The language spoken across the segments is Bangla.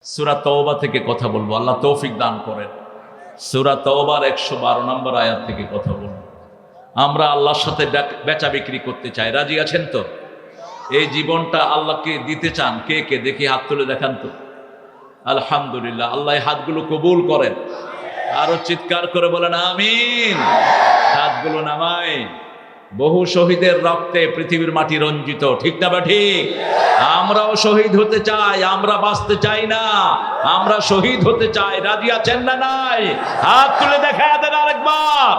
সূরা তওবা থেকে কথা বলবো, আল্লাহ তৌফিক দান করেন। সূরা তওবার 112 নম্বর আয়াত থেকে কথা বলবো। আমরা আল্লাহর সাথে বেচা বিক্রি করতে চাই, রাজি আছেন তো? এই জীবনটা আল্লাহকে দিতে চান কে কে? দেখি হাত তুলে দেখান তো। আলহামদুলিল্লাহ, আল্লাহ হাতগুলো কবুল করেন। আরো চিৎকার করে বলেন আমিন। হাতগুলো নামাই। বহু শহীদের রক্তে পৃথিবীর মাটি রঞ্জিত, ঠিক না বা ঠিক? আমরাও শহীদ হতে চাই, আমরা বাঁচতে চাই না, আমরা শহীদ হতে চাই। রাজি আছেন না নাই? হাত তুলে দেখা দেন আরেকবার।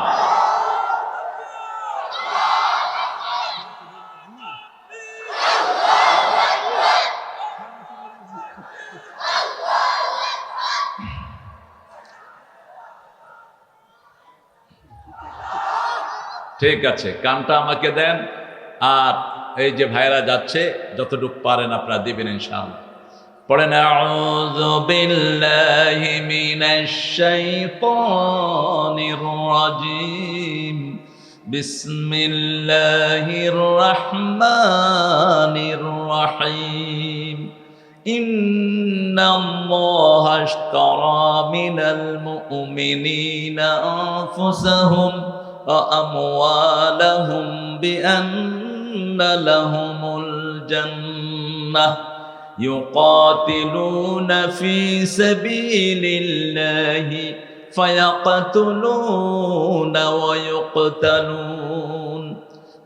ঠিক আছে, কানটা আমাকে দেন। আর এই যে ভাইরা যাচ্ছে, যতটুকু পারেন আপনারা দিবেন ইনশাআল্লাহ। পড়েন আউযু বিল্লাহি মিনাশ শাইতানির রাজীম, বিসমিল্লাহির রাহমানির রাহিম। ইন্নাল্লাহা আশতারা মিনাল মুমিনিনা আনফুসাহুম وأموالهم بأن لهم الجنة يقاتلون في سبيل الله فيقتلون ويقتلون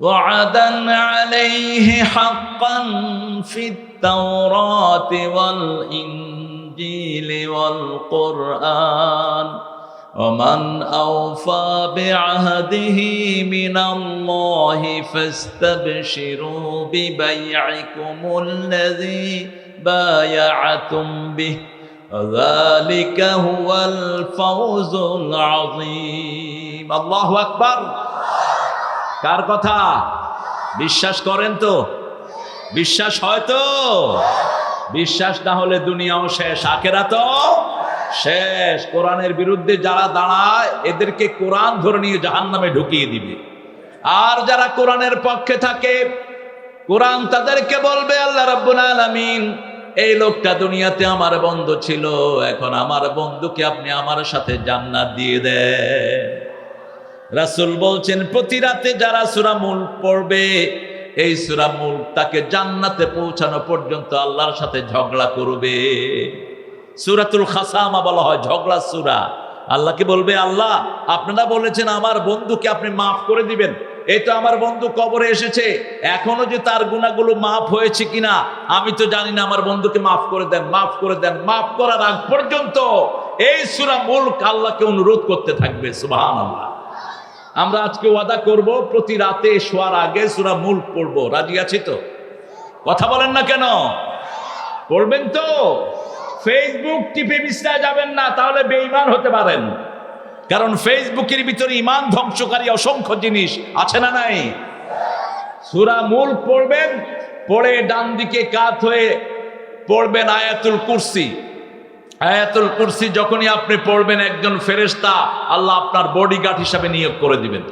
وعدا عليه حقا في التوراة والإنجيل والقرآن ومن أوفى بعهده من الله فاستبشروا ببيعكم الذي بايعتم به ذلك هو الفوز العظيم। الله أكبر। কার কথা? বিশ্বাস করেন তো? বিশ্বাস হয় তো? বিশ্বাস না হলে দুনিয়াও শেষ, আখিরাতও শেষ। কোরআনের বিরুদ্ধে যারা দাঁড়ায় এদেরকে কোরআন ধরে নিয়ে জাহান্নামে ঢুকিয়ে দিবে। আর যারা কোরআনের পক্ষে থাকে, কোরআন তাদেরকে বলবে, আল্লাহ রাব্বুল আলামিন এই লোকটা দুনিয়াতে আমার বন্ধু ছিল, এখন আমার বন্ধুকে আপনি আমার সাথে জান্নাত দিয়ে দেন। রাসূল বলছেন, প্রতি রাতে যারা সূরা মুলক পড়বে, এই সূরা মুলক তাকে জান্নাতে পৌঁছানো পর্যন্ত আল্লাহর সাথে ঝগড়া করবে। সূরাতুল খাসামা বলা হয় ঝগড়া সূরা। আল্লাহকে বলবে, আল্লাহ আপনারা বলেছেন আমার বন্ধুকে আপনি মাফ করে দিবেন, এই তো আমার বন্ধু কবরে এসেছে, এখনো যে তার গুনাহগুলো মাফ হয়েছে কিনা আমি তো জানি না, আমার বন্ধুকে মাফ করে দেন, মাফ করে দেন। মাফ করার আগ পর্যন্ত এই সূরা মুলক আল্লাহকে অনুরোধ করতে থাকবে। সুবহানাল্লাহ। আমরা আজকে ওয়াদা করব, প্রতি রাতে শোয়ার আগে সূরা মুলক পড়বো। রাজি আছি তো? কথা বলেন না কেন? পড়বেন তো? ফেসবুক টিপে বিশ্রায় যাবেন না, তাহলে বেঈমান হতে পারেন। কারণ ফেসবুকের ভিতরে ঈমান ধ্বংসকারী অসংখ্য জিনিস আছে না নাই? সূরা মুলক পড়বেন, পড়ে ডান দিকে কাত হয়ে পড়বেন আয়াতুল কুরসি। আয়াতুল কুরসি যখনই আপনি পড়বেন, একজন ফেরেশতা আল্লাহ আপনার বডিগার্ড হিসাবে নিয়োগ করে দিবেন।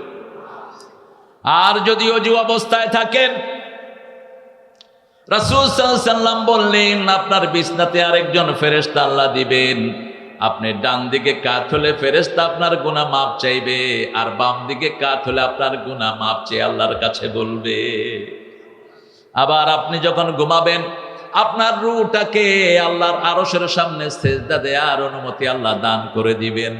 আর যদি অজু অবস্থায় থাকেন, রাসূল সাল্লাল্লাহু আলাইহি সাল্লাম বললেন আপনার বিছনাতে আরেকজন ফেরেশতা আল্লাহ দিবেন। আপনি ডান দিকে কাত হলে ফেরেশতা আপনার গুনাহ মাপ চাইবে, আর বাম দিকে কাত হলে আপনার গুনাহ মাপ চেয়ে আল্লাহর কাছে বলবে। আবার আপনি যখন ঘুমাবেন, আপনার রূহটাকে আল্লাহর আরশের সামনে সিজদা দেওয়ার অনুমতি আল্লাহ দান করে দিবেন।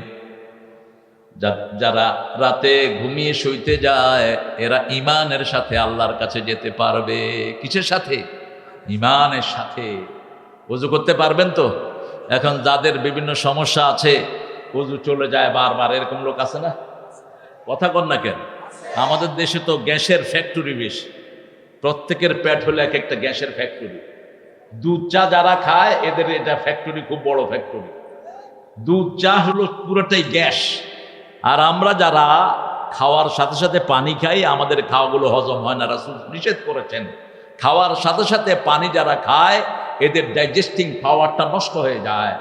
যারা রাতে ঘুমিয়ে শুইতে যায়, এরা ঈমানের সাথে আল্লাহর কাছে যেতে পারবে। কিসের সাথে? ঈমানের সাথে। ওযু করতে পারবেন তো? এখন যাদের বিভিন্ন সমস্যা আছে, ওযু চলে যায় বারবার, এরকম লোক আছে না? কথা কন না কেন? আমাদের দেশে তো গ্যাসের ফ্যাক্টরি বেশি, প্রত্যেকের পেট হলে এক একটা গ্যাসের ফ্যাক্টরি। দুধ চা যারা খায়, এদের এটা ফ্যাক্টরি, খুব বড় ফ্যাক্টরি। দুধ চা হলো পুরোটাই গ্যাস। আর আমরা যারা খাওয়ার সাথে সাথে পানি খাই, আমাদের খাওয়াগুলো হজম হয় না। রাসূল নিষেধ করেছেন, খাওয়ার সাথে সাথে পানি যারা খায় এদের ডাইজেস্টিং পাওয়ারটা নষ্ট হয়ে যায়।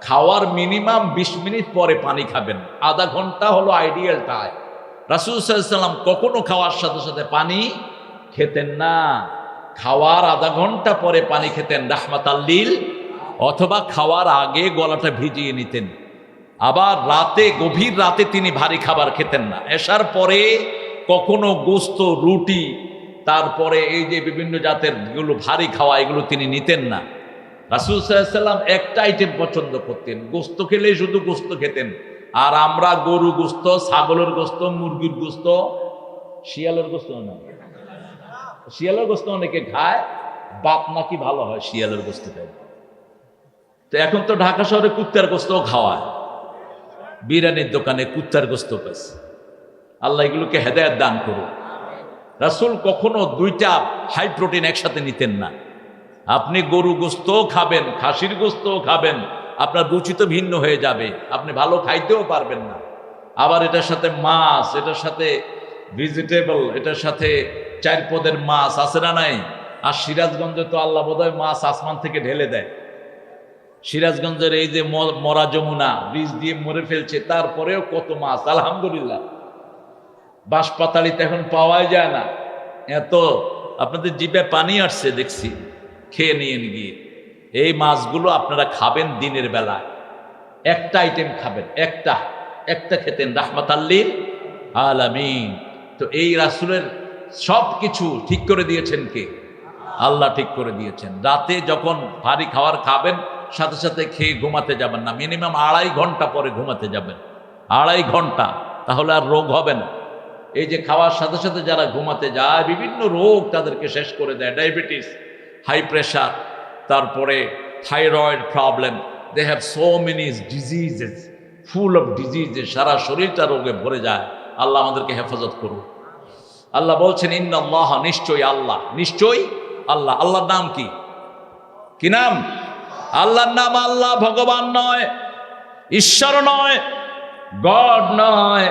খাওয়ার মিনিমাম 20 মিনিট পরে পানি খাবেন, আধা ঘন্টা হলো আইডিয়াল টাইম। রাসূল সাল্লাল্লাহু আলাইহি সাল্লাম কখনো খাওয়ার সাথে সাথে পানি খেতেন না। খাওয়ার আধা ঘন্টা পরে পানি খেতেন রাহমাতাল লিল অথবা খাওয়ার আগে গলাটা ভিজিয়ে নিতেন। আবার রাতে, গভীর রাতে তিনি ভারী খাবার খেতেন না। এশার পরে কখনো গোস্ত, রুটি, তারপরে এই যে বিভিন্ন জাতের গুলো ভারী খাওয়া, এগুলো তিনি নিতেন না। রাসূল সাল্লাল্লাহু আলাইহি ওয়াসাল্লাম একটা আইটেম পছন্দ করতেন, গোস্ত খেলে শুধু গোস্ত খেতেন। আর আমরা গরু গোস্ত, ছাগলের গোস্ত, মুরগির গোস্ত, শিয়ালের গোস্ত না, শিয়ালের গোস্ত অনেকে খায়, বাত নাকি ভালো হয় শিয়ালের গোস্ত খায়। তো এখন তো ঢাকা শহরে কুত্তার গোস্তও খাওয়ায়, বিরিয়ানির দোকানে কুত্তার গোস্ত পাইছে। আল্লাহ এগুলোকে হেদায়েত দান করুন। রাসূল কখনো দুইটা হাই প্রোটিন একসাথে নিতেন না। আপনি গরু গোস্তও খাবেন, খাসির গোস্তও খাবেন, আপনার রুচি তো ভিন্ন হয়ে যাবে, আপনি ভালো খাইতেও পারবেন না। আবার এটার সাথে মাছ, এটার সাথে ভেজিটেবল, এটার সাথে 4 পদের মাছ আছে না নাই? আর সিরাজগঞ্জে তো আল্লাহ বোধহয় মাছ আসমান থেকে ঢেলে দেয়। সিরাজগঞ্জের এই যে মরা যমুনা বীজ দিয়ে মরে ফেলছে, তারপরেও কত মাছ, আলহামদুলিল্লাহ। বাঁশপাতালিতে এখন পাওয়াই যায় না, এত আপনাদের জিভে পানি আসছে দেখছি, খেয়ে নিয়ে গিয়ে। এই মাছগুলো আপনারা খাবেন দিনের বেলায়, একটা আইটেম খাবেন, একটা খেতেন, রাহমাতাল লিল আলামিন। তো এই রাসূলের সব কিছু ঠিক করে দিয়েছেন কে? আল্লাহ ঠিক করে দিয়েছেন। রাতে যখন ভারী খাবার খাবেন, সাথে সাথে খেয়ে ঘুমাতে যাবেন না, মিনিমাম 2.5 ঘন্টা পরে ঘুমাতে যাবেন। 2.5 ঘন্টা, তাহলে আর রোগ হবে না। এই যে খাওয়ার সাথে সাথে যারা ঘুমাতে যায়, বিভিন্ন রোগ তাদেরকে শেষ করে দেয়। ডায়াবেটিস, হাই প্রেশার, তারপরে thyroid problem, they have so many diseases, full of diseases, সারা শরীরটা রোগে ভরে যায়। আল্লাহ আমাদেরকে হেফাজত করুন। আল্লাহ বলছেন ইন্নাল্লাহ, নিশ্চয়ই আল্লাহ, নিশ্চয়ই আল্লাহ। আল্লাহর নাম কি? কি নাম? আল্লাহর নাম আল্লাহ, ভগবান নয়, ঈশ্বর নয়, গড নয়।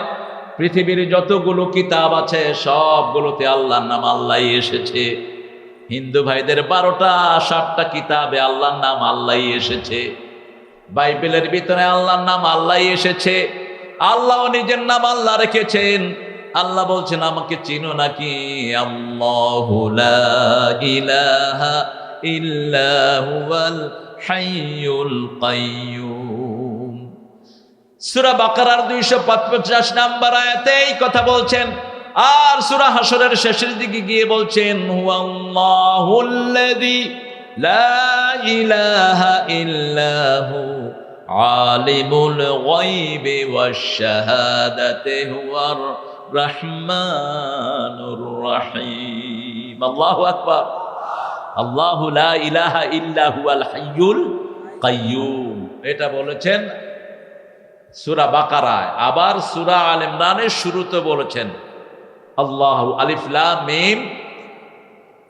পৃথিবীর যতগুলো কিতাব আছে সবগুলোতে আল্লাহর নাম আল্লাহই এসেছে। হিন্দু ভাইদের 12টা কিতাবে আল্লাহর নাম আল্লাহই এসেছে। বাইবেলের ভিতরে আল্লাহর নাম আল্লাহই এসেছে। আল্লাহ নিজের নাম আল্লাহ রেখেছেন। আল্লাহ বলছেন আমাকে চিনো নাকি? আল্লাহু লা ইলাহা ইল্লা হুয়াল হাইয়ুল কাইয়্যুম। সূরা বাকারার 255 নম্বর আয়াতে এই কথা বলছেন। আর সূরা হাশরের শেষের দিকে গিয়ে বলছেন হুয়াল্লাহুল্লাযী লা ইলাহা ইল্লা হু আলিমুল গায়বি ওয়াশ শাহাদাতি হুয়ার রহমানুর রহিম। আল্লাহু আকবার। আল্লাহু লা ইলাহা ইল্লা হুয়াল হাইয়ুল কাইয়্যুম, এটা বলেছেন সূরা বাকারায়। আবার সূরা আল ইমরানের শুরুতে বলেছেন আল্লাহু আলিফ লাম মিম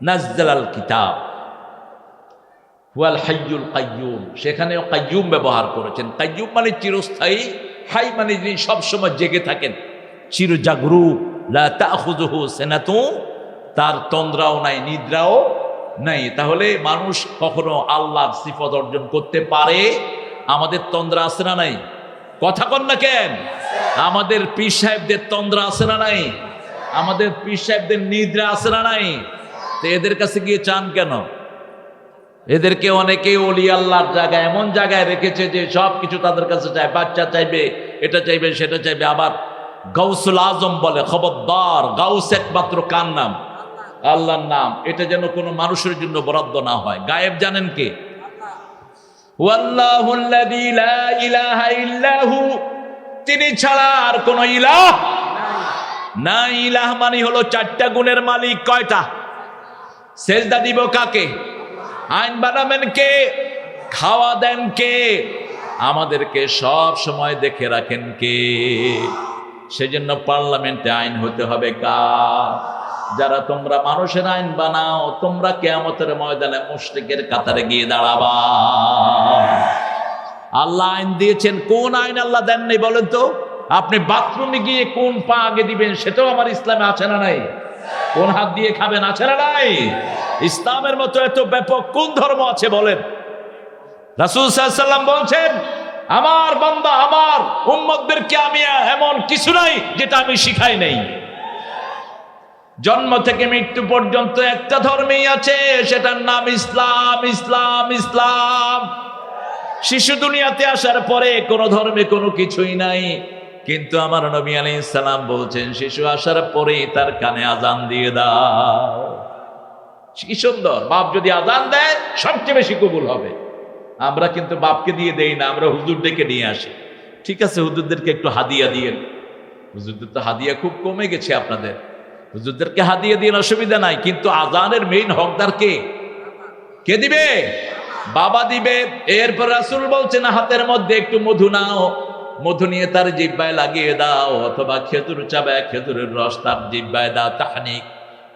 নাযালাল কিতাব হুয়াল হাইয়ুল কাইয়্যুম, সেখানেও কাইয়্যুম ব্যবহার করেছেন। কাইয়্যুম মানে চিরস্থায়ী, হাই মানে যিনি সবসময় জেগে থাকেন, চিরজাগরুক। লা তাখুযুহু সিনাতু, তার তন্দ্রাও নাই, নিদ্রাও নাই। তাহলে মানুষ কখনো আল্লাহর সিফত অর্জন করতে পারে? আমাদের তন্দ্রা আছে না নাই? কথা কন না কেন? আমাদের পীর সাহেবদের তন্দ্রা আছে না নাই? আমাদের পীর সাহেবদের নিদ্রা আছে না নাই? তো এদের কাছে গিয়ে চান কেন? এদেরকে অনেকেই ওলি আল্লাহর জায়গায়, এমন জায়গায় রেখেছে যে সব কিছু তাদের কাছে চায়। বাচ্চা চাইবে, এটা চাইবে, সেটা চাইবে। আবার গাউসুল আজম বলে, খবরদার, গাউস একমাত্র কার নাম? আল্লাহর নাম। এটা যেন কোনো মানুষের জন্য বরাদ্দ না হয়। গায়েব জানেন কে? ওয়াল্লাহুল্লাযী লা ইলাহা ইল্লা হু, তিনি ছাড়া আর কোনো ইলাহ নাই। ইলাহ মানে হলো 4টা গুণের মালিক। কয়টা? সেজদা দিব কাকে? আইন বানাবেন কে? খাওয়া দেন কে? আমাদেরকে সব সময় দেখে রাখেন কে? সেজন্য পার্লামেন্টে আইন হতে হবে কার? যারা তোমরা মানুষের আইন বানাও, তোমরা কিয়ামতের ময়দানে মুশরিকের কাতারে গিয়ে দাঁড়াবা। আল্লাহ আইন দিয়েছেন, কোন আইন আল্লাহ দেননি বলেন তো? আপনি বাথরুমে গিয়ে কোন পা আগে দিবেন সেটাও আমার ইসলামে আছে না নাই? কোন হাত দিয়ে খাবেন আছে না নাই? ইসলামের মতো এত ব্যাপক কোন ধর্ম আছে বলেন? রাসূল সাল্লাল্লাহু আলাইহি ওয়াসাল্লাম বলছেন, আমার বান্দা, আমার উম্মতদেরকে আমি এমন কিছু নাই যেটা আমি শিখাই নাই। জন্ম থেকে মৃত্যু পর্যন্ত একটা ধর্মেই আছে, সেটার নাম ইসলাম। ইসলাম, ইসলাম। শিশু দুনিয়াতে আসার পরে কোনো ধর্মে কোনো কিছুই নাই, কিন্তু আমার নবী আলাইহিস সালাম বলছেন শিশু আসার পরে তার কানে আজান দিয়ে দাও। কি সুন্দর! বাপ যদি আজান দেয় সবচেয়ে বেশি কবুল হবে। আমরা কিন্তু বাপকে দিয়ে দেই না, আমরা হুজুরদেরকে নিয়ে আসি। ঠিক আছে, হুজুরদেরকে একটু হাদিয়া দিয়েন। হুজুরদের তো হাদিয়া খুব কমে গেছে আপনাদের, হুজুরদেরকে হাদিয়া দিয়ে অসুবিধা নাই, কিন্তু আজানের মেইন হকদার কে? কে দিবে? বাবা দিবে। এরপর রাসূল বলছেন হাতের মধ্যে একটু মধু নাও, মধু নিয়ে তার জিহ্বায় লাগিয়ে দাও, অথবা খেজুর চাবায় খেজুরের রস তার জিহ্বায় দাও, তাহনিক,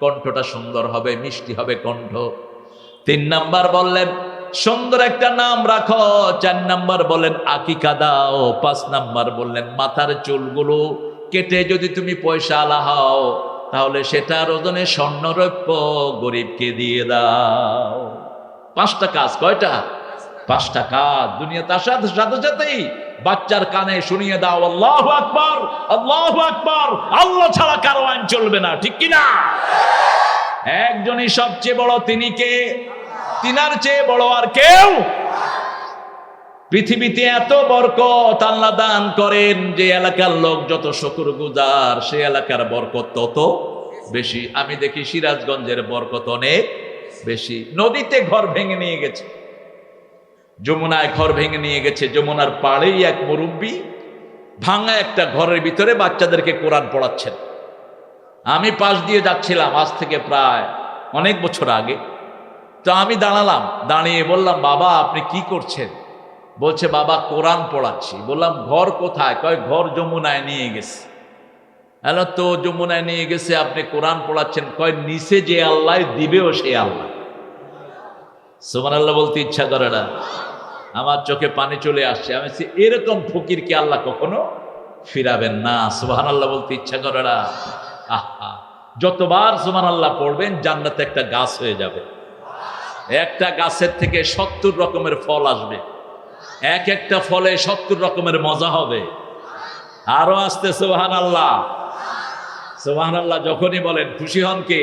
কণ্ঠটা সুন্দর হবে, মিষ্টি হবে কণ্ঠ। 3 নাম্বার বললেন সুন্দর একটা নাম রাখো। 4 নাম্বার বললেন আকিকা দাও। 5 নাম্বার বললেন মাথার চুলগুলো কেটে যদি তুমি পয়সা আলা হও তাহলে সেটার ওজনে স্বর্ণরৌপ্য গরিবকে দিয়ে দাও। 5টা কাজ। কয়টা? 5টা কাজ। দুনিয়াতে আসার সাথে সাথেই বাচ্চার কানে শুনিয়ে দাও আল্লাহু আকবার, আল্লাহু আকবার, আল্লাহ ছাড়া কারো আইন চলবে না, ঠিক কিনা? একজনই সবচেয়ে বড়, তিনি কে? তিনার চেয়ে বড় আর কেউ? পৃথিবীতে এত বরকত আল্লাহ দান করেন, যে এলাকার লোক যত শুকরগুজার সে এলাকার বরকত তত বেশি। আমি দেখি সিরাজগঞ্জের বরকত অনেক বেশি। নদীতে ঘর ভেঙে নিয়ে গেছে, যমুনায় ঘর ভেঙে নিয়ে গেছে, যমুনার পাড়েই এক মুরব্বী ভাঙা একটা ঘরের ভিতরে বাচ্চাদেরকে কোরআন পড়াচ্ছেন। আমি পাশ দিয়ে যাচ্ছিলাম আজ থেকে প্রায় অনেক বছর আগে। তো আমি দাঁড়ালাম, দাঁড়িয়ে বললাম বাবা আপনি কি করছেন? বলছে বাবা কোরআন পড়াচ্ছি। বললাম ঘর কোথায়? কয় ঘর যমুনায় নিয়ে গেছে। হ্যালো, তো যমুনায় নিয়ে গেছে, আপনি কোরআন পড়াচ্ছেন? কয় নিচে যে আল্লাহ দিবেও সে আল্লাহ। সুবহানাল্লাহ বলতে ইচ্ছা করে না, আমার চোখে পানি চলে আসছে। আমি এরকম ফকিরকে আল্লাহ কখনো ফিরাবেন না। সুবহানাল্লাহ বলতে ইচ্ছা করে না। আহা, যতবার সুবহানাল্লাহ পড়বেন জান্নাতে একটা গাছ হয়ে যাবে। একটা গাছের থেকে 70 রকমের ফল আসবে, এক একটা ফলে 70 রকমের মজা হবে। আরো আসতে সুবহানাল্লাহ। সুবহানাল্লাহ যখনই বলেন খুশি হন কে?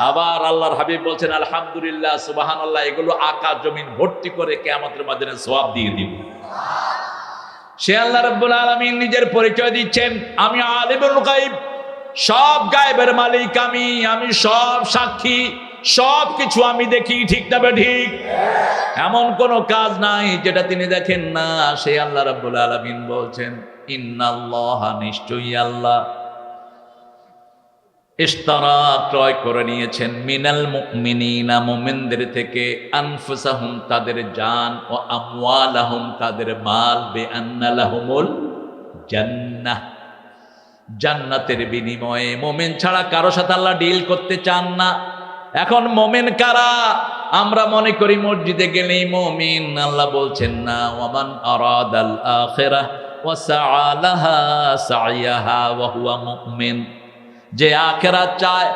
আবার আল্লাহর হাবিব বলছেন আলহামদুলিল্লাহ, সুবহানাল্লাহ, এগুলো আকাশ জমিন ভর্তি করে কিয়ামতের ময়দানে সওয়াব দিয়ে দিব। সে আল্লাহ রাব্বুল আলামিন নিজের পরিচয় দিচ্ছেন, আমি আলিমুল গায়ব, সব গায়েবের মালিক আমি সব সাক্ষী, সব কিছু আমি দেখি, ঠিক না ঠিক? এমন কোন কাজ নাই যেটা তিনি দেখেন না। সে আল্লাহ রাব্বুল আলামিন বলছেন ইন্নাল্লাহা, নিশ্চয়ই আল্লাহ, ইশতারা, ক্রয় করে নিয়েছেন, মিনাল মুমিনিনা, মুমিনদের থেকে, আনফুসাহুম, তাদের জান, ও আমওয়ালাহুম, তাদের মাল, বিআন্না লাহুমুল জান্নাহ, জান্নাতের বিনিময়ে। মুমিন ছাড়া কারো সাথে আল্লাহ ডিল করতে চান না। এখন মুমিন কারা? আমরা মনে করি মসজিদে গেলেই মুমিন। আল্লাহ বলছেন না, ওয়ামান আরাদাল আখিরাহ ওয়া সাআ লাহা সাইয়াহা ওয়া হুয়া মুমিন। যে আখিরাত চায়,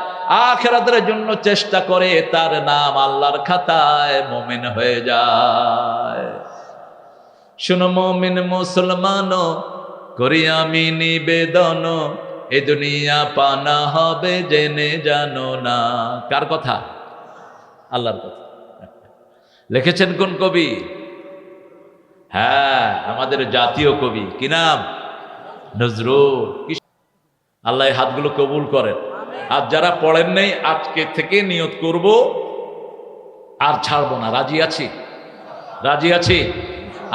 আখিরাতের জন্য চেষ্টা করে, তার নাম আল্লাহর খাতায় মুমিন হয়ে যায়। শুনো মুমিন মুসলমান, করি আমি নিবেদন, এ দুনিয়া পানা হবে জেনে জানো না। কার কথা? আল্লাহর কথা। লিখেছেন কোন কবি? হ্যাঁ, আমাদের জাতীয় কবি। কি নাম? নজরুল। আল্লাহ এই হাতগুলো কবুল করেন। আর যারা পড়েন নাই, আজকে থেকে নিয়ত করব আর ছাড়বো না। রাজি আছি? রাজি আছি?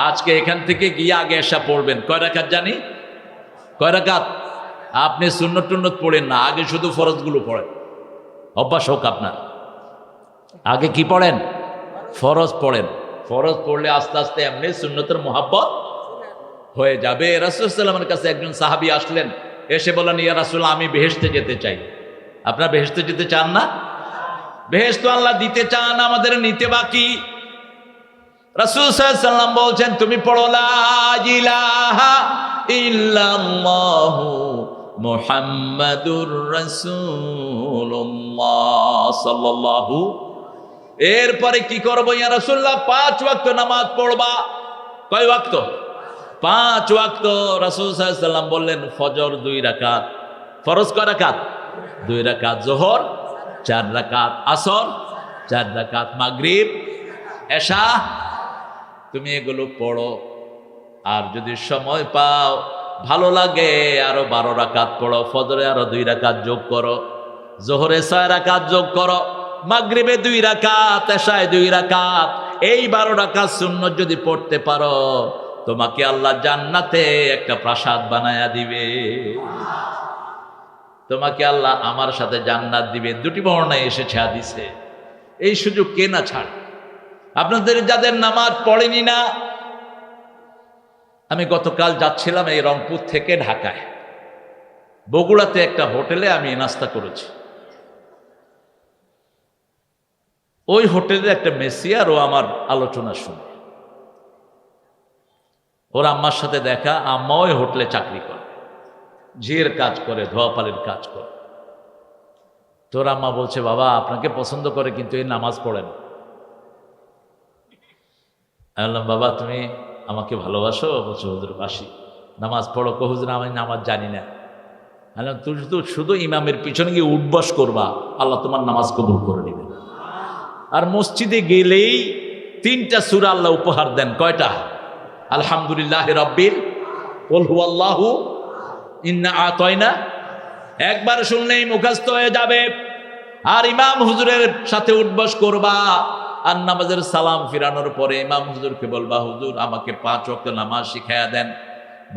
আজকে এখান থেকে গিয়ে আগে এসা পড়বেন। কয় রাকাত জানি? কয় রাকাত? আপনি সুন্নত টুন্নত পড়েন না, আগে শুধু ফরজগুলো পড়েন। অভ্যাস হোক আপনার। আগে কি পড়েন? ফরজ পড়েন। ফরজ পড়লে আস্তে আস্তে এমনি সুন্নতের মোহাব্বত হয়ে যাবে। রাসূল সাল্লাল্লাহু আলাইহি ওয়াসাল্লামের কাছে একজন সাহাবী আসলেন, এসে বললেন ইয়া রাসূলুল্লাহ, আমি বেহেশতে যেতে চাই। আপনারা বেহেশতে যেতে চান না? বেহেশত আল্লাহ দিতে চান, আমাদের নিতে বাকি। রাসূল সাল্লাল্লাহু আলাইহি ওয়াসাল্লাম বলছেন তুমি পড়ো লা ইলাহা ইল্লাল্লাহু মুহাম্মাদুর রাসূলুল্লাহ সাল্লাল্লাহু। এরপরে কি করবো ইয়া রাসূলুল্লাহ? 5 ওয়াক্ত নামাজ পড়বা। কয় ওয়াক্ত? 5 ওয়াক্ত। রাসূল সাল্লাল্লাহু আলাইহি ওয়াসাল্লাম বললেন ফজর 2 রাকাত, ফরজ কয় রাকাত? 2 রাকাত, যোহর 4 রাকাত, আসর 4 রাকাত, মাগরিব এশা। তো তুমি এগুলো পড়ো। আর যদি সময় পাও, ভালো লাগে, আরো 12 রাকাত পড়ো, ফজরে আরো 2 রাকাত যোগ করো, জোহরে 6 রাকাত যোগ করো, মাগরিবে 2 রাকাত, এশায় 2 রাকাত। এই 12 রাকাত সুন্নত যদি পড়তে পারো, তোমাকে আল্লাহ জান্নাতে একটা প্রাসাদ বানায়া দিবে। তোমাকে আল্লাহ আমার সাথে জান্নাত দিবে। 2টি বর্ণনায় এসেছে হাদিসে। এই সুযোগ কে না ছাড়। আপনাদের যাদের নামাজ পড়েনি না, আমি গতকাল যাচ্ছিলাম এই রংপুর থেকে ঢাকায়, বগুড়াতে একটা হোটেলে আমি নাস্তা করেছি। ওই হোটেলের একটা মেসিয়ার ও আমার আলোচনা শুনে, ওর আম্মার সাথে দেখা। আম্মা ওই হোটেলে চাকরি করে, ঝিয়ের কাজ করে, ধোয়াপালের কাজ করে। তোর আম্মা বলছে, বাবা আপনাকে পছন্দ করে কিন্তু এই নামাজ পড়ে না। আমি বললাম, বাবা তুমি আমাকে ভালোবাসো? বলছো, হুজুর বাসি। নামাজ পড়ো? কো হুজুর আমি নামাজ জানি না। আমি বললাম, তুই শুধু ইমামের পিছনে গিয়ে উঠবস করবা, আল্লাহ তোমার নামাজ কবুল করে নেবে। আর মসজিদে গেলেই 3টা সূরা আল্লাহ উপহার দেন। কয়টা? আলহামদুলিল্লাহ রাব্বিল, কুল হুয়াল্লাহু, ইন্না আতাইনা। একবার শুনলেই মুখস্থ হয়ে যাবে। আর ইমাম হুজুরের সাথে উঠবস করবা। আর নামাজের সালাম ফিরানোর পরে ইমাম হুজুরকে বলবা, হুজুর আমাকে 5 ওয়াক্ত নামাজ শিখায়া দেন।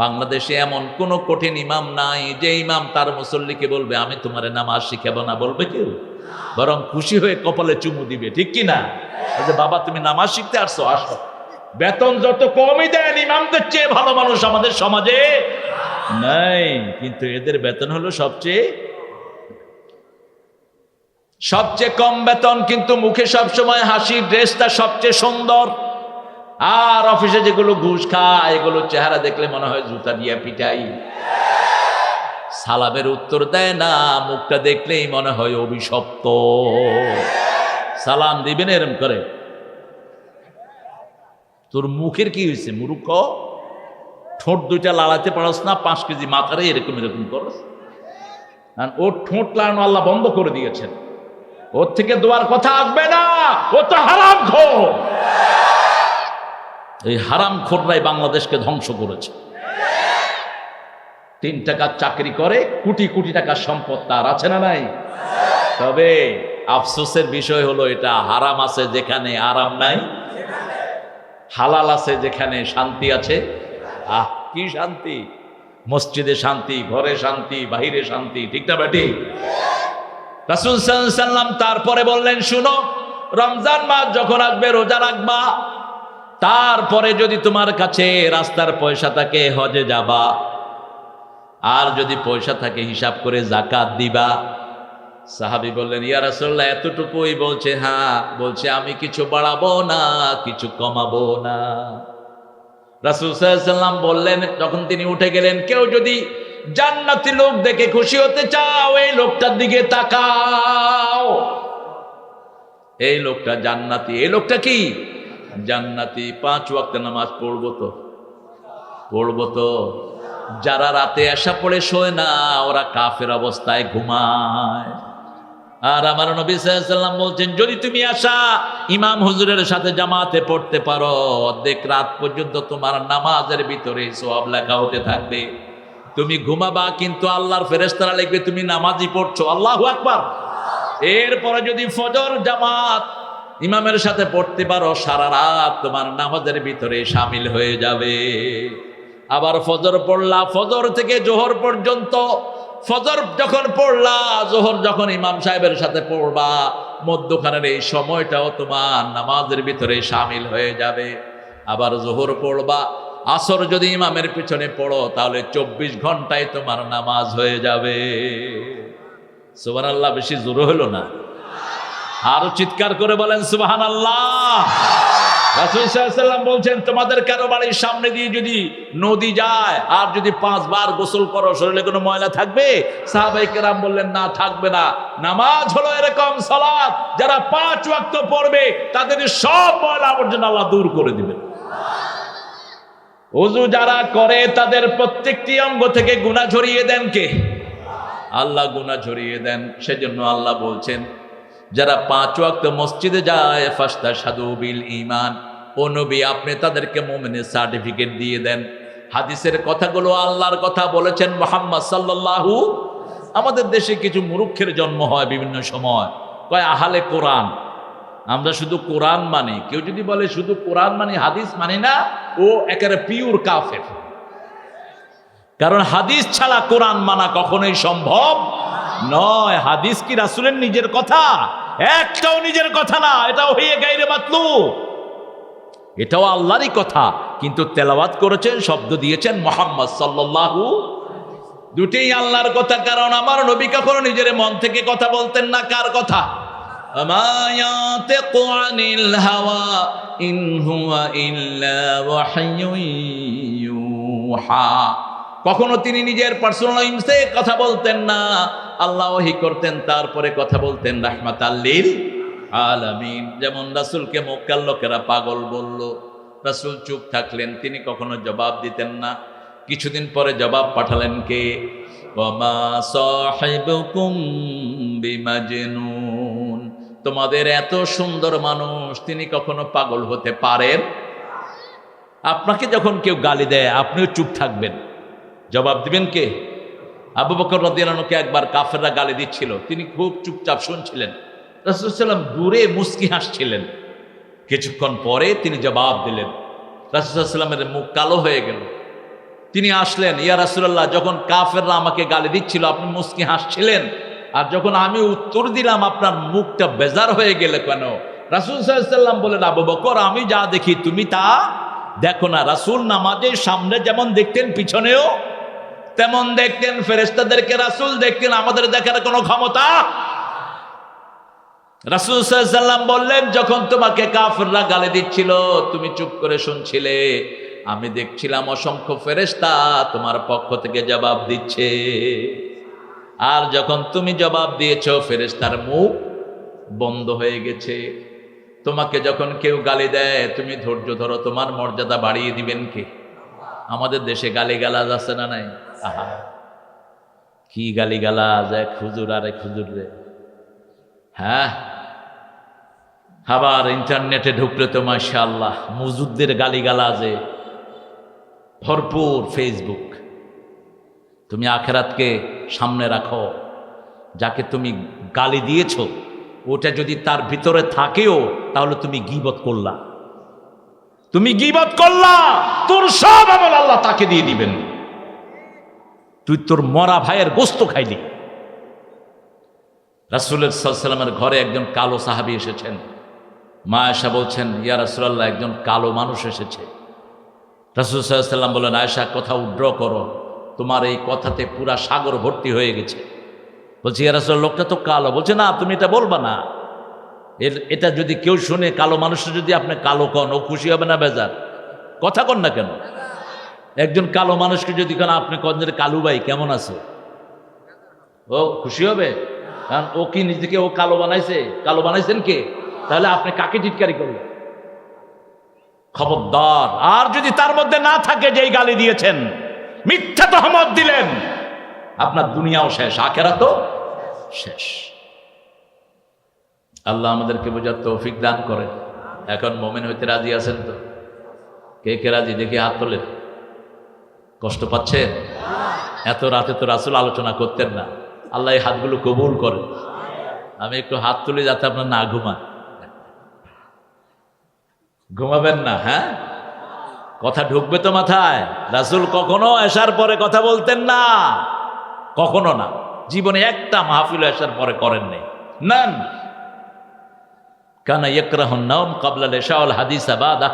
বাংলাদেশে এমন কোন কঠিন ইমাম নাই যে ইমাম তার মুসল্লিকে বলবে আমি তোমার নামাজ শিখাবো না। বলবে কেউ? বরং খুশি হয়ে কপালে চুমু দিবে, ঠিক কি না? বাবা তুমি নামাজ শিখতে আসছো, আসো। বেতন যত কমই দেন, ইমামদের চেয়ে ভালো মানুষ আমাদের সমাজে নাই, কিন্তু এদের বেতন হলো সবচেয়ে কম বেতন, কিন্তু মুখে সবসময় হাসি, ড্রেসটা সবচেয়ে সুন্দর। আর অফিসে যেগুলো ঘুষ খায়, এগুলো চেহারা দেখলে মনে হয় জুতা দিয়ে পিটাই। সালামের উত্তর দেয় না, মুখটা দেখলেই মনে হয় অভিশপ্ত। সালাম দিবেন এরম করে, তোর মুখের কি হয়েছে মূর্খ? ঠোঁট 2টা লাড়াতে পারস না? 5 কেজি মাথারে এরকম করস। ওর ঠোঁট লাড়ানো আল্লাহ বন্ধ করে দিয়েছেন। ওর থেকে দোয়ার কথা আসবে না, ও তো হারামখোর। এই হারামখোররাই বাংলাদেশকে ধ্বংস করেছে। 3 টাকার চাকরি করে, কোটি কোটি টাকার সম্পদ তার আছে না নাই? তবে আফসোসের বিষয় হলো, এটা হারাম আছে যেখানে আরাম নাই, হালাল আছে যেখানে শান্তি আছে। কি শান্তি! মসজিদে শান্তি, ঘরে শান্তি, বাহিরে শান্তি, ঠিক না বেটি? রাসূল সাল্লাল্লাহু আলাইহি সাল্লাম তারপরে বললেন, শুনো, রমজান মাস যখন আসবে রোজা রাখবা। তারপরে যদি তোমার কাছে রাস্তার পয়সা থাকে হজে যাবা। আর যদি পয়সা থাকে হিসাব করে যাকাত দিবা। সাহাবী বললেন, ইয়া রাসূলুল্লাহ এতটুকুই? বলছে, হ্যাঁ। বলছে, আমি কিছু বাড়াবো না, কিছু কমাবো না। রাসূল সাল্লাল্লাহু আলাইহি সাল্লাম বললেন, যখন তিনি উঠে গেলেন, কেউ যদি জান্নাতি লোক দেখে খুশি হতে চাও, এই লোকটার দিকে তাকাও। এই লোকটা জান্নাতি। এই লোকটা কি? জান্নাতি। 5 ওয়াক্ত নামাজ পড়বো তো। যারা রাতে এশা পড়ে শোয় না, ওরা কাফের অবস্থায় ঘুমায়। আর আমার নবী সাল্লাল্লাহু আলাইহি সাল্লাম বলছেন, যদি তুমি আশা ইমাম হুজুরের সাথে জামাতে পড়তে পারো, অর্ধেক রাত পর্যন্ত তোমার নামাজের ভিতরে সওয়াব লেখা হতে থাকবে। তুমি ঘুমাবা, কিন্তু আল্লাহর ফেরেশতারা লিখবে তুমি নামাজই পড়ছো। আল্লাহু আকবার। এরপরে যদি ফজর জামাত ইমামের সাথে পড়তে পারো, সারা রাত তোমার নামাজের ভিতরে শামিল হয়ে যাবে। আবার ফজর পড়লা, ফজর থেকে জোহর পর্যন্ত। ফজর যখন পড়লা, জোহর যখন ইমাম সাহেবের সাথে পড়বা, মধ্যখানের এই সময়টাও তোমার নামাজের ভিতরে শামিল হয়ে যাবে। আবার জোহর পড়বা, আসর যদি ইমামের পিছনে পড়ো, তাহলে 24 ঘন্টায় তোমার নামাজ হয়ে যাবে। সুবহানাল্লাহ। বেশি জোরে হলো না? আরো চিৎকার করে বলেন সুবহানাল্লাহ। রাসূল সাল্লাল্লাহু আলাইহি সাল্লাম বলছেন, তোমাদের কারো বাড়ির সামনে দিয়ে যদি নদী যায়, আর যদি 5 বার গোসল করো, শরীরে কোনো ময়লা থাকবে? সাহাবায়ে কেরাম বললেন, না, থাকবে না। নামাজ হলো এরকম সালাত, যারা 5 ওয়াক্ত পড়বে তাদের সব ময়লা আবর্জনা আল্লাহ দূর করে দিবেন। ওযু যারা করে তাদের প্রত্যেকটি অঙ্গ থেকে গুনাহ ঝরিয়ে দেন কে? আল্লাহ গুনাহ ঝরিয়ে দেন। সেজন্য আল্লাহ বলছেন, যারা 5 ওয়াক্ত মসজিদে যায়, ফাস্তাশহাদু বিল ঈমান, ও নবী আপনি তাদেরকে মুমিনের সার্টিফিকেট দিয়ে দেন। হাদিসের কথাগুলো আল্লাহর কথা বলেছেন মুহাম্মদ সাল্লাল্লাহু। আমাদের দেশে কিছু মুরুক্ষের জন্ম হয় বিভিন্ন সময়, কয় আহলে কোরআন, আমরা শুধু কোরআন মানি। কেউ যদি বলে শুধু কোরআন মানি হাদিস মানি না, ও একেবারে পিওর কাফের। কারণ হাদিস ছাড়া কোরআন মানা কখনোই সম্ভব নয়। হাদিস কি রাসূলের নিজের কথা? একটাও নিজের কথা না, এটাও হয়ে গায়রে মাতলুব, এটাও আল্লাহরই কথা, কিন্তু তেলাওয়াত করেছেন, শব্দ দিয়েছেন মুহাম্মদ সাল্লাল্লাহু। দুটেই আল্লাহর কথা। কারণ আমার নবী কখনো নিজের মন থেকে কথা বলতেন না। কার কথা? আমা ইয়াতিকু আনিল হাওয়া ইন হুয়া ইল্লা ওয়াহয়ুন ইউহা। কখনো তিনি নিজের পার্সোনাল ইমসে কথা বলতেন না, আল্লাহ ওহী করতেন, তারপরে কথা বলতেন রাহমাতাল লিল আলামিন। যেমন রাসূলকে মক্কার লোকেরা পাগল বলল, রাসূল চুপ থাকলেন, তিনি কখনো জবাব দিতেন না। কিছুদিন পরে জবাব পাঠালেন কে? ওয়ামা সাহিবুকুম বিমাজনুন। তোমাদের এত সুন্দর মানুষ, তিনি কখনো পাগল হতে পারেন? আপনাকে যখন কেউ গালি দেয় আপনিও চুপ থাকবেন, জবাব দিবেন কে? আবু বকর রাদিয়াল্লাহু আনহুকে একবার কাফেররা গালি দিচ্ছিল, তিনি খুব চুপচাপ শুনছিলেন। রাসূল সাল্লাল্লাহু আলাইহি ওয়াসাল্লাম দূরে মুস্কি হাসছিলেন। কিছুক্ষণ পরে তিনি জবাব দিলেন। রাসূল সাল্লাল্লাহু আলাইহি ওয়াসাল্লামের মুখ কালো হয়ে গেল। তিনি আসলেন, ইয়া রাসূলুল্লাহ, যখন কাফেররা আমাকে গালি দিচ্ছিল আপনি মুস্কি হাসছিলেন, আর যখন আমি উত্তর দিলাম আপনার মুখটা বেজার হয়ে গেল কেন? রাসূল সাল্লাল্লাহু আলাইহি ওয়াসাল্লাম বলেন, আবু বকর, আমি যা দেখি তুমি তা দেখো না। রাসূল নামাজের সামনে যেমন দেখতেন পিছনেও তেমন দেখতেন। ফেরেশতাদেরকে রাসূল দেখতেন, আমাদের দেখার কোনো ক্ষমতা। রাসূল সাল্লাল্লাহু আলাইহি ওয়াসাল্লাম বললেন, যখন তোমাকে কাফেররা গালি দিচ্ছিল তুমি চুপ করে শুনছিলে, আমি দেখছিলাম অসংখ্য ফেরেশতা তোমার পক্ষ থেকে জবাব দিচ্ছে। আর যখন তুমি জবাব দিয়েছো ফেরেশতার মুখ বন্ধ হয়ে গেছে। তোমাকে যখন কেউ গালি দেয় তুমি ধৈর্য ধরো, তোমার মর্যাদা বাড়িয়ে দিবেন কে? আমাদের দেশে গালিগালাজ আছে না নাই? আহা, কি গালিগালাজ! এক হুজুর আর এক হুজুর রে। হ্যাঁ, আবার ইন্টারনেটে ঢুকলে তো মাশাআল্লাহ মুজুদদের গালিগালাজে ভরপুর ফেসবুক। তুমি আখিরাতকে সামনে রাখো। যাকে তুমি গালি দিয়েছো ওটা যদি তার ভিতরে থাকেও তাহলে তুমি গীবত করলা, তুমি গীবত করলা, তোর সব আমল আল্লাহ তাকে দিয়ে দিবেন। তুই তোর মরা ভাইয়ের গোস্ত খাইলি। রাসূলের সাল্লাল্লাহু আলাইহি ওয়াসাল্লামের ঘরে একজন কালো সাহাবী এসেছেন। মা আয়েশা বলছেন, ইয়া রাসূলুল্লাহ, একজন কালো মানুষ এসেছে। রাসূল সাল্লাল্লাহু আলাইহি ওয়াসাল্লাম বললেন, আয়েশা কথা উইথড্র করো, তোমার এই কথাতে পুরা সাগর ভর্তি হয়ে গেছে। বলছি, ইয়া রাসূলুল্লাহ, লোকটা তো কালো। বলছে, না তুমি এটা বলবা না, এটা যদি কেউ শুনে, কালো মানুষটা যদি আপনি কালো কন, ও খুশি হবে না বেজার? কথা কন না কেন? একজন কালো মানুষকে যদি কেন আপনি কন যে কালু ভাই কেমন আছে, ও খুশি হবে? কারণ ও কি নিজেকে ও কালো বানাইছে? কালো বানাইছেন কে? তাহলে আপনি কাকে টিটকারি করলেন? খবরদার। আর যদি তার মধ্যে না থাকে যে গালি দিয়েছেন, মিথ্যা তহমত দিলেন, আপনার দুনিয়াও শেষ, আখিরাতও শেষ। আল্লাহ আমাদেরকে বোঝার তৌফিক দান করেন। এখন মুমিন হইতে রাজি আছেন তো? কে কে রাজি দেখি হাত তোলেন। কষ্ট পাচ্ছেন? এত রাতে তো রাসূল আলোচনা করতেন না। আল্লাহ এই হাতগুলো কবুল করেন। আমি একটু হাত তুলি যাতে আপনার না ঘুমান। ঘুমাবেন না? হ্যাঁ, কথা ঢুকবে তো মাথায়। রাসূল কখনো এশার পরে কথা বলতেন না, কখনো না। জীবনে একটা মাহফিল এশার পরে করেন নাই, নান। কানা ইয়াকরাহুন নাওম ক্বাবলাল ইশা ওয়াল হাদিসা বাদা।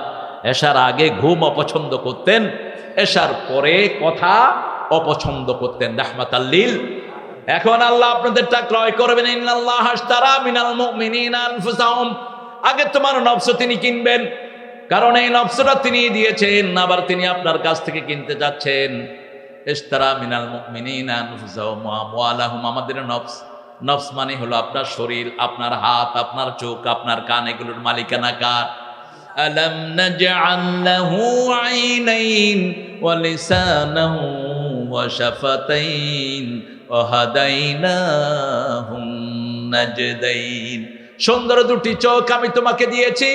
এশার আগে ঘুম অপছন্দ করতেন, এশার পরে কথা অপছন্দ করতেন। রাহমাতাল লিল। এখন আল্লাহ আপনাদেরটা ক্রয় করবেন। ইন্নাল্লাহা আশতারা মিনাল মুমিনিনা আনফুসাহুম। আগে তোমার নফস তিনি কিনবেন, কারণ এই নফসটা তিনি দিয়েছেন, আবার তিনি আপনার কাছ থেকে কিনতে যাচ্ছেন। ইশতারা মিনাল মুমিনিনা আনফুসাহুম ওয়া আমওয়ালাহুম। আমাদের নফস, নফস মানে হলো আপনার শরীর, আপনার হাত, আপনার চোখ, আপনার কান, এগুলোর মালিকানা কার? আলাম নাজআল লাহু আইনাইন ওয়া লিসানাহু ওয়া শাফাতাইন ওয়া হাদাইনাহুন নাজদাইন। সুন্দর দুটি চোখ আমি তোমাকে দিয়েছি,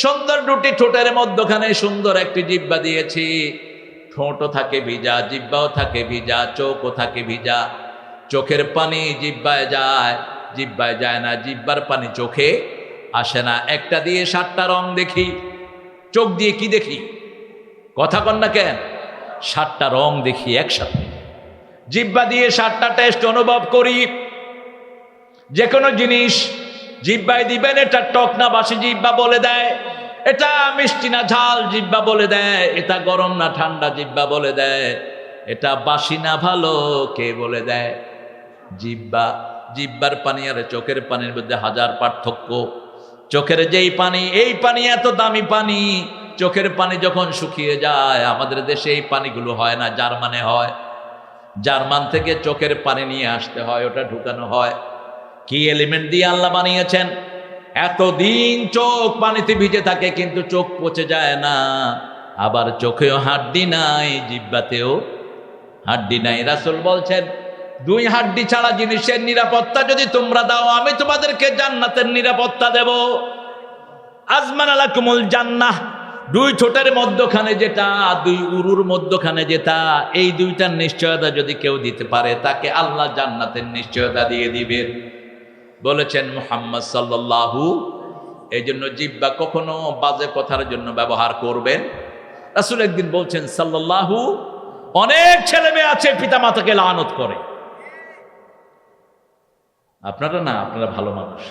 সুন্দর দুটি ঠোঁটের মধ্যখানে সুন্দর একটি জিহ্বা দিয়েছি। ঠোঁটও থাকে ভিজা, জিহ্বাও থাকে ভিজা, চোখও থাকে ভিজা। চোখের পানি জিহ্বায় যায়, জিহ্বায় যায় না, জিহ্বার পানি চোখে আসে না। একটা দিয়ে 7টা রং দেখি, চোখ দিয়ে কি দেখি? কথা কন না কেন? 7টা রং দেখি একসাথে। জিহ্বা দিয়ে 7টা টেস্ট অনুভব করি। যে কোনো জিনিস জিহ্বায় দিবেন, এটা টক না বাসি জিহ্বা বলে দেয়, এটা মিষ্টি না ঝাল জিহ্বা বলে দেয়, এটা গরম না ঠান্ডা জিহ্বা বলে দেয়, এটা বাসি না ভালো কে বলে দেয়? জিহ্বা। জিহ্বার পানি আর চোখের পানির মধ্যে হাজার পার্থক্য। চোখের যেই পানি, এই পানি এত দামি পানি, চোখের পানি যখন শুকিয়ে যায়, আমাদের দেশে এই পানিগুলো হয় না, জার্মানে হয়। জার্মান থেকে চোখের পানি নিয়ে আসতে হয়, ওটা ঢুকানো হয়। কি এলিমেন্ট দিয়ে আল্লাহ বানিয়েছেন? এতদিন চোখ পানিতে ভিজে থাকে কিন্তু চোখ পচে যায় না। আবার চোখেও হাড্ডি নাই, জিহ্বাতেও হাড্ডি নাই। রাসূল বলছেন, 2 হাড্ডি ছাড়া জিনিসের নিরাপত্তা যদি তোমরা দাও, আমি তোমাদেরকে জান্নাতের নিরাপত্তা দেব। আজমান আলাকুমুল জান্নাহ। 2 ঠোঁটের মধ্যখানে যেটা, 2 উরুর মধ্যখানে যেটা, এই 2টার নিশ্চয়তা যদি কেউ দিতে পারে, তাকে আল্লাহ জান্নাতের নিশ্চয়তা দিয়ে দিবেন বলেছেন মুহাম্মদ সাল্লাল্লাহু। এই জন্য জিহ্বা কখনো বাজে কথার জন্য ব্যবহার করবেন। রাসূল একদিন বলছেন সাল্লাল্লাহু, অনেক ছেলে মেয়ে আছে পিতামাতাকে লানত করে। আপনারা না, আপনারা ভালো মানুষ।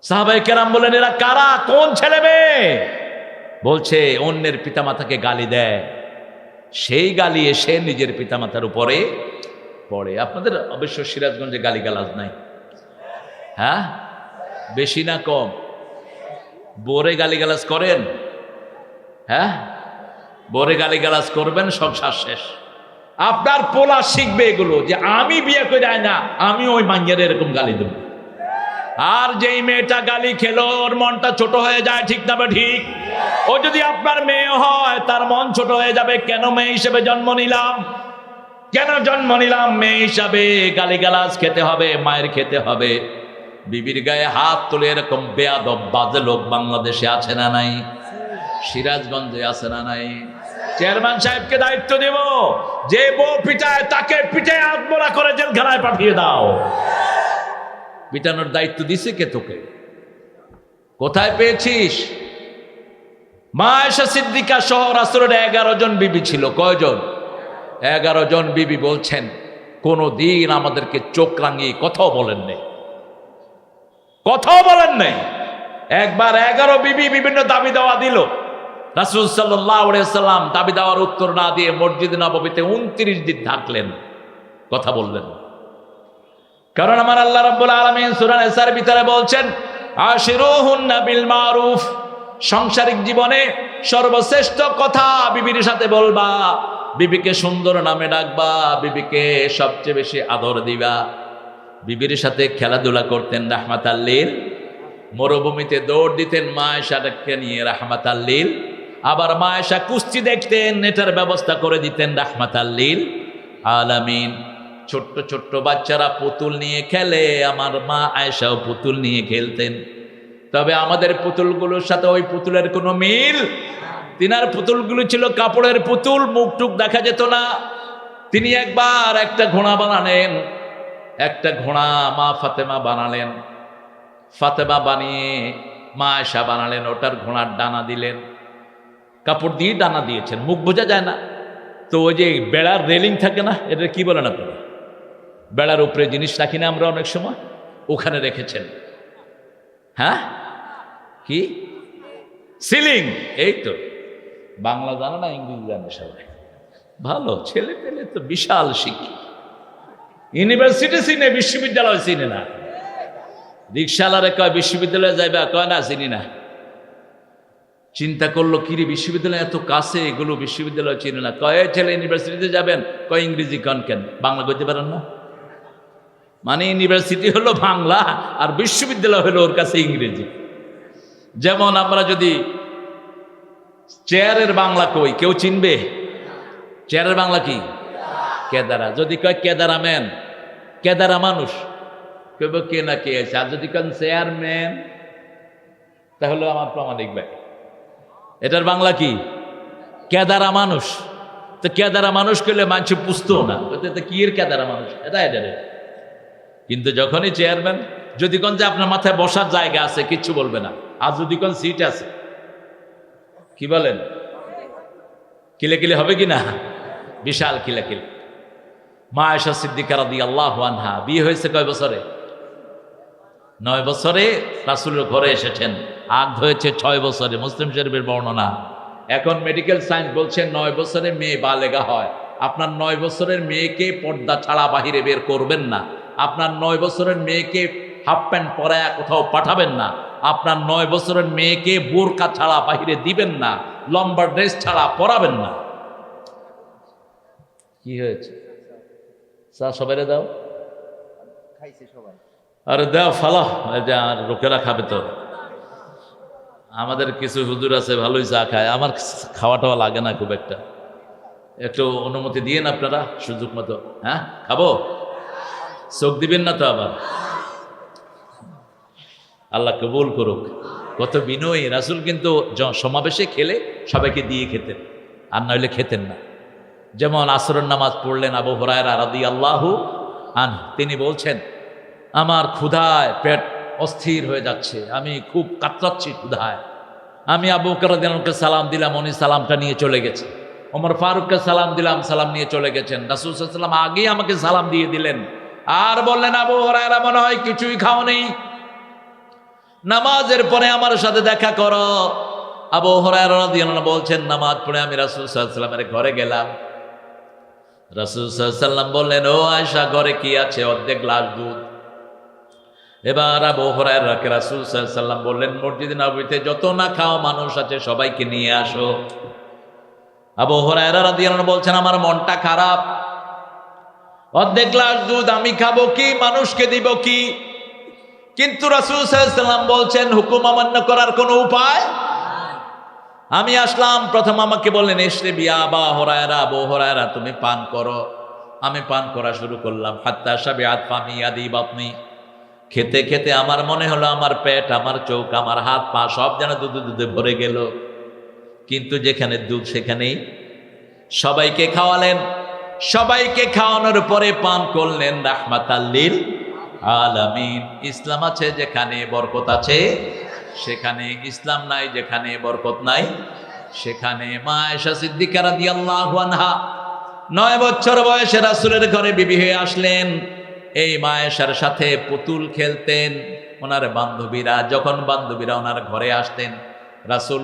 সাহাবায়ে কেরাম বলেন, এরা কারা, কোন ছেলে মেয়ে? বলছে অন্যের পিতামাতাকে গালি দেয়, সেই গালি এসে নিজের পিতামাতার উপরে পড়ে। আপনাদের অবশ্য সিরাজগঞ্জে গালিগালাজ নাই? হ্যাঁ, বেশি না কম? বোরে গালিগালাজ করেন? হ্যাঁ, বোরে গালিগালাজ করবেন, সংসার শেষ। আপনার পোলা শিখবে এগুলো, যে আমি বিয়ে করে যায় না, আমি ওই মাঞ্জের এরকম গালি দেব। আর যেই মেয়েটা গালি খেলো, ওর মনটা ছোট হয়ে যায়, ঠিক না বা ঠিক? ও যদি আপনার মেয়ে হয়, তার মন ছোট হয়ে যাবে। কেন মেয়ে হিসেবে জন্ম নিলাম? কেন জন্ম নিলাম? মেয়ে হিসাবে গালিগালাজ খেতে হবে, মায়ের খেতে হবে। বিবির গায়ে হাত তুলে এরকম বেয়াদব বাজে লোক বাংলাদেশে আছে না নাই? সিরাজগঞ্জে আছে না নাই? চেয়ারম্যান সাহেবকে দায়িত্ব দেব, যে বউ পিটায় তাকে পিটায় আত্মরা করে জেলখানায় পাঠিয়ে দাও। পিটানোর দায়িত্ব দিছে কে তোকে? কোথায় পেয়েছিস? মা আয়েশা সিদ্দিকা সহ রাসূলের 11 জন বিবি ছিল। কয়জন? 11 জন বিবি বলছেন, কোনদিন আমাদেরকে চোখ রাঙিয়ে কথাও বলেন নাই, কথাও বলেন নাই। একবার 11 বিবি বিভিন্ন দাবি দেওয়া দিল, রাসূল সাল্লাল্লাহু আলাইহি সাল্লাম দাবি দেওয়ার উত্তর না দিয়ে মসজিদে নববীতে 29 দিন থাকলেন, কথা বললেন। কারণ আমার আল্লাহ রাব্বুল আলামিন সূরা নিসার ভিতরে বলছেন, আশিরুহুন্না বিল মারুফ। সাংসারিক জীবনে সর্বশ্রেষ্ঠ কথা বিবির সাথে বলবা, বিবিকে সুন্দর নামে ডাকবা, বিবিকে সবচেয়ে বেশি আদর দিবা। বিবির সাথে খেলাধুলা করতেন রাহমাতাল লিল, মরুভূমিতে দৌড় দিতেন মা আয়েশাকে নিয়ে রাহমাতাল লিল। আবার মা আয়েশা কুস্তি দেখতেন, এটার ব্যবস্থা করে দিতেন রাহমাতাল লিল আলামিন। ছোট্ট ছোট্ট বাচ্চারা পুতুল নিয়ে খেলে, আমার মা আয়েশাও পুতুল নিয়ে খেলতেন। তবে আমাদের পুতুলগুলোর সাথে ওই পুতুলের কোনো মিল। তিনার পুতুলগুলো ছিল কাপড়ের পুতুল, মুখটুক দেখা যেত না। তিনি একবার একটা ঘোড়া বানালেন, একটা ঘোড়া মা ফাতেমা বানালেন। ফাতেমা বানিয়ে মা আয়েশা বানালেন, ওটার ঘোড়ার ডানা দিলেন, কাপড় দিয়ে ডানা দিয়েছেন, মুখ বোঝা যায় না। তো ওই যে বেড়ার রেলিং থাকে না, এটা কি বলেন আপনারা? বেড়ার উপরে জিনিস রাখি না আমরা অনেক সময়, ওখানে রেখেছেন। হ্যাঁ, কি সিলিং? এই তো, বাংলা জানে না, ইংরেজি জানে সবাই। ভালো ছেলে পেলে তো বিশাল শিক্ষিত। ইউনিভার্সিটি চিনে, বিশ্ববিদ্যালয় চিনে না। রিক্সাওয়ালারে কয় বিশ্ববিদ্যালয়ে যাইবা, কয় না চিনি না। চিন্তা করলো, কিরে বিশ্ববিদ্যালয় এত কাছে, এগুলো বিশ্ববিদ্যালয় চিনে না। কয় ছেলে ইউনিভার্সিটিতে যাবেন, কয় ইংরেজি কন কেন, বাংলা কইতে পারেন না? মানে ইউনিভার্সিটি হলো বাংলা আর বিশ্ববিদ্যালয় হলো ওর কাছে ইংরেজি। যেমন আমরা যদি চেয়ারের বাংলা কই, কেউ চিনবে? চেয়ারের বাংলা কি? কেদারা। যদি কয় কেদারা ম্যান, কেদারা মানুষ, কেব কে না কে আছে। আর যদি কেন চেয়ারম্যান, তাহলে আমার প্রামাণিক ভাই। এটার বাংলা কি? কেদারা মানুষ। তো কেদারা মানুষ করলে মানুষ পুষতেও না, কি এর কেদারা মানুষ, এটা এটারে। কিন্তু যখনই চেয়ারম্যান, যদি কোন যে আপনার মাথায় বসার জায়গা আছে কিচ্ছু বলবে না, আর যদি কোন সিট আছে, কি বলেন, কিলে কিলে হবে কি না? বিশাল কিলে কিলে। মা আয়েশা সিদ্দিকা রাদিয়াল্লাহু আনহা বিয়ে হয়েছে কয় বছরে? 9 বছরে রাসূলের ঘরে এসেছেন। আগ হয়েছে 6 বছরে, মুসলিম শরীফের বর্ণনা। এখন মেডিকেল সায়েন্স বলছে 9 বছরে মেয়ে বালেগা হয়। আপনার 9 বছরের মেয়েকে পর্দা ছাড়া বাহিরে বের করবেন না। আপনার 9 বছরের মেয়েকে হাফ প্যান্ট পরায়া কোথাও পাঠাবেন না। আপনার 9 বছরের মেয়েকে বোরকা ছাড়া বাহিরে দিবেন না, লম্বা ড্রেস ছাড়া পরাবেন না। কি হয়েছে? চা সবাই দাও, খাইছে সবাই। আরে দাও ফালা, আর লোকেরা খাবে তো। আমাদের কিছু হুজুর আছে ভালোই চা খায়, আমার খাওয়া টাওয়া লাগে না খুব একটা। একটু অনুমতি দিয়েন আপনারা সুযোগ মতো। হ্যাঁ খাবো, চোখ দিবেন না তো আবার। আল্লাহ কবুল করুক। কত বিনয়ী রাসূল, কিন্তু সমাবেশে খেলে সবাইকে দিয়ে খেতেন, আর নইলে খেতেন না। যেমন আসরের নামাজ পড়লেন আবু হুরায়রা রাদিয়াল্লাহু আনহু, তিনি বলছেন আমার ক্ষুধায় পেট অস্থির হয়ে যাচ্ছে, আমি খুব কাতরাচ্ছি ক্ষুধায়। আমি আবু বকর রাদিয়াল্লাহু আনহুকে সালাম দিলাম, উনি সালামটা নিয়ে চলে গেছে। ওমর ফারুককে সালাম দিলাম, সালাম নিয়ে চলে গেছেন। রাসূল সাল্লাল্লাহু আলাইহি ওয়াসাল্লাম আগেই আমাকে সালাম দিয়ে দিলেন, আর বললেন আবু হুরায়রা মনে হয় কিছুই খাও নেই, নামাজের পরে আমার সাথে দেখা করো। আবু হুরায়রা রাদিয়াল্লাহু আনহু বলছেন নামাজ পড়ে আমি রাসূল সাল্লাল্লাহু আলাইহি ওয়াসাল্লামের ঘরে গেলাম। রাসূল সাল্লাল্লাহু আলাইহি ওয়াসাল্লাম বললেন, ও আয়েশা ঘরে কি আছে? অর্ধেক গ্লাস দুধ। এবার আবু হুরায়রাকে রাসূল সাল্লাল্লাহু আলাইহি ওয়াসাল্লাম বললেন, মসজিদে নববীতে যত না খাওয়া মানুষ আছে সবাইকে নিয়ে আসো। আবু হুরায়রা রাদিয়াল্লাহু আনহু বলছেন আমার মনটা খারাপ, অর্ধেক গ্লাস দুধ আমি খাবো কি, মানুষকে দিব কি? কিন্তু রাসূল সাল্লাল্লাহু আলাইহি ওয়াসাল্লাম বলছেন হুকুম অমান্য করার কোনো উপায়। আমি আসলাম, প্রথম আমাকে বললেন ইশরিব ইয়া আবা হুরায়রা, আবু হুরায়রা তুমি পান করো। আমি পান করা শুরু করলাম। হাত্তা শাবিআত ফামি ইয়াদি বাতনি, খেতে খেতে আমার মনে হলো আমার পেট, আমার চোখ, আমার হাত পা সব যেন দুধে দুধে ভরে গেল। কিন্তু যেখানে দুধ সেখানেই সবাইকে খাওয়ালেন। সবাইকে খাওয়ানোর পরে পান করলেন রাহমাতাল লিল আলামিন। ইসলাম আছে যেখানে বরকত আছে সেখানে, ইসলাম নাই যেখানে বরকত নাই সেখানে। মা আয়েশা সিদ্দিকা রাদিয়াল্লাহু আনহা 9 বছর বয়সে রাসূলের ঘরে বিবি হয়ে আসলেন। এই মা আয়েশার সাথে পুতুল খেলতেন ওনার বান্ধবীরা। যখন বান্ধবীরা ওনার ঘরে আসতেন, রাসূল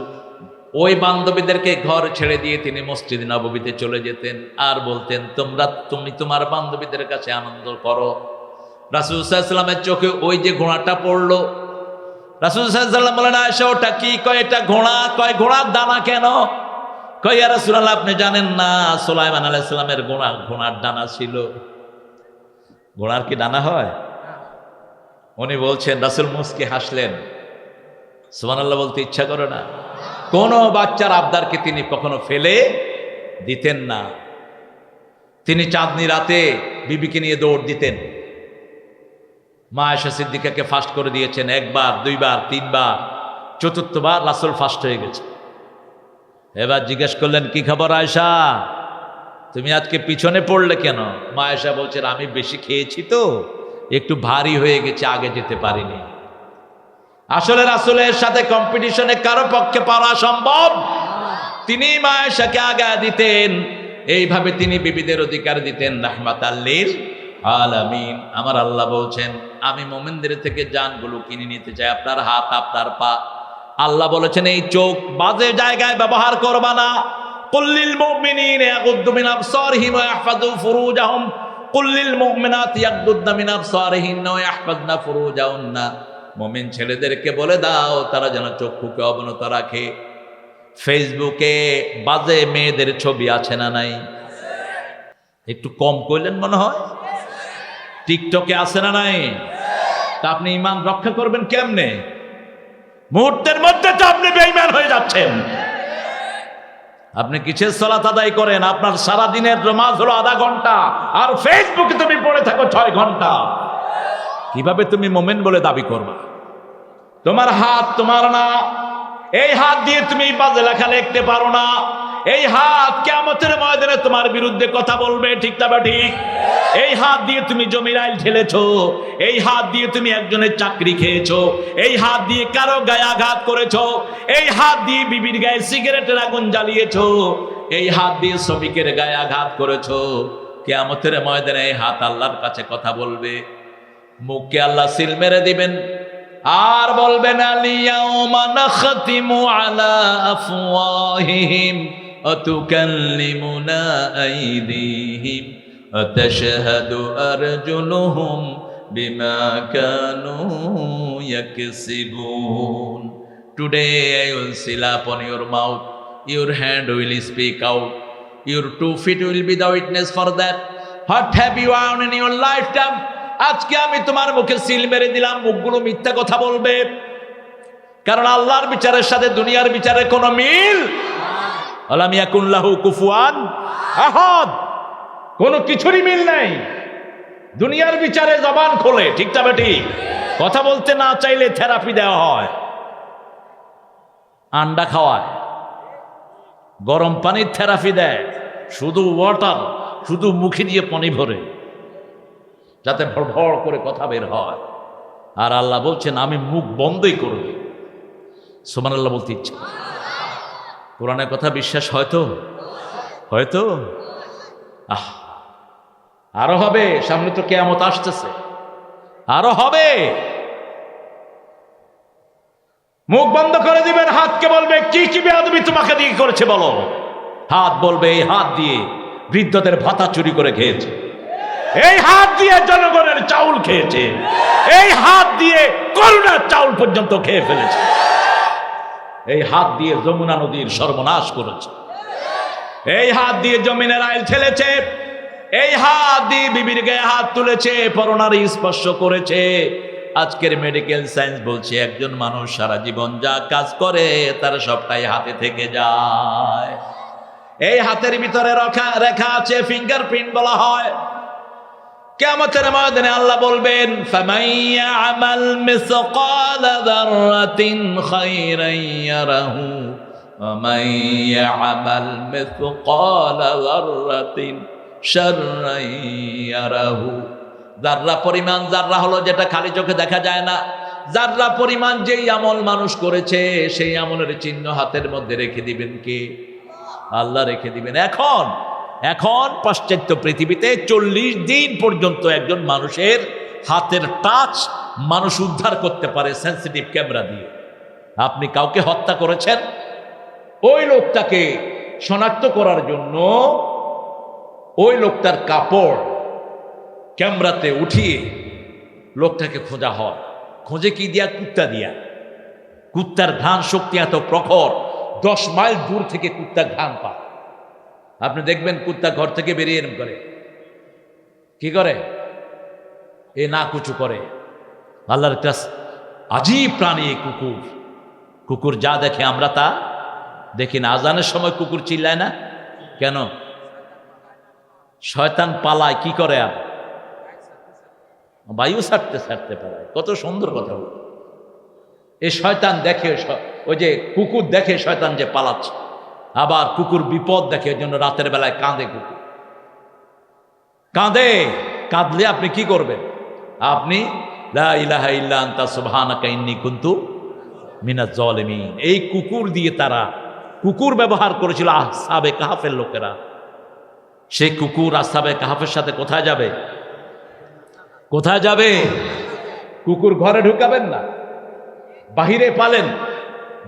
ওই বান্ধবীদেরকে ঘর ছেড়ে দিয়ে তিনি মসজিদ নববীতে চলে যেতেন, আর বলতেন তুমি তোমার বান্ধবীদের কাছে আনন্দ করো। রাসূল সাল্লাল্লাহু আলাইহি ওয়াসাল্লামের চোখে ওই যে ঘোড়াটা পড়লো, রাসূল সাল্লাল্লাহু আলাইহি ওয়াসাল্লাম বলেন আয়েশা ওটা কি? কয় এটা ঘোড়া। কয় ঘোড়ার ডানা কেন? কয় ইয়া রাসূলুল্লাহ আপনি জানেন না সুলাইমান আলাইহিস সালামের ঘোড়ার ডানা ছিল। ঘোড়ার কি ডানা হয়? উনি বলছেন, রাসূল মুস্কি হাসলেন। সুবহানাল্লাহ বলতে ইচ্ছা করে না? কোন বাচ্চার আবদারকে তিনি কখনো ফেলে দিতেন না। তিনি চাঁদনি রাতে বিবিকে নিয়ে দৌড় দিতেন। মা আয়েশা সিদ্দিকাকে ফাস্ট করে দিয়েছেন 1 বার 2 বার 3 বার, চতুর্থবার রাসূল ফাস্ট হয়ে গেছে। এবার জিজ্ঞেস করলেন কি খবর আয়েশা, তুমি আজকে পিছনে পড়লে কেন? মা আয়েশা বলছেন আমি বেশি খেয়েছি তো একটু ভারী হয়ে গেছে, আগে যেতে পারিনি। আসলে রাসূলের সাথে কম্পিটিশনে কারো পক্ষে পারা সম্ভব? তিনি মা আয়েশাকে আগে দিতেন। এইভাবে তিনি বিবিদের অধিকার দিতেন রাহমাতাল লিল আলামিন। আমার আল্লাহ বলছেন আমি মুমিনদের থেকে জানগুলো কিনে নিতে চাই, আপনার হাত আপনার পা। আল্লাহ বলেছেন এই চোখ বাজে জায়গায় ব্যবহার করবা না। কুল্লিল মুমিনিনা ইয়াগুদ্দু মিন আবসারিহিম ওয়া ইয়াহফাযু ফুরুজাহুম কুল্লিল মুমিনাতি ইয়াগুদ্দু মিন আবসারিহিন্না ওয়া ইয়াহফাযনা ফুরুজাহুন্না। মুমিন ছেলেদেরকে বলে দাও তারা যেন চক্ষুকে অবনত রাখে। ফেসবুকে বাজে মেয়েদের ছবি আছে না নাই? একটু কম কইলেন মনে হয়। টিকটকে আছে না নাই? তা আপনি ঈমান রক্ষা করবেন কেমনে? মুহূর্তের মধ্যে তো আপনি বেঈমান হয়ে যাচ্ছেন। আপনি কিসের সালাত আদায় করেন? আপনার সারা দিনের নামাজ হলো আধা ঘন্টা, আর ফেসবুকে তুমি পড়ে থাকো 6 ঘন্টা। কিভাবে তুমি মুমিন বলে দাবি করবা? তোমার হাত তোমার না, এই হাত দিয়ে তুমি বাজে লেখা লিখতে পারো না। এই হাত কিয়ামতের ময়দানে তোমার বিরুদ্ধে কথা বলবে, ঠিক না ঠিক? এই হাত দিয়ে তুমি জমির আইল ঠেলেছো, এই হাত দিয়ে তুমি একজনের চাকরি খেয়েছো, এই হাত দিয়ে কারো গায়ে আঘাত করেছো, এই হাত দিয়ে বিবির গায়ে সিগারেটের আগুন জ্বালিয়েছো, এই হাত দিয়ে শ্রমিকের গায়ে আঘাত করেছো। কিয়ামতের ময়দানে এই হাত আল্লাহর কাছে কথা বলবে। মুখকে আল্লাহ সিল মেরে দিবেন, আর বলবেন আলিয়াউমা নাখতিমু আলা আফওয়াহিহিম ওয়া তুকাল্লিমুনা আইদিহিম ওয়া তাশহাদু আরজুলুহুম বিমা Kanu ইয়াকসিবুন। Today I will seal upon your mouth, your hand will speak out, your 2 feet will be the witness for that. What have you done in your lifetime? আজকে আমি তোমার মুখে সিল মেরে দিলাম, মুখগুলো মিথ্যা কথা বলবে। কারণ আল্লাহর বিচারের সাথে দুনিয়ার বিচারের কোনো মিল আলাম ইয়াকুন লাহু কুফুয়ান আহাদ, কোনো কিছুরই মিল নাই। দুনিয়ার বিচারে জবান খোলে, ঠিক না ঠিক? কথা বলতে না চাইলে থেরাপি দেওয়া হয়, আন্ডা খাওয়ায়, গরম পানির থেরাপি দেয়, শুধু ওয়াটার, শুধু মুখে দিয়ে পানি ভরে যাতে ভড় করে কথা বের হয়। আর আল্লাহ বলছেন আমি মুখ বন্ধই করব। সুবহানাল্লাহ বলতে ইচ্ছা। কোরআনের কথা বিশ্বাস হয়তো হয়তো আরো হবে, সামনে তো কিয়ামত আসতেছে, আরো হবে। মুখ বন্ধ করে দিবেন, হাতকে বলবে কি কি বেয়াদবি তোমাকে দিয়ে করেছে বলো। হাত বলবে এই হাত দিয়ে বৃদ্ধদের ভাতা চুরি করে খেয়েছে, এই হাত দিয়ে জনগণের চাউল খেয়েছে, এই হাত দিয়ে করুণার চাউল পর্যন্ত খেয়ে ফেলেছে, এই হাত দিয়ে যমুনা নদীর সর্বনাশ করেছে, এই হাত দিয়ে জমিনের আইল ঠেলেছে, এই হাত দিয়ে বিবির গায়ে হাত তুলেছে, পরনারী স্পর্শ করেছে। আজকের মেডিকেল সায়েন্স বলছে একজন মানুষ সারা জীবন যা কাজ করে তার সবটাই হাতে থেকে যায়। এই হাতের ভিতরে রেখা আছে, ফিঙ্গারপ্রিন্ট বলা হয়। কিয়ামতের ময়দানে আল্লাহ বলবেন ফামান ইয়ামাল মিসকালা যাররাতিন খায়রান ইয়ারাহু ওয়া মান ইয়ামাল মিসকালা যাররাতিন শাররান ইয়ারাহু। যাররা পরিমাণ, যাররা হলো যেটা খালি চোখে দেখা যায় না, যাররা পরিমাণ যেই আমল মানুষ করেছে সেই আমলের চিহ্ন হাতের মধ্যে রেখে দিবেন কে? আল্লাহ রেখে দিবেন। এখন পাশ্চাত্য পৃথিবীতে 40 দিন পর্যন্ত একজন মানুষের হাতের টাচ মানুষ উদ্ধার করতে পারে সেন্সিটিভ ক্যামেরা দিয়ে। আপনি কাউকে হত্যা করেছেন, ওই লোকটাকে শনাক্ত করার জন্য ওই লোকটার কাপড় ক্যামেরাতে উঠিয়ে লোকটাকে খোঁজা হয়। খোঁজে কি দিয়া? কুত্তা দিয়া। কুত্তার ঘ্রাণ শক্তি এত প্রখর, 10 মাইল দূর থেকে কুত্তা ঘ্রাণ পায়। আপনি দেখবেন কুত্তা ঘর থেকে বেরিয়ে এরম করে, কি করে? এ না কুচু করে। আল্লাহর একটা আজীব প্রাণী এই কুকুর। কুকুর যা দেখে আমরা তা দেখি না। আজানের সময় কুকুর চিল্লায় না কেন? শয়তান পালায়, কি করে? আর বায়ু ছাড়তে পালায়। কত সুন্দর কথা বল। এই শয়তান দেখে, ওই যে কুকুর দেখে শয়তান যে পালাচ্ছে, আবার কুকুর বিপদ দেখে, ওই জন্য রাতের বেলায় কাঁদে। কুকুর কাঁদলে আপনি কি করবেন? আপনি লা ইলাহা ইল্লা আনতা সুবহানাকা ইন্নী কুনতু মিনাজ জালিমিন। এই কুকুর দিয়ে তারা কুকুর ব্যবহার করেছিল আসহাবে কাহফের লোকেরা। সেই কুকুর আসহাবে কাহফের সাথে কোথায় যাবে? কোথায় যাবে? কুকুর ঘরে ঢুকাবেন না, বাহিরে পালেন।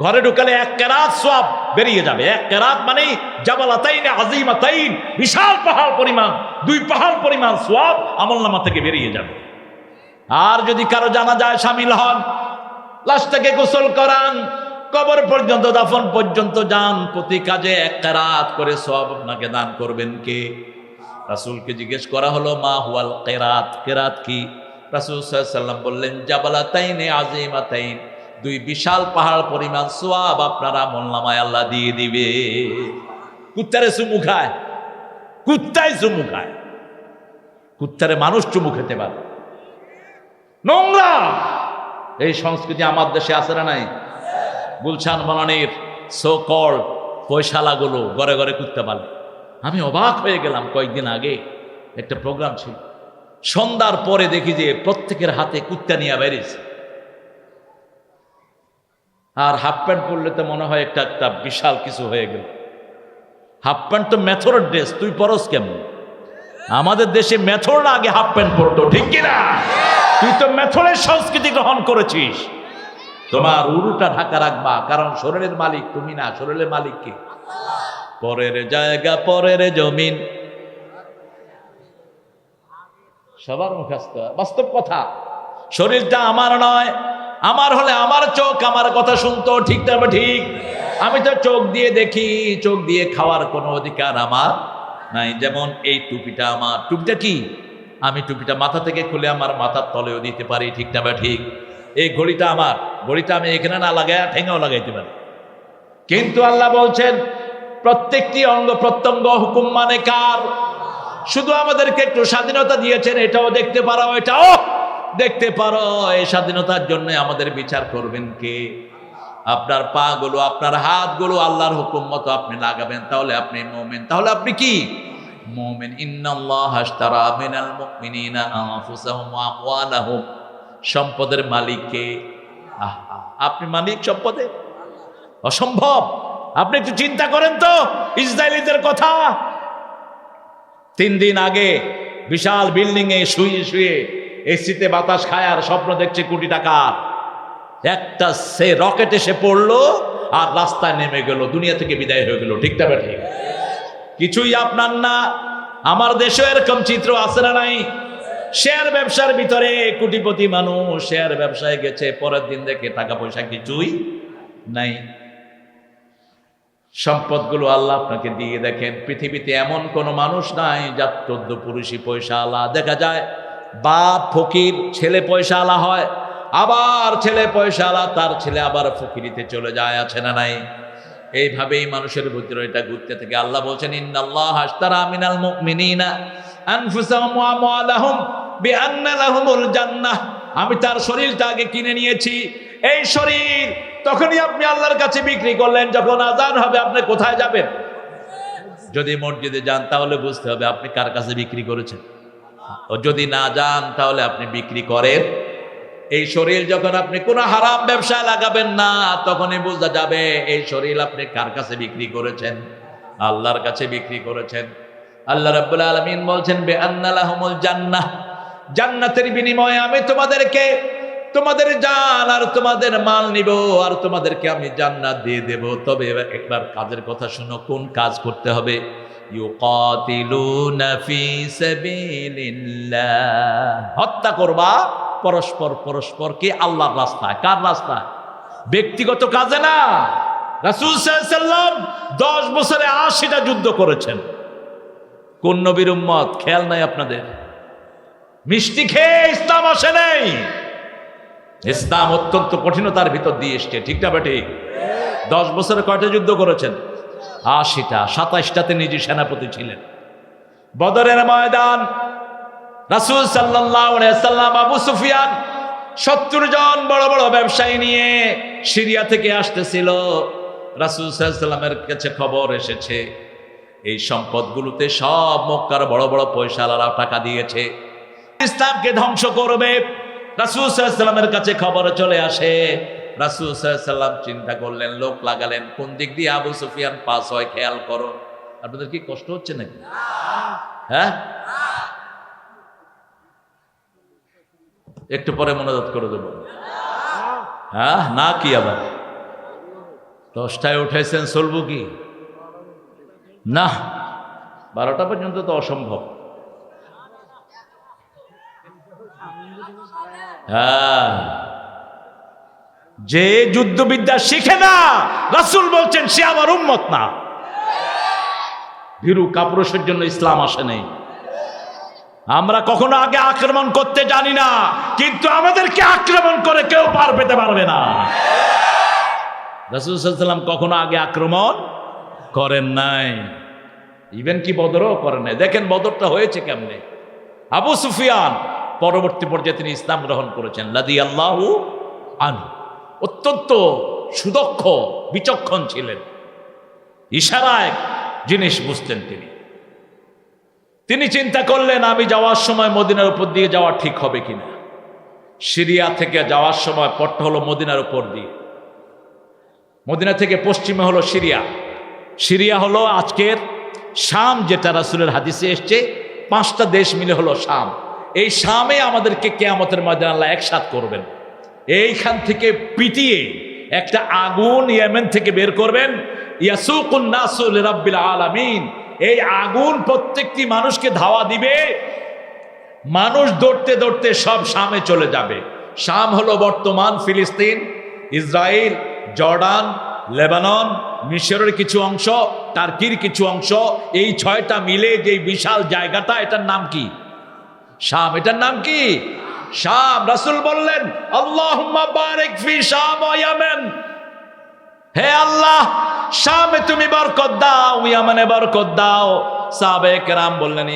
ঘরে ঢুকালে 1 কেরাত সওয়াব বেরিয়ে যাবে। 1 কেরাত মানে জাবালাতাইন আযীমাতাইন, বিশাল পাহাড় পরিমাণ, 2 পাহাড় পরিমাণ সওয়াব আমলনামা থেকে বেরিয়ে যাবে। আর যদি কারো জানাজায় শামিল হন, লাশটাকে গোসল করান, কবর পর্যন্ত, দাফন পর্যন্ত যান, প্রতি কাজে 1 কেরাত করে সওয়াব আপনাকে দান করবেন কে? রাসূলকে জিজ্ঞেস করা হলো মা হুয়াল কেরাত, কেরাত কি? রাসূল সাল্লাল্লাহু আলাইহি ওয়াসাল্লাম বললেন জাবালাতাইন আযীমাতাইন, 2 বিশাল পাহাড় পরিমাণ সওয়াব আপনার আমলনামায় আল্লাহ দিয়ে দিবে। কুত্তারে চুমু খায়, কুত্তাই চুমু খায়। কুত্তারে মানুষ চুমু খেতে পারে? নোংরা। এই সংস্কৃতি আমার দেশে আছে না নাই? গুলশান বনানীর সো কল্ড পয়সালাগুলো ঘরে ঘরে করতে পারলে আমি অবাক হয়ে গেলাম। কয়েকদিন আগে একটা প্রোগ্রাম ছিল, সন্ধ্যার পরে দেখি যে প্রত্যেকের হাতে কুত্তা নিয়ে বেরিয়েছে, আর হাফ প্যান্ট পরলে তো মনে হয় একটা একটা বিশাল কিছু হয়ে গেল। হাফ প্যান্ট তো মেথরের ড্রেস, তুই পরস কেমন? আমাদের দেশে মেথর আগে হাফ প্যান্ট পরতো, ঠিক কিনা? তুই তো মেথরের সংস্কৃতি গ্রহণ করেছিস। তোমার উরুটা ঢাকা রাখবা, কারণ শরীরের মালিক তুমি না, শরীরের মালিক কে? পরের জায়গা পরের জমিন, সবার মুখস্থ বাস্তব কথা। শরীরটা আমার নয়, আমার হলে আমার চোখ আমার কথা শুনতো, ঠিক না? ঠিক। আমি তো চোখ দিয়ে দেখি, চোখ দিয়ে খাওয়ার কোনো অধিকার আমার নাই। যেমন এই টুপিটা আমার, টুপিটা কি? আমি টুপিটা মাথা থেকে খুলে আমার মাথার তলেও দিতে পারি, ঠিক না? ঠিক। এই ঘড়িটা আমার, ঘড়িটা আমি এখানে না লাগাই ঠেঙ্গাও লাগাইতে পারি। কিন্তু আল্লাহ বলছেন প্রত্যেকটি অঙ্গ প্রত্যঙ্গ হুকুম মানে কার? শুধু আমাদেরকে একটু স্বাধীনতা দিয়েছেন, এটাও দেখতে পারো, এটাও দেখতে পারো। এই স্বাধীনতার জন্য আমাদের বিচার করবেন কে? আপনার পা গুলো, আপনার হাতগুলো আল্লাহর হুকুম মতো আপনি লাগাবেন, তাহলে আপনি মুমিন। তাহলে আপনি কি? মুমিন। ইন্নাল্লাহা আশতারা মিনাল মুমিনিনা আনফুসাহুম ওয়া আমওয়ালাহুম। সম্পদের মালিক কে? আপনি মালিক সম্পদের? অসম্ভব। আপনি একটু চিন্তা করেন তো ইসরায়েলিদের কথা। 3 দিন আগে বিশাল বিল্ডিং এ শুয়ে শুয়ে এসিতে বাতাস খায় আর স্বপ্ন দেখছে কোটি টাকার। একটা সে রকেট এসে পড়লো আর রাস্তায় নেমে গেল, দুনিয়া থেকে বিদায় হয়ে গেল, ঠিক না? ঠিক। কিছুই আপনার না। আমার দেশে এরকম চিত্র আছে না নাই? শেয়ার ব্যবসার ভিতরে কোটিপতি মানুষ শেয়ার ব্যবসায় গেছে, পরের দিন দেখে টাকা পয়সা কিছুই নাই। সম্পদগুলো আল্লাহ আপনাকে দিয়ে দেখেন, পৃথিবীতে এমন কোন মানুষ নাই যার 14 পুরুষই পয়সা আলা। দেখা যায় বাপ ফকির, ছেলে পয়সা আলা হয়, আবার ছেলে পয়সা আলা, তার ছেলে আবার ফকিরিতে চলে যায়, আছে না নাই? এইভাবেই মানুষের ভিতরে এটা ঘুরতে থাকে। আল্লাহ বলছেন ইন্নাল্লাহা আশতারা মিনাল মুমিনিনা আনফুসাহুম ওয়া আমওয়ালাহুম বিআন্না লাহুমুল জান্নাহ। আমি তার শরীরটা আগে কিনে নিয়েছি। এই শরীর তখনই আপনি আল্লাহর কাছে বিক্রি করলেন যখন আযান হবে। আপনি কোথায় যাবেন? যদি মসজিদে যান তাহলে বুঝতে হবে আপনি কার কাছে বিক্রি করেছেন। ও যদি না যান তাহলে আপনি বিক্রি করেন। এই শরীর যখন আপনি কোনো হারাম ব্যবসায় লাগাবেন না, তখনই বোঝা যাবে এই শরীর আপনি কার কাছে বিক্রি করেছেন। আল্লাহর কাছে বিক্রি করেছেন। আল্লাহ রাব্বুল আলামিন বলছেন বিআন্না লাহুমুল জান্নাহ, জান্নাতের বিনিময়ে আমি তোমাদেরকে তোমাদের জান আর তোমাদের মাল নিব, আর তোমাদেরকে আমি জান্নাত দিয়ে দেব। তবে একবার কাজের কথা শুনো, কোন কাজ করতে হবে? ইউকাতিলুনা ফি সাবিলিল্লাহ, হত্যা করবা পরস্পরকে আল্লাহর রাস্তায়। কার রাস্তায়? ব্যক্তিগত কাজে না। রাসূল সাল্লাল্লাহু আলাইহি সাল্লাম 10 বছরে 80টা যুদ্ধ করেছেন। কোন নবীর উম্মত খেয়াল নাই আপনাদের? মিষ্টি খেয়ে ইসলাম আসে নাই। ইসলাম অত্যন্ত কঠিনতার ভিতর দিয়ে এসছে, ঠিক না বেটি? 10 বছরে কয়টা যুদ্ধ করেছেন? 80টা। 27টাতে নিজে সেনাপতি ছিলেন। বদরের ময়দান রাসূল সাল্লাল্লাহু আলাইহি সাল্লাম, আবু সুফিয়ান 70 জন বড় বড় ব্যবসায়ী নিয়ে সিরিয়া থেকে আসতেছিল। রাসূল সাল্লাল্লাহু আলাইহি সাল্লামের কাছে খবর এসেছে এই সম্পদগুলোতে সব মক্কার বড় বড় পয়সাওয়ালারা টাকা দিয়েছে, ইসলামকে ধ্বংস করবে। রাসূল সাল্লাল্লাহু আলাইহি সাল্লামের কাছে খবর চলে আসে। রাসূল সাল্লাল্লাহু আলাইহি সাল্লাম চিন্তা করলেন, লোক লাগালেন কোন দিক দিয়ে আবু সুফিয়ান পাস হয় খেয়াল করো। আপনাদের কি কষ্ট হচ্ছে নাকি? হ্যাঁ, একটু পরে মনোজাত করে দেবো। হ্যাঁ না, কি আবার 10টায় উঠেছেন, চলবো কি না? 12টা পর্যন্ত তো অসম্ভব। হ্যাঁ, যে যুদ্ধবিদ্যা শিখে না, রাসূল বলছেন সে আমার উম্মত না। ভীরু কাপুরুষের জন্য ইসলাম আসে নাই। আমরা কখনো আগে আক্রমণ করতে জানি না, কিন্তু আমাদেরকে আক্রমণ করে কেউ পার পেতে পারবে না। রাসূল সাল্লাল্লাহু আলাইহি ওয়াসাল্লাম কখনো আগে আক্রমণ করেন নাই, ইভেন কি বদরও করেন নাই। দেখেন বদরটা হয়েছে কেমনে। আবু সুফিয়ান পরবর্তী পর্যায়ে তিনি ইসলাম গ্রহণ করেছেন, রাদিয়াল্লাহু আনহু অত্যন্ত সুদক্ষ বিচক্ষণ ছিলেন, ইশারায় জিনিস বুঝতেন তিনি চিন্তা করলেন আমি যাওয়ার সময় মদিনার উপর দিয়ে যাওয়া ঠিক হবে কিনা। সিরিয়া থেকে যাওয়ার সময় পথটা হলো মদিনার উপর দিয়ে, মদিনা থেকে পশ্চিমে হলো সিরিয়া, সিরিয়া হলো আজকের শাম, যেটা রাসূলের হাদিসে এসছে 5টা দেশ মিলে হলো শাম। এই শামে আমাদেরকে কিয়ামতের ময়দানে আল্লাহ একসাথ করবেন। এইখান থেকে পিটিয়ে একটা আগুন ইয়েমেন থেকে বের করবেন, ইয়াসুকুন নাসু লিরাব্বিল আলামিন। এই আগুন প্রত্যেকটি মানুষকে ধাওয়া দিবে, মানুষ দৌড়তে দৌড়তে সব শামে চলে যাবে। শাম হলো বর্তমান ফিলিস্তিন, ইসরায়েল, জর্ডান, লেবানন, মিশরের কিছু অংশ, টার্কির কিছু অংশ, এই 6টা মিলে যে বিশাল জায়গাটা, এটার নাম কি? শাম। এটার নাম কি? শাম। রাসূল বললেন আল্লাহুম্মা বারিক ফি শাম ওয়া ইয়ামান, হে আল্লাহ শামে তুমি বরকত দাও, ইয়ামানে বরকত দাও। সাহাবায়ে কেরাম বললেন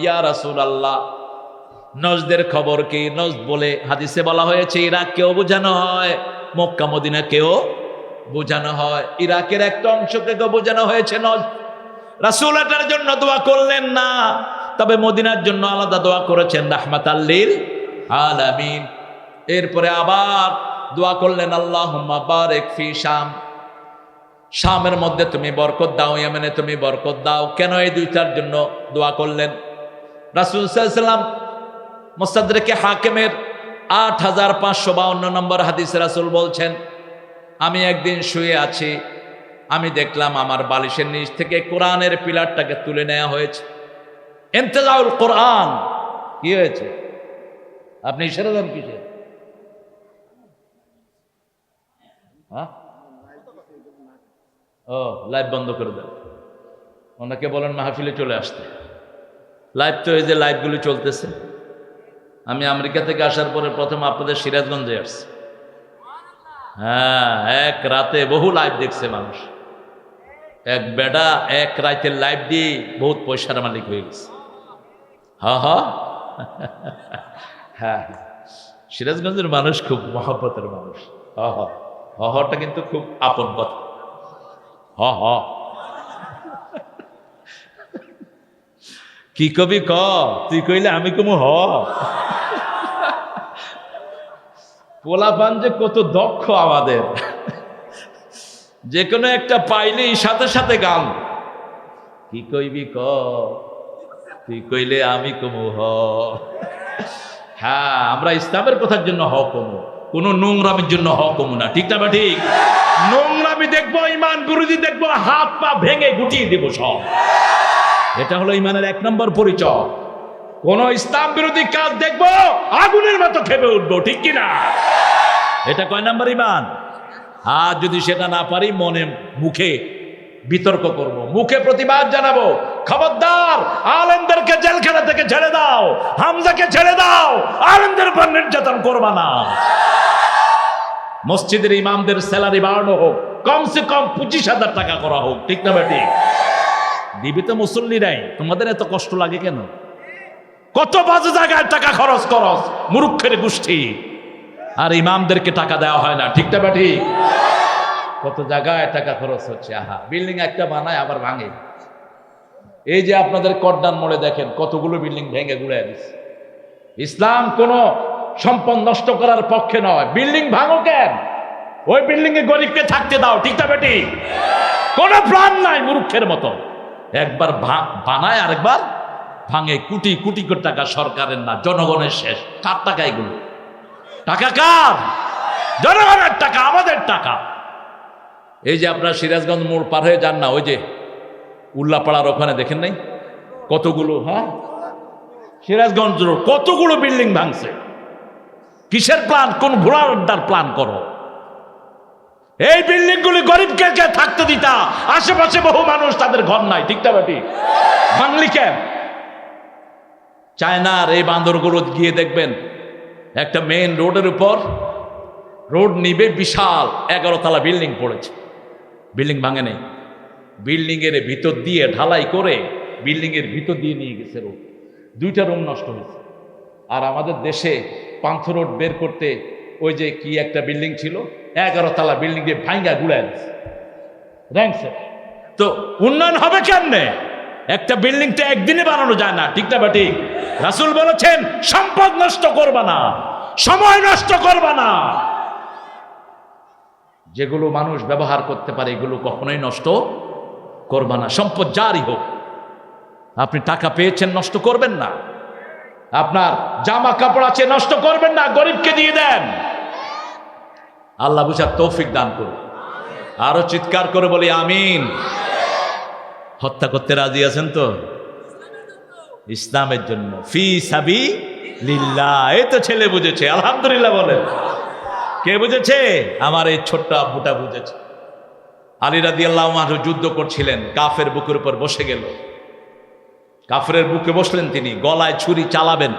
ইয়া রাসূলুল্লাহ, নজদের খবর কি? নজদ বলে হাদিসে বলা হয়েছে ইরাককেও বোঝানো হয়, মক্কা মদিনাকেও বোঝানো হয়, ইরাকের একটা অংশকে বোঝানো হয়েছে নজদ। রাসূল এটার জন্য দোয়া করলেন না, তবে মদিনার জন্য আলাদা দোয়া করেছেন রাহমাতাল লিল আলামিন। এরপরে আবার দোয়া করলেন আল্লাহুম্মা বারিক ফি শাম, শামের মধ্যে তুমি বরকত দাও, ইয়ামানে তুমি বরকত দাও। কেন এই দুইটার জন্য দোয়া করলেন? রাসূল সাল্লাল্লাহু আলাইহি ওয়াসাল্লাম মুস্তাদরাকে হাকিমের 8552 নম্বর হাদিসে রাসূল বলছেন, আমি একদিন শুয়ে আছি, আমি দেখলাম আমার বালিশের নিচ থেকে কোরআনের পিলারটাকে তুলে নেওয়া হয়েছে। ইন্তেজাউল কোরআন। কি হয়েছে? আপনি ইশারা দেন কিসে? হ্যাঁ, ও লাইভ বন্ধ করে দেন। ওনাকে বলেন মাহফিলে চলে আসতে। লাইভ তো এই যে লাইভগুলি চলতেছে, আমি আমেরিকা থেকে আসার পরে প্রথম আপনাদের সিরাজগঞ্জে আসছি। হ্যাঁ, এক রাতে বহু লাইভ দেখছে মানুষ। এক বেটা এক রাতের লাইভ দিয়ে বহুত পয়সার মালিক হয়ে গেছে। হ্যাঁ, সিরাজগঞ্জের মানুষ খুব মহব্বতের মানুষ। হটা কিন্তু খুব আপন কথা। কি কবি ক, তুই কইলে আমি কমু হ। পোলাপান যে কত দক্ষ আমাদের, যে কোনো একটা পাইলেই সাথে সাথে গান। কি কইবি ক, তুই কইলে আমি কমু হ। হ্যাঁ, আমরা ইসলামের কথার জন্য হ কমু, কোন নোংরামির জন্য হ কমু না। ঠিক না বা ঠিক? নোংরামি দেখবো, ইমান বিরোধী দেখবো, হাত পা ভেঙে গুটিয়ে দেবো সব। এটা হলো ইমানের 1 নম্বর পরিচয়। কোন ইসলাম বিরোধী কাজ দেখবো, আগুনের মতো খেপে উঠবো। ঠিক কিনা? এটা কয় নাম্বার ইমান? আর যদি সেটা না পারি, মনে মুখে বিতর্ক করব, মুখে প্রতিবাদ জানাবো। খবরদার, আলেমদেরকে জেলখানা থেকে ছেড়ে দাও, হামজাকে ছেড়ে দাও, আলেমদের উপর নির্যাতন করবা না। মসজিদের ইমামদের স্যালারি বাড়ানো হোক, কমসে কম 25,000 টাকা করা হোক। ঠিক না বেটি? দিবি তো মুসল্লিরাই, তোমাদের এত কষ্ট লাগে কেন? কত বাজে জায়গায় টাকা খরচ করস, মূর্খের গোষ্ঠী। আর ইমামদেরকে টাকা দেওয়া হয় না। ঠিক না বেটি? কত জায়গায় টাকা খরচ হচ্ছে। আহা, বিল্ডিং একটা বানায় আবার ভাঙে। এই যে আপনাদের কড্ডান মোড়ে দেখেন কতগুলো বিল্ডিং ভেঙে গুড়ায় দিচ্ছে। ইসলাম কোন সম্পদ নষ্ট করার পক্ষে নয়। বিল্ডিং ভাঙো কেন? ওই বিল্ডিং এ গরিবকে থাকতে দাও। ঠিক না বেটি? কোন প্ল্যান নাই, মূর্খের মতো। একবার বানায় আরেকবার ভাঙে। কোটি কোটি কোটি টাকা সরকারের না, জনগণের শেষ। কার টাকা এগুলো? টাকা কার? জনগণের টাকা, আমাদের টাকা। এই যে আপনার সিরাজগঞ্জ মোড় পার হয়ে যান না, ওই যে উল্লাপাড়ার ওখানে দেখেন নাই কতগুলো? হ্যাঁ, সিরাজগঞ্জ রোড কতগুলো বিল্ডিং ভাঙছে। কিসের প্ল্যান? কোন ঘোড়ার আড্ডার প্ল্যান করো? এই বিল্ডিং গুলি গরিবকে থাকতে দিতা, আশেপাশে বহু মানুষ, তাদের ঘর নাই। ঠিক না বেটি? বাংলি কেন? চায়নার এই বান্দরগুলো গিয়ে দেখবেন, একটা মেইন রোডের উপর রোড নিবে, বিশাল 11 তলা বিল্ডিং পড়েছে। বিল্ডিং ভাঙে নেই, বিল্ডিং এর ভিতর দিয়ে ঢালাই করে বিল্ডিং এর ভিতর দিয়ে নিয়ে গেছে রোড। 2টা রুম নষ্ট হয়েছে। আর আমাদের দেশে পান্থ রোড বের করতে ওই যে কি একটা বিল্ডিং ছিল, 11 তলা বিল্ডিং দিয়ে ভাঙ্গা গুড়ায় র্যাংসে। তো উন্নয়ন হবে কেমনে? একটা বিল্ডিংটা একদিনে বানানো যায় না, ঠিক না বা ঠিক? রাসূল বলেছেন সম্পদ নষ্ট করবা না, সময় নষ্ট করবা না। যেগুলো মানুষ ব্যবহার করতে পারে এগুলো কখনোই নষ্ট করবা না। সম্পদ জারি হোক। আপনি টাকা পেয়েছেন, নষ্ট করবেন না। আপনার জামা কাপড় আছে, নষ্ট করবেন না, গরিবকে দিয়ে দেন। আল্লাহ বুঝার তৌফিক দান করুন। আরো চিৎকার করে বলি আমিন। হত্যা করতে রাজি আছেন তো? ইসলামের জন্য, ফি সাবিলিল্লাহ। এই তো ছেলে বুঝেছে, আলহামদুলিল্লাহ বলেন। কে বুঝেছে? আমার এই ছোট্ট আব্বুটা বুঝেছে। আলী রাদিয়াল্লাহু আনহু যুদ্ধ করছিলেন, কাফের বুকের উপর বসে গেল। কাফেরের বুকে বসলেন তিনি, গলায় ছুরি চালাবেন,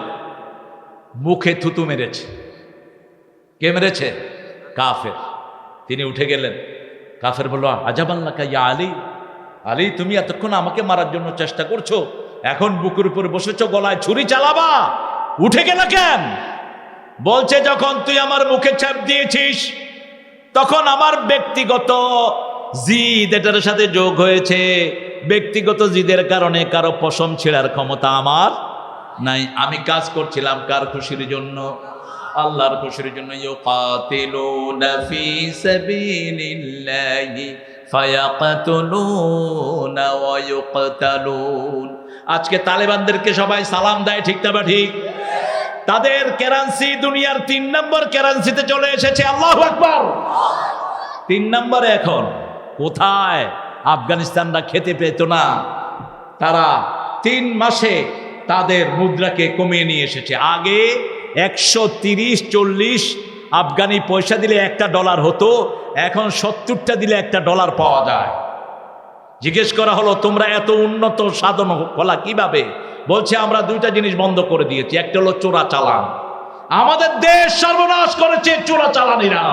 মুখে থুতু মেরেছে। কে মেরেছে? কাফের। তিনি উঠে গেলেন। কাফের বলল, আজাবাল্লাকা ইয়া আলী, আলী তুমি এতক্ষণ আমাকে মারার জন্য চেষ্টা করছো, এখন বুকের উপর বসেছো, গলায় ছুরি চালাবা, উঠে গেল কেন? বলছে যখন তুই আমার মুখে চাপ দিয়েছিস তখন আমার ব্যক্তিগত জিদ এটার সাথে যোগ হয়েছে। ব্যক্তিগত জিদের কারণে কারো পশম ছেঁড়ার ক্ষমতা আমার নাই। আমি কাজ করছিলাম কার খুশির জন্য? আল্লাহর খুশির জন্য। ইউকাতিলুনা ফি সাবিলিল্লাহি ফায়াকতুলুনা ওয়া ইউকতালুন। আজকে তালেবানদেরকে সবাই সালাম দেয়, ঠিক না বা ঠিক? তাদের কারেন্সি দুনিয়ার 3 নম্বর কারেন্সিতে চলে এসেছে। আল্লাহু আকবার। 3 নম্বরে এখন। কোথায়? আফগানিস্তানরা খেতে পেত না, তারা 3 মাসে তাদের মুদ্রাকে কমিয়ে নিয়ে এসেছে। আগে 130-40 আফগানি পয়সা দিলে $1 হতো, এখন 70টা দিলে $1 পাওয়া যায়। জিজ্ঞেস করা হলো তোমরা এত উন্নত সাধন হলা কিভাবে? বলছে আমরা 2টা জিনিস বন্ধ করে দিয়েছি। একটা হলো চোরা চালান। আমাদের দেশ সর্বনাশ করেছে চোরা চালানিরা,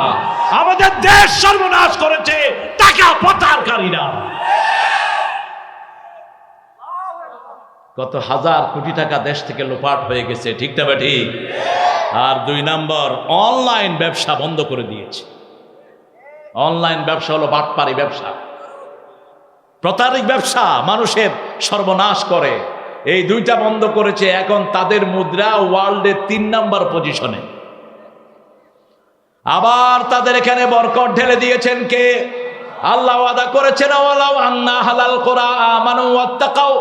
আমাদের দেশ সর্বনাশ করেছে টাকা পাচারকারীরা। কত হাজার কোটি টাকা দেশ থেকে লোপাট হয়ে গেছে, ঠিক না ঠিক? আর 2 নম্বর, অনলাইন ব্যবসা বন্ধ করে দিয়েছে। অনলাইন ব্যবসা হলো বাটপারি ব্যবসা, প্রতারক ব্যবসা, মানুষের সর্বনাশ করে। এই 2টা বন্ধ করেছে। এখন তাদের মুদ্রা ওয়ার্ল্ডে 3 নম্বর পজিশনে। আবার তাদের এখানে বরকত ঢেলে দিয়েছেন কে? আল্লাহ ওয়াদা করেছেন, ওয়ালাউ আন্না হালাল কুরা আমানু ওয়াত্তাকাউ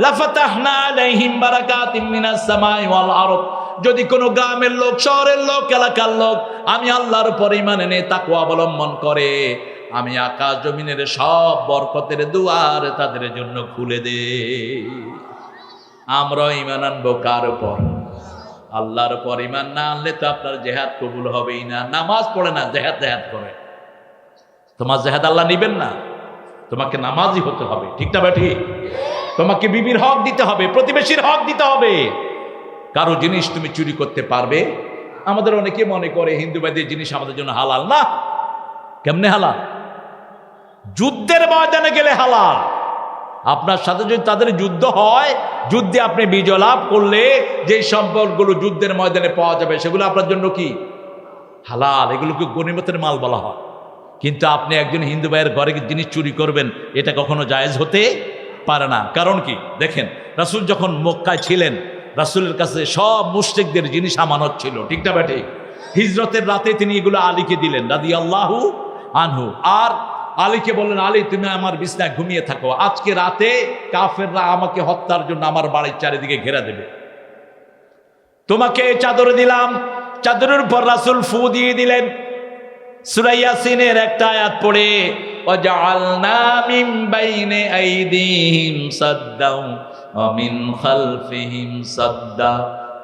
লাফাতাহনা আলাইহিম বারাকাতিম মিনাস সামাই ওয়াল আরদ। যদি কোনো গ্রামের লোক, শহরের লোক, এলাকার লোক আমি আল্লাহর উপর ঈমান এনে তাকওয়া অবলম্বন করে, আমি আকাশ জমিনের সব বরকতের দুয়ার তাদের জন্য খুলে দে। আমরা ঈমান আনবো কার উপর? আল্লাহর উপর। ঈমান না আনলে তো আপনার জিহাদ কবুল হবেই না। নামাজ পড়ে না, জিহাদ করে। তোমার জিহাদ আল্লাহ নিবেন না। তোমাকে নামাজি হতে হবে, ঠিক না ঠিক? তোমাকে বিবির হক দিতে হবে, প্রতিবেশীর হক দিতে হবে। কারো জিনিস তুমি চুরি করতে পারবে? আমাদের অনেকে মনে করে হিন্দুবাদী জিনিস আমাদের জন্য হালাল না। কেমনে হালাল? যুদ্ধের ময়দানে গেলে হালাল। আপনার সাথে যদি তাদের যুদ্ধ হয়, যুদ্ধে আপনি বিজয় লাভ করলে যে সম্পদগুলো যুদ্ধের ময়দানে পাওয়া যাবে সেগুলো আপনার জন্য কি হালাল। এগুলোকে গনিমতের মাল বলা হয়। কিন্তু আপনি একজন হিন্দু ভাইয়ের ঘরে জিনিস চুরি করবেন, এটা কখনো জায়েজ হতে পারে না। কারণ কি? দেখেন, রাসূল যখন মক্কায় ছিলেন, রাসূলের কাছে সব মুশরিকদের জিনিস আমানত ছিল, ঠিক না ঠিক? হিজরতের রাতে তিনি এগুলো আলীকে দিলেন রাদিয়াল্লাহু আনহু। আর আলীকে বললেন, আলী তুমি আমার বিছনায় ঘুমিয়ে থাকো, আজকে রাতে কাফেররা আমাকে হত্যার জন্য আমার বাড়ির চারিদিকে ঘেরা দেবে, তোমাকে চাদর দিলাম। চাদরের উপর রাসূল ফু দিয়ে দিলেন। সূরা ইয়াসিনের একটা আয়াত পড়ে, ওয়াজআলনা মিন বাইনি আইদিহিম সাদ্দাও ওয়া মিন খালফিহিম সাদ্দা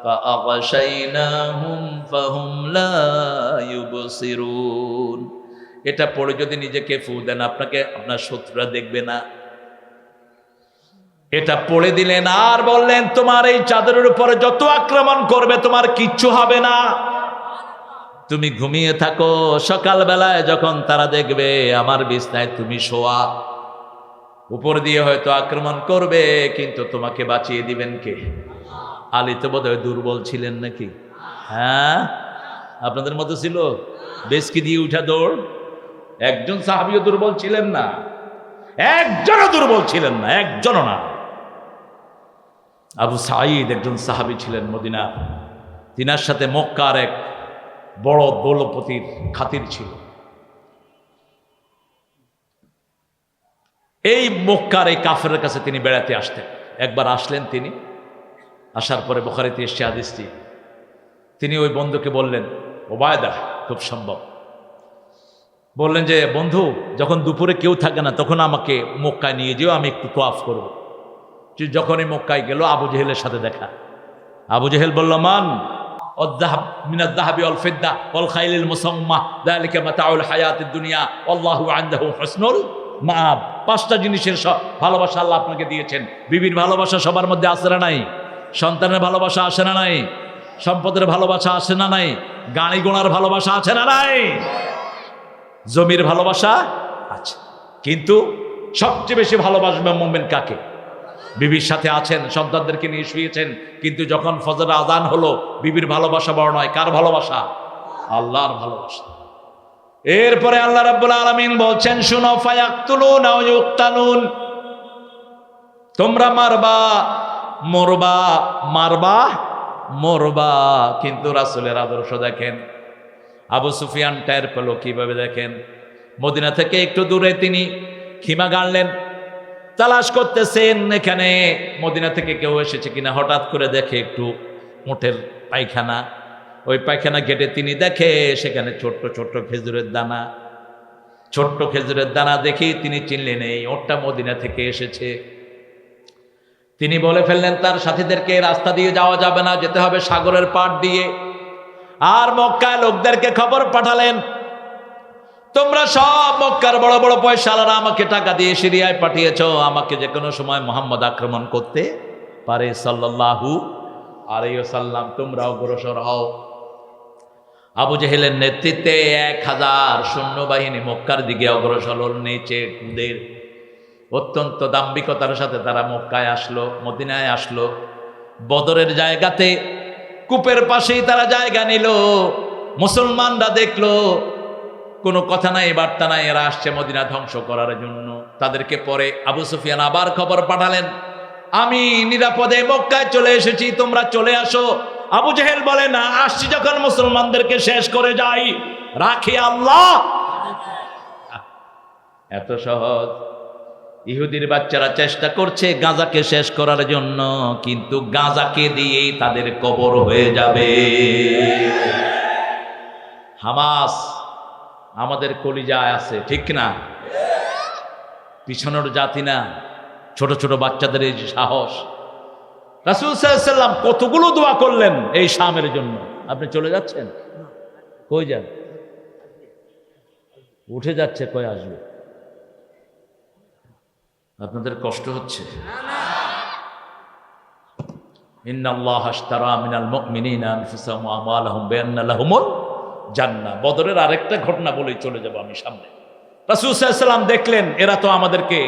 ফাআগশাইনাহুম ফাহুম লা ইউবসিরুন। এটা পড়ে যদি নিজেকে ফু দেন, আপনাকে আপনার শত্রুরা দেখবে না। এটা পড়ে দিলেন আর বললেন, তোমার এই চাদরের উপরে যত আক্রমণ করবে তোমার কিচ্ছু হবে না, তুমি ঘুমিয়ে থাকো। সকালবেলায় যখন তারা দেখবে আমার বিছনায় তুমি শোয়া, উপর দিয়ে হয়তো আক্রমণ করবে, কিন্তু তোমাকে বাঁচিয়ে দিবেন কে? আলী তো বোধহয় দুর্বল ছিলেন নাকি? হ্যাঁ, আপনাদের মতো ছিল? বেশকি দিয়ে উঠা দৌড়। একজন সাহাবীও দুর্বল ছিলেন না, একজনও দুর্বল ছিলেন না, একজনও না। আবু সাঈদ একজন সাহাবী ছিলেন মদিনা, তিনার সাথে মক্কার এক বড় দৌলপতির খাতির ছিল। এই মক্কার এই কাফেরের কাছে তিনি বেড়াতে আসতেন। একবার আসলেন তিনি, আসার পরে বুখারীতে এসেছে হাদিসটি। তিনি ওই বন্ধুকে বললেন, ওবায়দা খুব সম্ভব, বললেন যে বন্ধু, যখন দুপুরে কেউ থাকে না তখন আমাকে মক্কায় নিয়ে যেও, আমি একটু তোয়াফ করব। যখনই মক্কায় গেল আবু জেহেলের সাথে দেখা। আবু জেহেল বলল, মান الذهب من الذهب والفضة والخيل المسومة ذلك متاع الحياة الدنيا والله عنده حسن المآب। পাঁচটা জিনিসের ভালোবাসা আল্লাহ আপনাকে দিয়েছেন। বিবির ভালোবাসা সবার মধ্যে আছে না নাই? সন্তানের ভালোবাসা আসে না নাই? সম্পদের ভালোবাসা আসে না নাই? গাড়ি ঘোড়ার ভালোবাসা আছে না নাই? জমির ভালোবাসা আছে। কিন্তু সবচেয়ে বেশি ভালোবাসবেন মুমিন কাকে? বিবির সাথে আছেন, সন্তানদেরকে নিয়ে শুয়েছেন, কিন্তু যখন ফজর আযান হলো বিবির ভালোবাসা বড় নয়। কার ভালোবাসা? আল্লাহর ভালোবাসা। এরপরে আল্লাহ রাব্বুল আলামিন বলছেন, শুনো, ফায়াকতুলুনা ওয়া ইউকতালুন, তোমরা মারবা, মরবা, মারবা, মরবা। কিন্তু রাসূলের আদর্শ দেখেন, আবু সুফিয়ান টের পেল কিভাবে, দেখেন মদিনা থেকে একটু দূরে তিনি খিমা গাড়লেন, তালাশ করতেছেন এখানে মদিনা থেকে কেউ এসেছে কিনা। হঠাৎ করে দেখে একটু উটের পায়খানা, ওই পায়খানা গেটে তিনি দেখে সেখানে ছোট্ট ছোট্ট খেজুরের দানা। ছোট্ট খেজুরের দানা দেখেই তিনি চিনলেন এই ওটটা মদিনা থেকে এসেছে। তিনি বলে ফেললেন তার সাথীদেরকে, রাস্তা দিয়ে যাওয়া যাবে না, যেতে হবে সাগরের পাড় দিয়ে। আর মক্কায় লোকদেরকে খবর পাঠালেন, তোমরা সব মক্কার বড় বড় পয়সাওয়ালারা আমাকে টাকা দিয়ে সিরিয়ায় পাঠিয়েছো, আমাকে যে কোনো সময় মুহাম্মদ আক্রমণ করতে পারে সাল্লাল্লাহু আলাইহি ওয়াসাল্লাম, তোমরা অগ্রসর হও। আবু জেহেলের নেতৃত্বে 1000 সৈন্যবাহিনী মক্কার দিকে অগ্রসর হল, নেচে কুদে। অত্যন্ত দাম্ভিকতার সাথে তারা মক্কায় আসলো, মদিনায় আসলো। বদরের জায়গাতে কূপের পাশেই তারা জায়গা নিল। মুসলমানরা দেখলো কোনো কথা নাই, বার্তা নাই, এরা আসছে মদিনা ধ্বংস করার জন্য। তাদেরকে পরে আবু সুফিয়ান আবার খবর পাঠালেন, আমি নিরাপদে মক্কায় চলে এসেছি, তোমরা চলে আসো। আবু জেহেল বলে, না, আসছি যখন মুসলমানদেরকে শেষ করে যাই, রাখি আল্লাহ। এত সহজ? ইহুদির বাচ্চারা চেষ্টা করছে গাজাকে শেষ করার জন্য, কিন্তু গাজাকে দিয়েই তাদের কবর হয়ে যাবে। হামাস আমাদের কলিজায় আছে, ঠিক না? পিছনের জাতি না, ছোট ছোট বাচ্চাদের এই যে সাহস। রাসূল সাল্লাল্লাহু আলাইহি ওয়াসাল্লাম কতগুলো দোয়া করলেন এই শামের জন্য। আপনি চলে যাচ্ছেন, কই যান? উঠে যাচ্ছে, কই আসবে? আপনাদের কষ্ট হচ্ছে? ইন্নাল্লাহা আশতারা মিনাল মুমিনিনা আনফুসাহুম ওয়া আমওয়ালাহুম বিআন্না লাহুমুল জান্নাহ। বদরের আরেকটা ঘটনা বলেই চলে যাব আমি সামনে। রাসূল সাল্লাল্লাহু আলাইহি ওয়াসাল্লাম দেখলেন এরা তো আমাদেরকে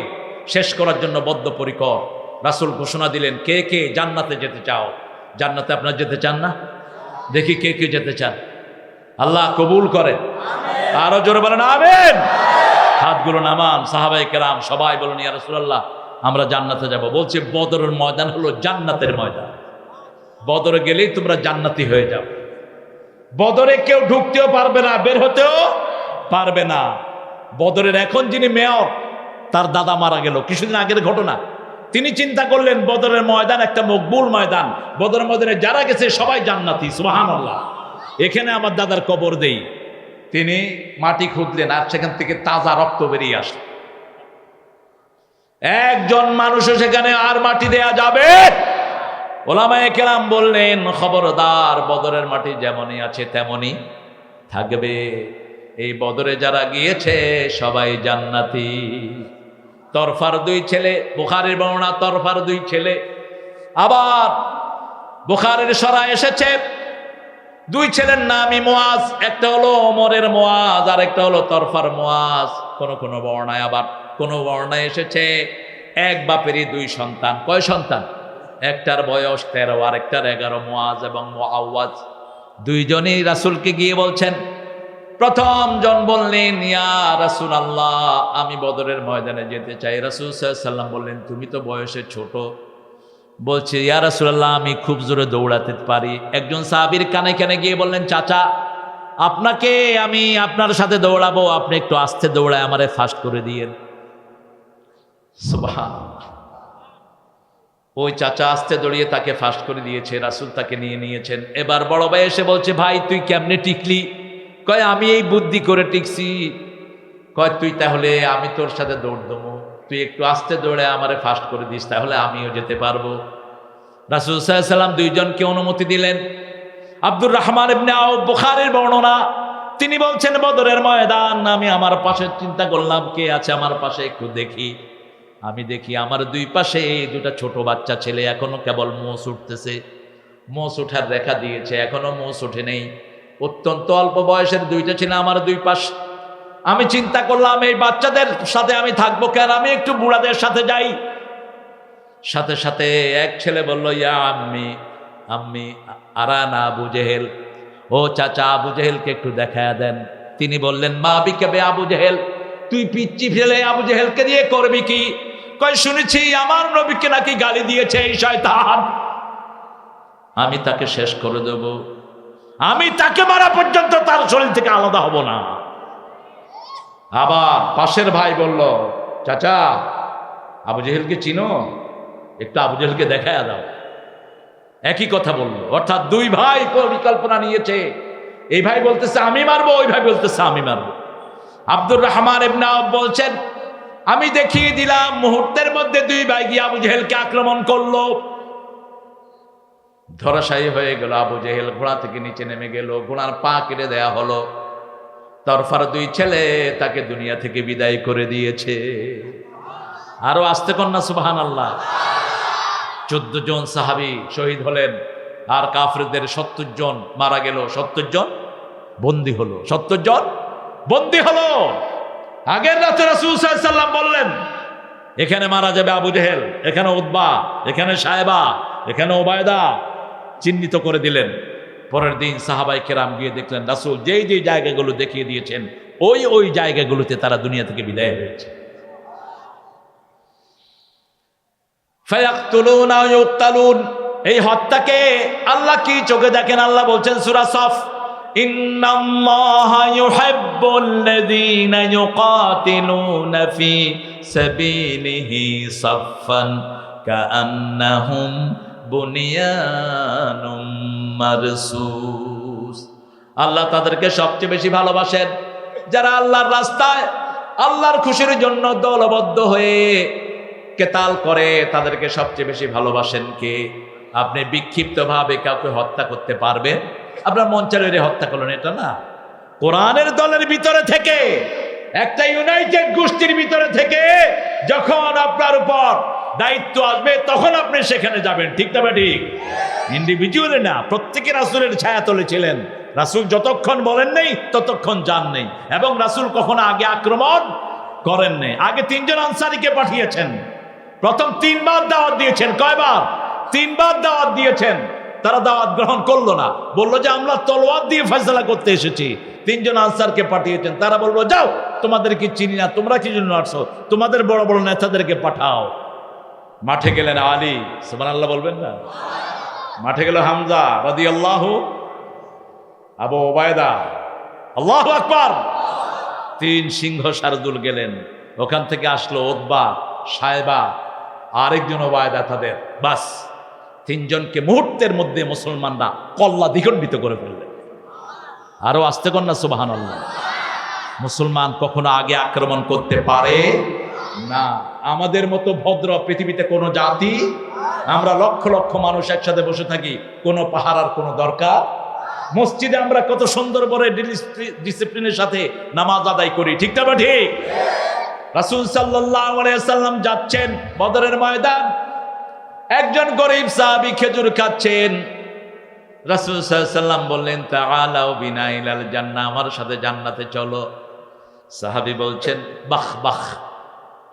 শেষ করার জন্য বদ্ধপরিকর। রাসূল ঘোষণা দিলেন, কে কে জান্নাতে যেতে চাও? জান্নাতে আপনারা যেতে চান না? দেখি কে কে যেতে চান। আল্লাহ কবুল করেন। আরো জোরে বলেন আমিন। হাতগুলো নামান। সাহাবায়ে কেরাম সবাই বলেন, ইয়া রাসূলুল্লাহ, আমরা জান্নাতে যাব। বলছে, বদরের ময়দান হলো জান্নাতের ময়দান। বদরে গেলেই তোমরা জান্নাতি হয়ে যাও। বদরে কেউ ঢুকতেও পারবে না, বের হতেও পারবে না। বদরের এখন যিনি মেয়র, তার দাদা মারা গেল কিছুদিন আগের ঘটনা। তিনি চিন্তা করলেন বদরের ময়দান একটা মকবুল ময়দান, বদরের ময়দানে যারা গেছে সবাই জান্নাতি, সুবহানাল্লাহ, এখানে আমার দাদার কবর দেই। তিনি মাটি খুঁড়লেন আর সেখান থেকে তাজা রক্ত বেরিয়ে আসলো। একজন মানুষও সেখানে আর মাটি দেয়া যাবে? ওলামায়ে কেরাম বললেন, খবরদার, বদরের মাটি যেমনই আছে তেমনই থাকবে। এই বদরে যারা গিয়েছে সবাই জান্নাতি। তরফার 2 ছেলে, বুখারীর বর্ণনা, তরফার 2 ছেলে। আবার বুখারীর সরা এসেছে 2 ছেলের নামই মুআজ, একটা হলো ওমরের মুআজ আর একটা হলো তরফার মুআজ। কোন কোন বর্ণায়, আবার কোন বর্ণায় এসেছে এক বাপেরই 2 সন্তান। কয় সন্তান? একটার বয়স 13 আর একটার 11, মুআজ এবং মুআওয়াজ। দুইজনই রাসূলকে গিয়ে বলছেন। প্রথম জন বললেন, ইয়া রাসূলুল্লাহ, আমি বদরের ময়দানে যেতে চাই। রাসূল সাল্লাল্লাহু আলাইহি ওয়াসাল্লাম বললেন, তুমি তো বয়সে ছোট। বলছে, ইয়া রাসূলুল্লাহ, আমি খুব জোরে দৌড়াতে পারি। একজন সাহাবীর কানে কানে গিয়ে বললেন, চাচা, আপনাকে আমি আপনার সাথে দৌড়াবো, আপনি একটু আস্তে দৌড়ায় আমারে ফাস্ট করে দিয়েন। সুবহানাল্লাহ। ওই চাচা আস্তে দৌড়িয়ে তাকে ফাস্ট করে দিয়েছে, রাসূল তাকে নিয়ে নিয়েছেন। এবার বড় ভাই এসে বলছে, ভাই তুই কেমনে টিকলি? কয়, আমি এই বুদ্ধি করে টিকছি। কয়, তুই তাহলে আমি তোর সাথে দৌড় দেবো, তুই একটু আস্তে দৌড়ে আমারে ফাস্ট করে দিস, তাহলে আমিও যেতে পারবো। রাসূল সাল্লাল্লাহু আলাইহি ওয়াসাল্লাম দুইজনকে অনুমতি দিলেন। আব্দুর রহমান ইবনে আউফ, বুখারীর বর্ণনা, তিনি বলছেন, বদরের ময়দান, আমি আমার পাশে চিন্তা করলাম কে আছে আমার পাশে, একটু দেখি। আমি দেখি আমার দুই পাশে দুটা ছোট বাচ্চা ছেলে, এখনো কেবল মোষ উঠতেছে, মোষ উঠার রেখা দিয়েছে, এখনো মোষ ওঠে নেই। অত্যন্ত অল্প বয়সের দুইটা ছেলে আমার দুই পাশ। আমি চিন্তা করলাম এই বাচ্চাদের সাথে আমি থাকবো কেন, আমি একটু বুড়াদের সাথে যাই। সাথে সাথে এক ছেলে বলল, ইয়া আম্মি, আম্মি আরানা আবু জেহেল, ও চাচা আবু জেহেলকে একটু দেখায়া দেন। তিনি বললেন, মা বিকাবে আবু জেহেল, তুই পিচ্চি ফেলে আবু জেহেলকে দিয়ে করবি কি? কই, শুনেছি আমার নবীকে নাকি গালি দিয়েছে এই শয়তান, আমি তাকে শেষ করে দেব, আমি তাকে মারা পর্যন্ত তার শরীর থেকে আলাদা হব না। আবার পাশের ভাই বলল, চাচা আবু জেহেলকে চিনো, একটু আবু জেহেলকে দেখায়া দাও। একই কথা বললো, অর্থাৎ দুই ভাই পরিকল্পনা নিয়েছে। এই ভাই বলতেছে আমি মারবো, ওই ভাই বলতেছে আমি মারবো। আব্দুর রহমান ইবনে আউফ বলছেন, আমি দেখিয়ে দিলাম, মুহূর্তের মধ্যে দুই ভাই গিয়ে আবু জেহেলকে আক্রমণ করলো। ধরাশায়ী হয়ে গেল আবু জেহেল, ঘোড়া থেকে নিচে নেমে গেল, ঘোড়ার পা কেটে দেয়া হলো। তরফার দুই ছেলে তাকে দুনিয়া থেকে বিদায় করে দিয়েছে। আরো আসতে কন্যা সুবহানাল্লাহ। 14 জন সাহাবী শহীদ হলেন, আর কাফেরদের 70 জন মারা গেল, 70 জন বন্দী হলো, 70 জন বন্দী হলো। আগের রাতে রাসূল সাল্লাল্লাহু আলাইহি ওয়াসাল্লাম বললেন, এখানে মারা যাবে আবু জেহেল, এখানে উতবা, এখানে সায়বা, এখানে ওবায়দা, চিহ্নিত করে দিলেন। পরের দিন সাহাবায়ে কেরাম গিয়ে দেখলেন রাসূল যেই যেই জায়গাগুলো দেখিয়ে দিয়েছেন, ওই ওই জায়গাগুলোতে তারা দুনিয়া থেকে বিদায় হয়েছে। ফায়াকতুলুনা ওয়া ইউকতালুন, এই হত্যাকে আল্লাহ কি চোখে দেখেন? আল্লাহ বলছেন সূরা সফ, ইন্নাল্লাহা ইউহিব্বুল্লাযীনা ইউকাতিলুনা ফি সাবিলিহি সাফফান কাআন্নাহুম বুনিয়ানুম মারসুস। আল্লাহ তাদেরকে সবচেয়ে বেশি ভালোবাসেন যারা আল্লাহর রাস্তায় আল্লাহর খুশির জন্য দলবদ্ধ হয়ে কেতাল করে, তাদেরকে সবচেয়ে বেশি ভালোবাসেন কে? আপনি বিক্ষিপ্তভাবে কাউকে হত্যা করতে পারবেন? আপনার মন চাইলে হত্যা করলেন, এটা না। কোরআনের দলের ভিতরে থেকে, একটা ইউনাইটেড গোষ্ঠীর ভিতরে থেকে যখন আপনার উপর দায়িত্ব আসবে, তখন আপনি সেখানে যাবেন, ঠিক না ঠিক? ইন্ডিভিজুয়ালি না, প্রত্যেকে রাসূলের ছায়াতলে ছিলেন। রাসূল যতক্ষণ বলেন নাই ততক্ষণ যান নেই, এবং রাসূল কখনো আগে আক্রমণ করেন নাই। আগে 3 জন আনসারীকে পাঠিয়েছেন, প্রথম 3 বার দাওয়াত দিয়েছেন। কয়বার? 3 বার দাওয়াত দিয়েছেন। তারা দাওয়াত গ্রহণ করলো না, বললো যে আমরা তলোয়ার দিয়ে ফয়সালা করতে এসেছি। 3 জন আনসারকে পাঠিয়েছেন, তারা বললো যাও, তোমাদের কি চিনি না, তোমরা কি জন্য আসছো, তোমাদের বড় বড় নেতাদেরকে পাঠাও। মাঠে গেলেন আলী, সুবহানাল্লাহ বলবেন না? মাঠে গেল হামজা রাদিয়াল্লাহু, আবু ওবায়দা, আল্লাহু আকবার। 3 সিংহ শারদুল গেলেন, ওখান থেকে আসলো উতবা, সায়বা, আরেকজন ওবায়দা, তাদের বাস 3 জনকে মুহূর্তের মধ্যে মুসলমানরা কল্লা দ্বিখণ্ডিত করে ফেললেন। আরো আসতে কন্যা সুবহানাল্লাহ। মুসলমান কখনো আগে আক্রমণ করতে পারে না। আমাদের মতো ভদ্র পৃথিবীতে কোনো জাতি, আমরা লক্ষ লক্ষ মানুষ একসাথে বসে থাকি, কোনো পাহারার কোনো দরকার। মসজিদে আমরা কত সুন্দর করে ডিসিপ্লিনের সাথে নামাজ আদায় করি, ঠিক না ঠিক? রাসূল সাল্লাল্লাহু আলাইহি ওয়াসাল্লাম যাচ্ছেন বদরের ময়দান, একজন গরীব সাহাবী খেজুর খাচ্ছেন। রাসূল সাল্লাল্লাহু আলাইহি ওয়াসাল্লাম বললেন, তাআলাউ বিনা ইলাল জান্নাহ, আমার সাথে জান্নাতে চলো। সাহাবী বলছেন, বাহ বাহ,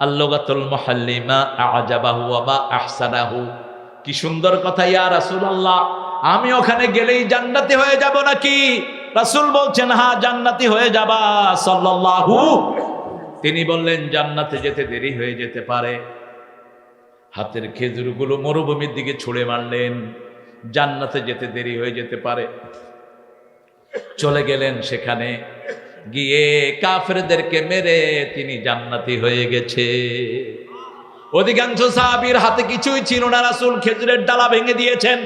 আল্লুগাতুল মুহাল্লিমা আ'জাবাহু ওয়া মা আহসানাহু, কি সুন্দর কথা ইয়া রাসূলুল্লাহ, আমি ওখানে গেলেই জান্নাতি হয়ে যাব নাকি? রাসূল বলছেন হ্যাঁ জান্নাতি হয়ে যাবা সাল্লাল্লাহু। তিনি বললেন জান্নাতে যেতে দেরি হয়ে যেতে পারে। হাতের খেজুরগুলো মরুভূমির দিকে ছুঁড়ে মারলেন, জান্নাতে যেতে দেরি হয়ে যেতে পারে। চলে গেলেন, সেখানে গিয়ে কাফেরদেরকে মেরে তিনি জান্নাতি হয়ে গেছে। অধিকাংশ সাহাবীর হাতে কিছুই ছিল না, রাসূল খেজুরের ডালা ভেঙে দিয়েছেন,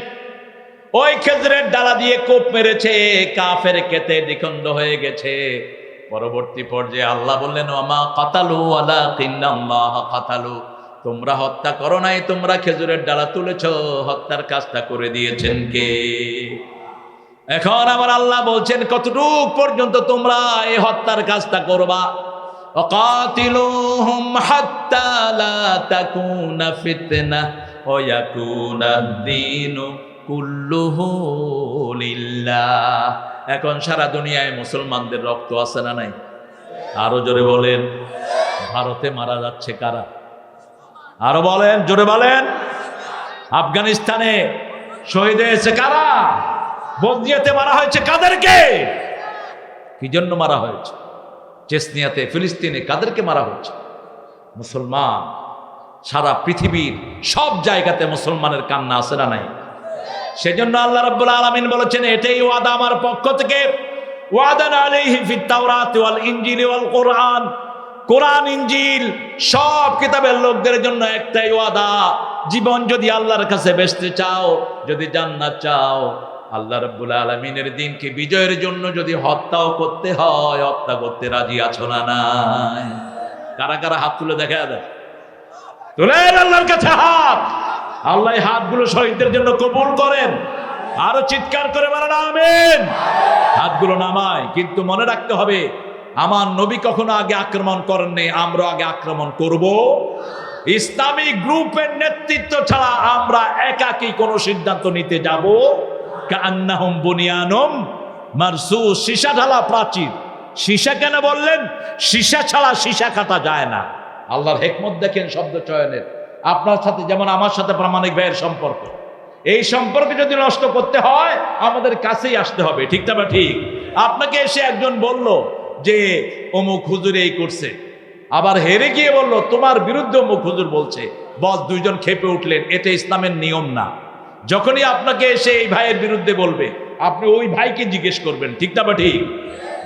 ওই খেজুরের ডালা দিয়ে কোপ মেরেছে, কাফের কেতে দ্বিখণ্ড হয়ে গেছে। পরবর্তী পর্যায়ে আল্লাহ বললেন ওয়ামা কাতালু ওয়ালাকিন্নাল্লাহ কাতালু, তোমরা হত্যা করো নাই, তোমরা খেজুরের ডালা তুলেছো, হত্যার কাজটা করে দিয়েছেন কে? এখন আবার আল্লাহ বলছেন কতটুক পর্যন্ত তোমরা এই হত্যার কাজটা করবা? ওয়াকাতিলুহুম হাত্তা লা তাকুনা ফিতনা ওয়া ইয়াকুনাদ-দীনু কুল্লুহু লিল্লাহ। এখন সারা দুনিয়ায় মুসলমানদের রক্ত আছে না নাই? আরো জোরে বলেন। ভারতে মারা যাচ্ছে কারা? আরো বলেন, জোরে বলেন। আফগানিস্তানে শহীদ হয়েছে কারা? বসনিয়াতে মারা হয়েছে কাদেরকে? কি জন্য মারা হয়েছে? চেচনিয়াতে, ফিলিস্তিনে কাদেরকে মারা হয়েছে? মুসলমান। সারা পৃথিবীর সব জায়গাতে মুসলমানের কান্না আছে না নাই? সেজন্য আল্লাহ রাব্বুল আলামিন বলেছেন এটাই ওয়াদা আমার পক্ষ থেকে, ওয়াদান আলাইহি ফিত তাওরাত ওয়াল ইনজিল ওয়াল কোরআন। কোরআন ইনজিল সব কিতাবের লোকদের জন্য একটাই ওয়াদা, জীবন যদি আল্লাহর কাছে বেচতে চাও, যদি জান্নাত চাও, আল্লাহ রাব্বুল আলামিনের দিনকে বিজয়ের জন্য যদি হত্যাও করতে হয়, হত্যা করতে রাজি আছো না নাই? কারা কারা হাত তুলে দেখা দেয়? তুলেন আল্লাহর কাছে হাত। আল্লাহ হাতগুলো শহীদদের জন্য কবুল করেন। আরো চিৎকার করে বলেন আমিন। হাতগুলো নামায়, কিন্তু মনে রাখতে হবে আমার নবী কখনো আগে আক্রমণ করেননি, আমরা আগে আক্রমণ করব। ইসলামিক গ্রুপের নেতৃত্ব ছাড়া আমরা একাকী কোনো সিদ্ধান্ত নিতে যাব কান্নাহুম বুনিয়ানুম মারসুস, সীসা ঢালা প্রাচীর। সীসা কেন বললেন? সীসা ছাড়া সীসা কাটা যায় না। আল্লাহর হিকমত দেখেন শব্দ চয়নের। আপনার সাথে যেমন আমার সাথে প্রামাণিক ভাইয়ের সম্পর্ক, এই সম্পর্ক যদি নষ্ট করতে হয় আমাদের কাছেই আসতে হবে, ঠিক না? ঠিক। আপনাকে এসে একজন বলল যে অমুক হুজুর এই করছে, আবার হেরে গিয়ে বলল তোমার বিরুদ্ধে অমুক হুজুর বলছে, বস দুইজন খেপে উঠলেন, এটা ইসলামের নিয়ম না। যখনই আপনাকে এসে এই ভাইয়ের বিরুদ্ধে বলবে, আপনি ওই ভাইকে জিজ্ঞেস করবেন, ঠিক না? ঠিক।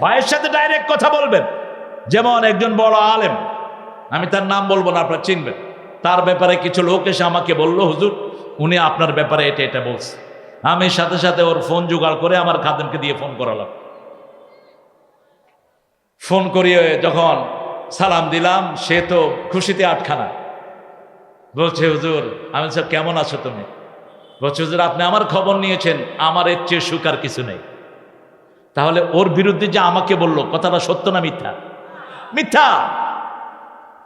ভাইয়ের সাথে ডাইরেক্ট কথা বলবেন। যেমন একজন বড় আলেম, আমি তার নাম বলবো না, আপনারা চিনবেন, তার ব্যাপারে কিছু লোক এসে আমাকে বলল হুজুর উনি আপনার ব্যাপারে এটা এটা বলছে। আমি সাথে সাথে ওর ফোন জোগাড় করে আমার খাদেমকে দিয়ে ফোন করালাম। ফোন করিয়ে যখন সালাম দিলাম, সে তো খুশিতে আটখানা। বলছে হুজুর, আমি স্যার কেমন আছো তুমি? বলছে হুজুর আপনি আমার খবর নিয়েছেন, আমার এর চেয়ে সুখ আর কিছু নেই। তাহলে ওর বিরুদ্ধে যে আমাকে বলল, কথাটা সত্য না মিথ্যা? মিথ্যা।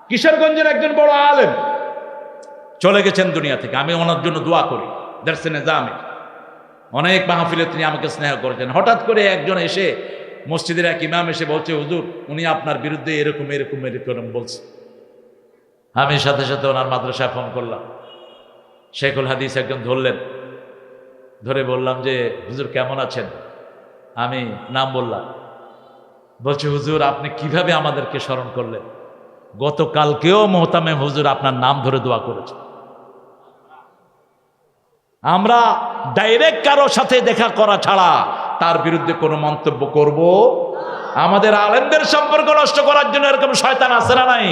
কিশোরগঞ্জের একজন বড় আলেম চলে গেছেন দুনিয়া থেকে, আমি ওনার জন্য দোয়া করি। দার্সেনে জামে অনেক মাহফিলে তিনি আমাকে স্নেহ করেছেন। হঠাৎ করে একজন এসে, মসজিদের এক ইমাম এসে বলছে হুজুর উনি আপনার বিরুদ্ধে এরকম এরকম এরকম বলছে। আমি সাথে সাথে ওনার মাদ্রাসায় ফোন করলাম, শেখুল হাদিস একজন ধরলেন, ধরে বললাম যে হুজুর কেমন আছেন? আমি নাম বললাম। বলছে হুজুর আপনি কিভাবে আমাদেরকে স্মরণ করলেন? গতকালকেও মোহতামে হুজুর আপনার নাম ধরে দোয়া করেছে। আমরা ডাইরেক্ট কারো সাথে দেখা করা ছাড়া তার বিরুদ্ধে কোনো মন্তব্য করব? আমাদের আলেমদের সম্পর্ক নষ্ট করার জন্য এরকম শয়তান আছে না নাই?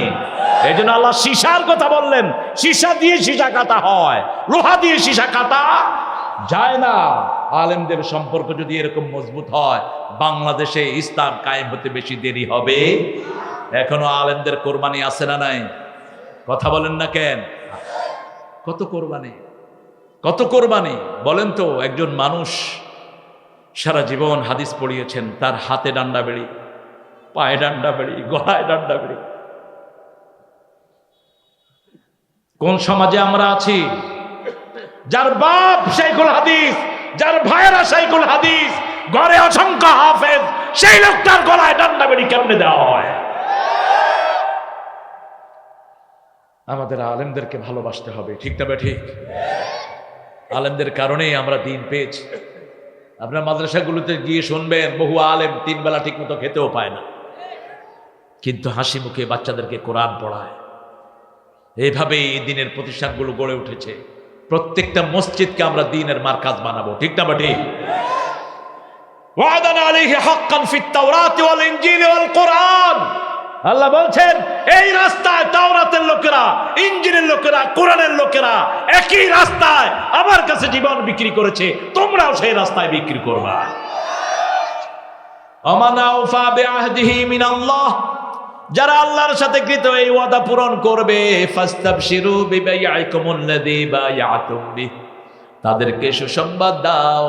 এই জন্য আল্লাহ সীসার কথা বললেন। সীসা দিয়ে সীসা কাটা হয়, লোহা দিয়ে সীসা কাটা যায় না। আলেমদের সম্পর্ক যদি এরকম মজবুত হয়, বাংলাদেশে ইসলাম কায়েম হতে বেশি দেরি হবে? এখনো আলেমদের কোরবানি আছে না নাই? কথা বলেন না কেন? কত কোরবানি, কত কোরবানি বলেন তো। একজন মানুষ সারা জীবন হাদিস পড়িয়েছেন, তার হাতে ডান্ডা বেড়ি, পায়ে ডান্ডা বেড়ি, গলায় ডান্ডা বেড়ি। কোন সমাজে আমরা আছি? যার বাপ শাইখুল হাদিস, যার ভাইয়েরা শাইখুল হাদিস, ঘরে অসংখ্য হাফেজ, সেই লোকটার গলায় ডান্ডা বেড়ি কেমনে দেওয়া হয়? আমাদের আলেমদেরকে ভালোবাসতে হবে, ঠিক না? ঠিক। আলেমদের কারণেই আমরা দিন পেয়েছি। আপনার মাদ্রাসাগুলোতে গিয়ে শুনবেন বহু আলেম 3 বেলা ঠিক মতো খেতেও পায় না, কিন্তু হাসি মুখে বাচ্চাদেরকে কোরআন পড়ায়। এইভাবেই এই দিনের প্রতিষ্ঠানগুলো গড়ে উঠেছে। প্রত্যেকটা মসজিদকে আমরা দিনের মার্কাজ বানাবো, ঠিক না বা ঠিক? ওয়াদানা আলাইহি হাক্কান ফিত তাওরাতি ওয়াল ইনজিলি ওয়াল কোরআন। আল্লাহ বলছেন এই রাস্তায় তাওরাতের লোকেরা, ইনজিলের লোকেরা, কোরআনের লোকেরা একই রাস্তায় আমার কাছে জীবন বিক্রি করেছে, তোমরাও সেই রাস্তায় বিক্রি করবা। আমান আওফা বিআহদিহি মিনাল্লাহ, যারা আল্লাহর সাথে কৃত এই ওয়াদা পূরণ করবে, ফাস্তাবশিরু বিবাইআকুমুল্লাযী বায়াতুম বিহি, তাদেরকে সুসংবাদ দাও,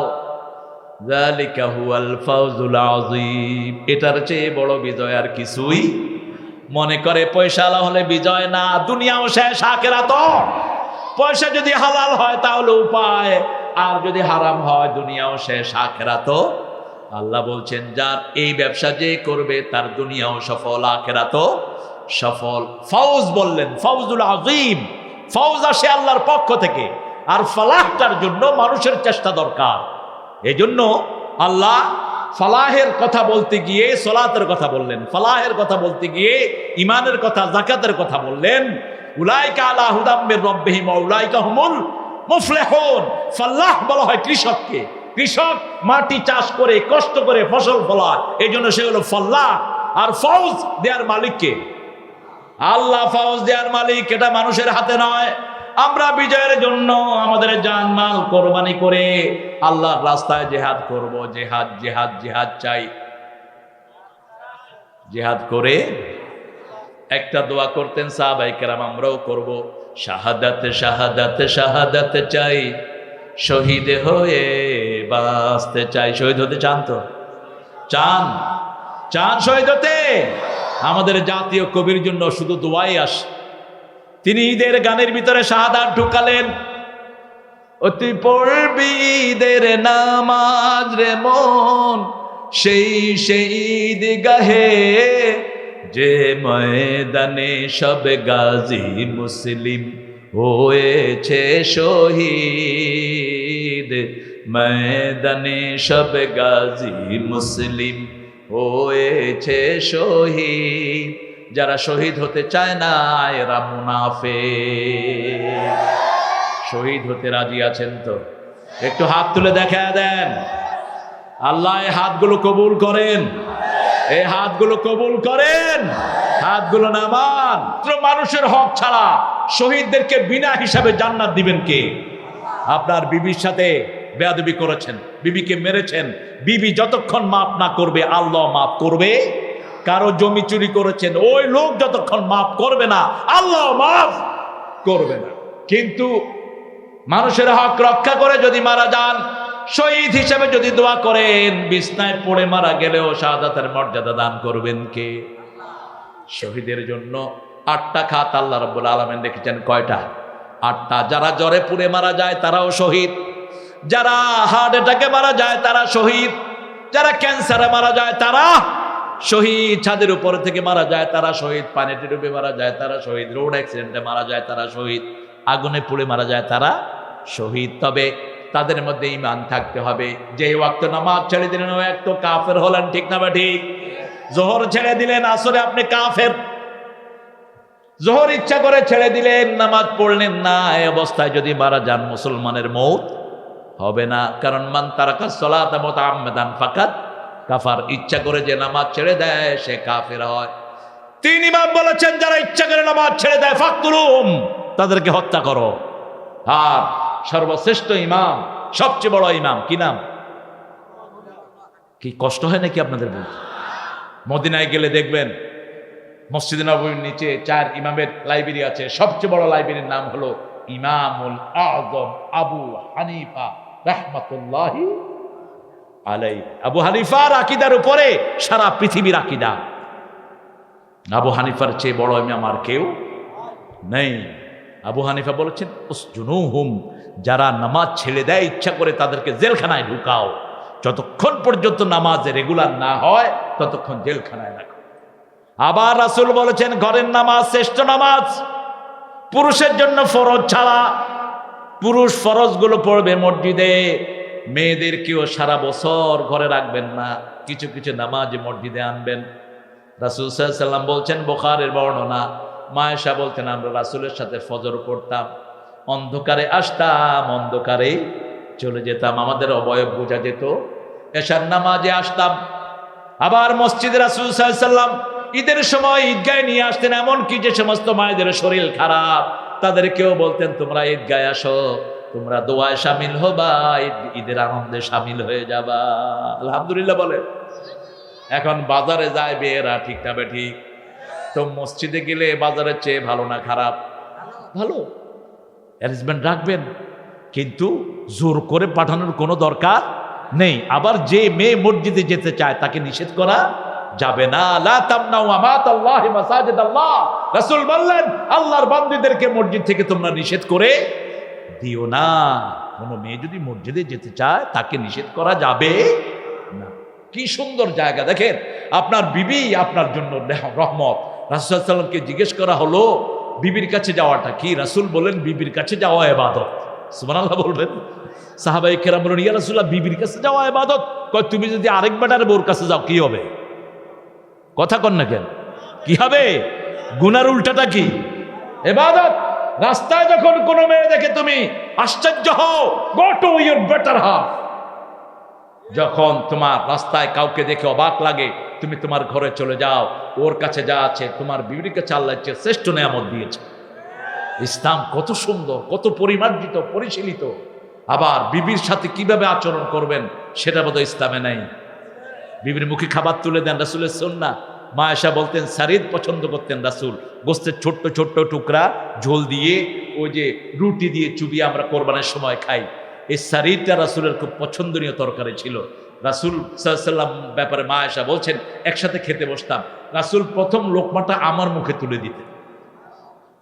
যালিকা হুয়াল ফাওজুল আযীম, এটার চেয়ে বড় বিজয় আর কিছুই। মনে করে পয়সাওয়ালা হলে বিজয় না, দুনিয়াও শেষ আখিরাতও। পয়সা যদি হালাল হয় তাহলে উপায়, আর যদি হারাম হয় দুনিয়াও শেষ আখিরাতও। আল্লাহ বলছেন যার এই ব্যবসা যে করবে তার দুনিয়াও সফল আখিরাতও সফল। ফাউজ বললেন ফাউজুল আযীম, ফাউজ আসে আল্লাহর পক্ষ থেকে, আর ফালাহটার জন্য মানুষের চেষ্টা দরকার। এজন্য আল্লাহ ফালাহের কথা বলতে গিয়ে সালাতের কথা বললেন, ফালাহের কথা বলতে গিয়ে ইমানের কথা, যাকাতের কথা বললেন। উলাইকা আলা হুদাম মির রাব্বিহিম ওয়া উলাইকা হুমুল মুফলিহুন। ফালাহ বলা হয় কৃষককে, কৃষক মাটি চাষ করে কষ্ট করে ফসল ফলায়, এজন্য সে হলো ফালাহ। আর ফৌজ দেয়ার মালিককে আল্লাহ, ফৌজ দেয়ার মালিক, এটা মানুষের হাতে নয়। আমরা বিজয়ের জন্য আমাদের জান মাল কোরবানি করে আল্লাহর রাস্তায় জিহাদ করব। জিহাদ জিহাদ জিহাদ চাই। জিহাদ করে একটা দোয়া করতেন সাহাবায়ে কেরাম, আমরাও করব, শাহাদাত শাহাদাত শাহাদাত চাই, শহীদ হয়ে বাঁচতে চাই। শহীদ হতে চান তো? চান? চান শহীদ হতে? আমাদের জাতীয় কবির জন্য শুধু দোয়াই আসে। তিনি ঈদের গানের ভিতরে শাহাদাত ঢুকালেন, অতি পড়বি ঈদের নামাজ রে মন, সেই ঈদ গাহে যে ময়দানে সব গাজী মুসলিম হয়েছে শহীদ, ময়দানে সব গাজী মুসলিম হয়েছে শহীদ। যারা শহীদ হতে চায় না এরা মুনাফিক। শহীদ হতে রাজি আছেন তো? একটু হাত তুলে দেখা দেন। আল্লাহ এই হাতগুলো কবুল করেন, এই হাতগুলো কবুল করেন, হাতগুলো নামান। মানুষের হক ছাড়া শহীদদেরকে বিনা হিসাবে জান্নাত দিবেন কে? আপনার বিবির সাথে বেয়াদবি করেছেন, বিবিকে মেরেছেন, বিবি যতক্ষণ মাফ না করবে আল্লাহ মাফ করবে। কারো জমি চুরি করেছেন, ওই লোক যতক্ষণ মাফ করবে না আল্লাহ মাফ করবে না। কিন্তু মানুষের হক রক্ষা করে যদি মারা যান, শহীদ হিসেবে যদি দোয়া করেন, বিছনায় পড়ে মারা গেলেও শাহাদাতের মর্যাদা দান করবেন কে? শহীদের জন্য 8টা খাত আল্লাহ রাব্বুল আলামিন রেখেছেন। কয়টা? 8টা। যারা জ্বরে পুড়ে মারা যায় তারাও শহীদ, যারা হার্ট অ্যাটাকে মারা যায় তারা শহীদ, যারা ক্যান্সারে মারা যায় তারা শহীদ, ছাদের উপর থেকে মারা যায় তারা শহীদ, পানিতে ডুবে মারা যায় তারা শহীদ, রোড অ্যাক্সিডেন্টে মারা যায় তারা শহীদ, আগুনে পুড়ে মারা যায় তারা শহীদ। তবে তাদের মধ্যে ঈমান থাকতে হবে। যে ওয়াক্ত নামাজ ছেড়ে দিলেন ও এক তো কাফের হলেন, ঠিক না বা ঠিক? জোহর ছেড়ে দিলেন, আসরে আপনি কাফের। জোহর ইচ্ছা করে ছেড়ে দিলেন, নামাজ পড়লেন না, এই অবস্থায় যদি মারা যান মুসলমানের মৌত হবে না। কারণ মান তারাকা সলাতা মুতাআম্মিদান ফাকাদ কাফার। ইচ্ছা করে যে নামাজ ছেড়ে দেয় সে কাফের হয়। 3 ইমাম বলেছেন যারা ইচ্ছা করে নামাজ ছেড়ে দেয় ফাকতুলুহুম, তাদেরকে হত্যা করো। আর সর্বশ্রেষ্ঠ ইমাম, সবচেয়ে বড় ইমাম, কি নাম? কি কষ্ট হয় নাকি আপনাদের বলতে? মদিনায় গেলে দেখবেন মসজিদে নববীর নিচে 4 ইমামের লাইব্রেরি আছে। সবচেয়ে বড় লাইব্রেরির নাম হলো ইমামুল আযম আবু হানিফা রাহমাতুল্লাহি আলাইহি। আবু হানিফার আকীদার উপরে সারা পৃথিবীর আকীদা। আবু হানিফার চেয়ে বড় ইমাম আর কেউ নেই। আবু হানিফা বলেছেন উসজুনুহুম, যারা নামাজ ছেড়ে দেয় ইচ্ছা করে তাদেরকে জেলখানায় ঢুকাও। যতক্ষণ পর্যন্ত নামাজে রেগুলার না হয় ততক্ষণ জেলখানায় রাখো। আবার রাসূল বলেছেন ঘরের নামাজ শ্রেষ্ঠ নামাজ, পুরুষের জন্য ফরজ ছাড়া। পুরুষ ফরজগুলো পড়বে মসজিদে, মেয়েদেরকেও সারা বছর ঘরে রাখবেন না, কিছু কিছু নামাজ মসজিদে আনবেন। রাসূল সাল্লাল্লাহু আলাইহি ওয়াসাল্লাম বলছেন, বুখারীর বর্ণনা, মা আয়েশা বলতেন আমরা রাসূলের সাথে ফজর পড়তাম, অন্ধকারে আসতাম, অন্ধকারে চলে যেতাম, আমাদের অবয়ব বোঝা যেত। এশার নামাজে আসতাম, আবার মসজিদে রাসূল সাল্লাল্লাহু আলাইহি ওয়াসাল্লাম ঈদের সময় ঈদগাহে নিয়ে আসতেন। এমনকি যে সমস্ত মায়েদের শরীর খারাপ তাদেরকেও বলতেন তোমরা ঈদগাহে আসো, তোমরা দোয়ায় শামিল হবা, ঈদের আনন্দে শামিল হয়ে যাবা। আলহামদুলিল্লাহ বলে। এখন বাজারে যায় মেয়েরা, ঠিক না বেঠিক? তো মসজিদে গেলে বাজারের চেয়ে ভালো না খারাপ? ভালো। অ্যারেঞ্জমেন্ট রাখবেন, কিন্তু জোর করে পাঠানোর কোনো দরকার নেই। আবার যে মেয়ে মসজিদে যেতে চায় তাকে নিষেধ করা যাবে না। লা তামনাউ আমাতাল্লাহি মাসাজিদাল্লাহ, রাসূল বললেন আল্লাহর বান্দীদেরকে মসজিদ থেকে তোমরা নিষেধ করে দিও না। কোনো মেয়ে যদি মসজিদে যেতে চায় তাকে নিষেধ করা যাবে না। কি সুন্দর জায়গা দেখেন, আপনার বিবি আপনার জন্য রহমত। রাসূল সাল্লাল্লাহু আলাইহি ওয়াসাল্লামকে জিজ্ঞেস করা হলো বিবির কাছে যাওয়াটা কি? রাসূল বলেন বিবির কাছে যাওয়া ইবাদত। সুবহানাল্লাহ বলবেন। সাহাবায়ে কেরাম বলেন ইয়া রাসূলুল্লাহ, বিবির কাছে যাওয়া ইবাদত? কয় তুমি যদি আরেক বেটার বউর কাছে যাও কি হবে? কথা কন না কেন? কি হবে? গুনার উল্টাটা কি? ইবাদত। রাস্তায় যখন কোনো মেয়ে দেখে তুমি আশ্চর্য হও, go to your better half. যখন তোমার রাস্তায় কাউকে দেখে অবাক লাগে, তুমি তোমার ঘরে চলে যাও, ওর কাছে যা আছে তোমার বিবির কাছে আল্লাহ শ্রেষ্ঠ নেয়ামত দিয়েছে। ইসলাম কত সুন্দর, কত পরিমার্জিত, পরিশীলিত। আবার বিবির সাথে কিভাবে আচরণ করবেন সেটা বোধহয় ইসলামে নাই। বিবির মুখে খাবার তুলে দেন, রাসূলের সুন্নাহ। মা আয়েশা বলতেন সারিদ পছন্দ করতেন রাসূল, গোস্তের ছোট্ট ছোট্ট টুকরা ঝোল দিয়ে, ওই যে রুটি দিয়ে চুবিয়ে আমরা কোরবানের সময় খাই, এই সারিদটা রাসূলের খুব পছন্দনীয় তরকারি ছিল। রাসূল সাল্লাল্লাহু আলাইহি ওয়াসাল্লাম ব্যাপারে মা আয়েশা বলছেন একসাথে খেতে বসতাম, রাসূল প্রথম লোকমাটা আমার মুখে তুলে দিতেন,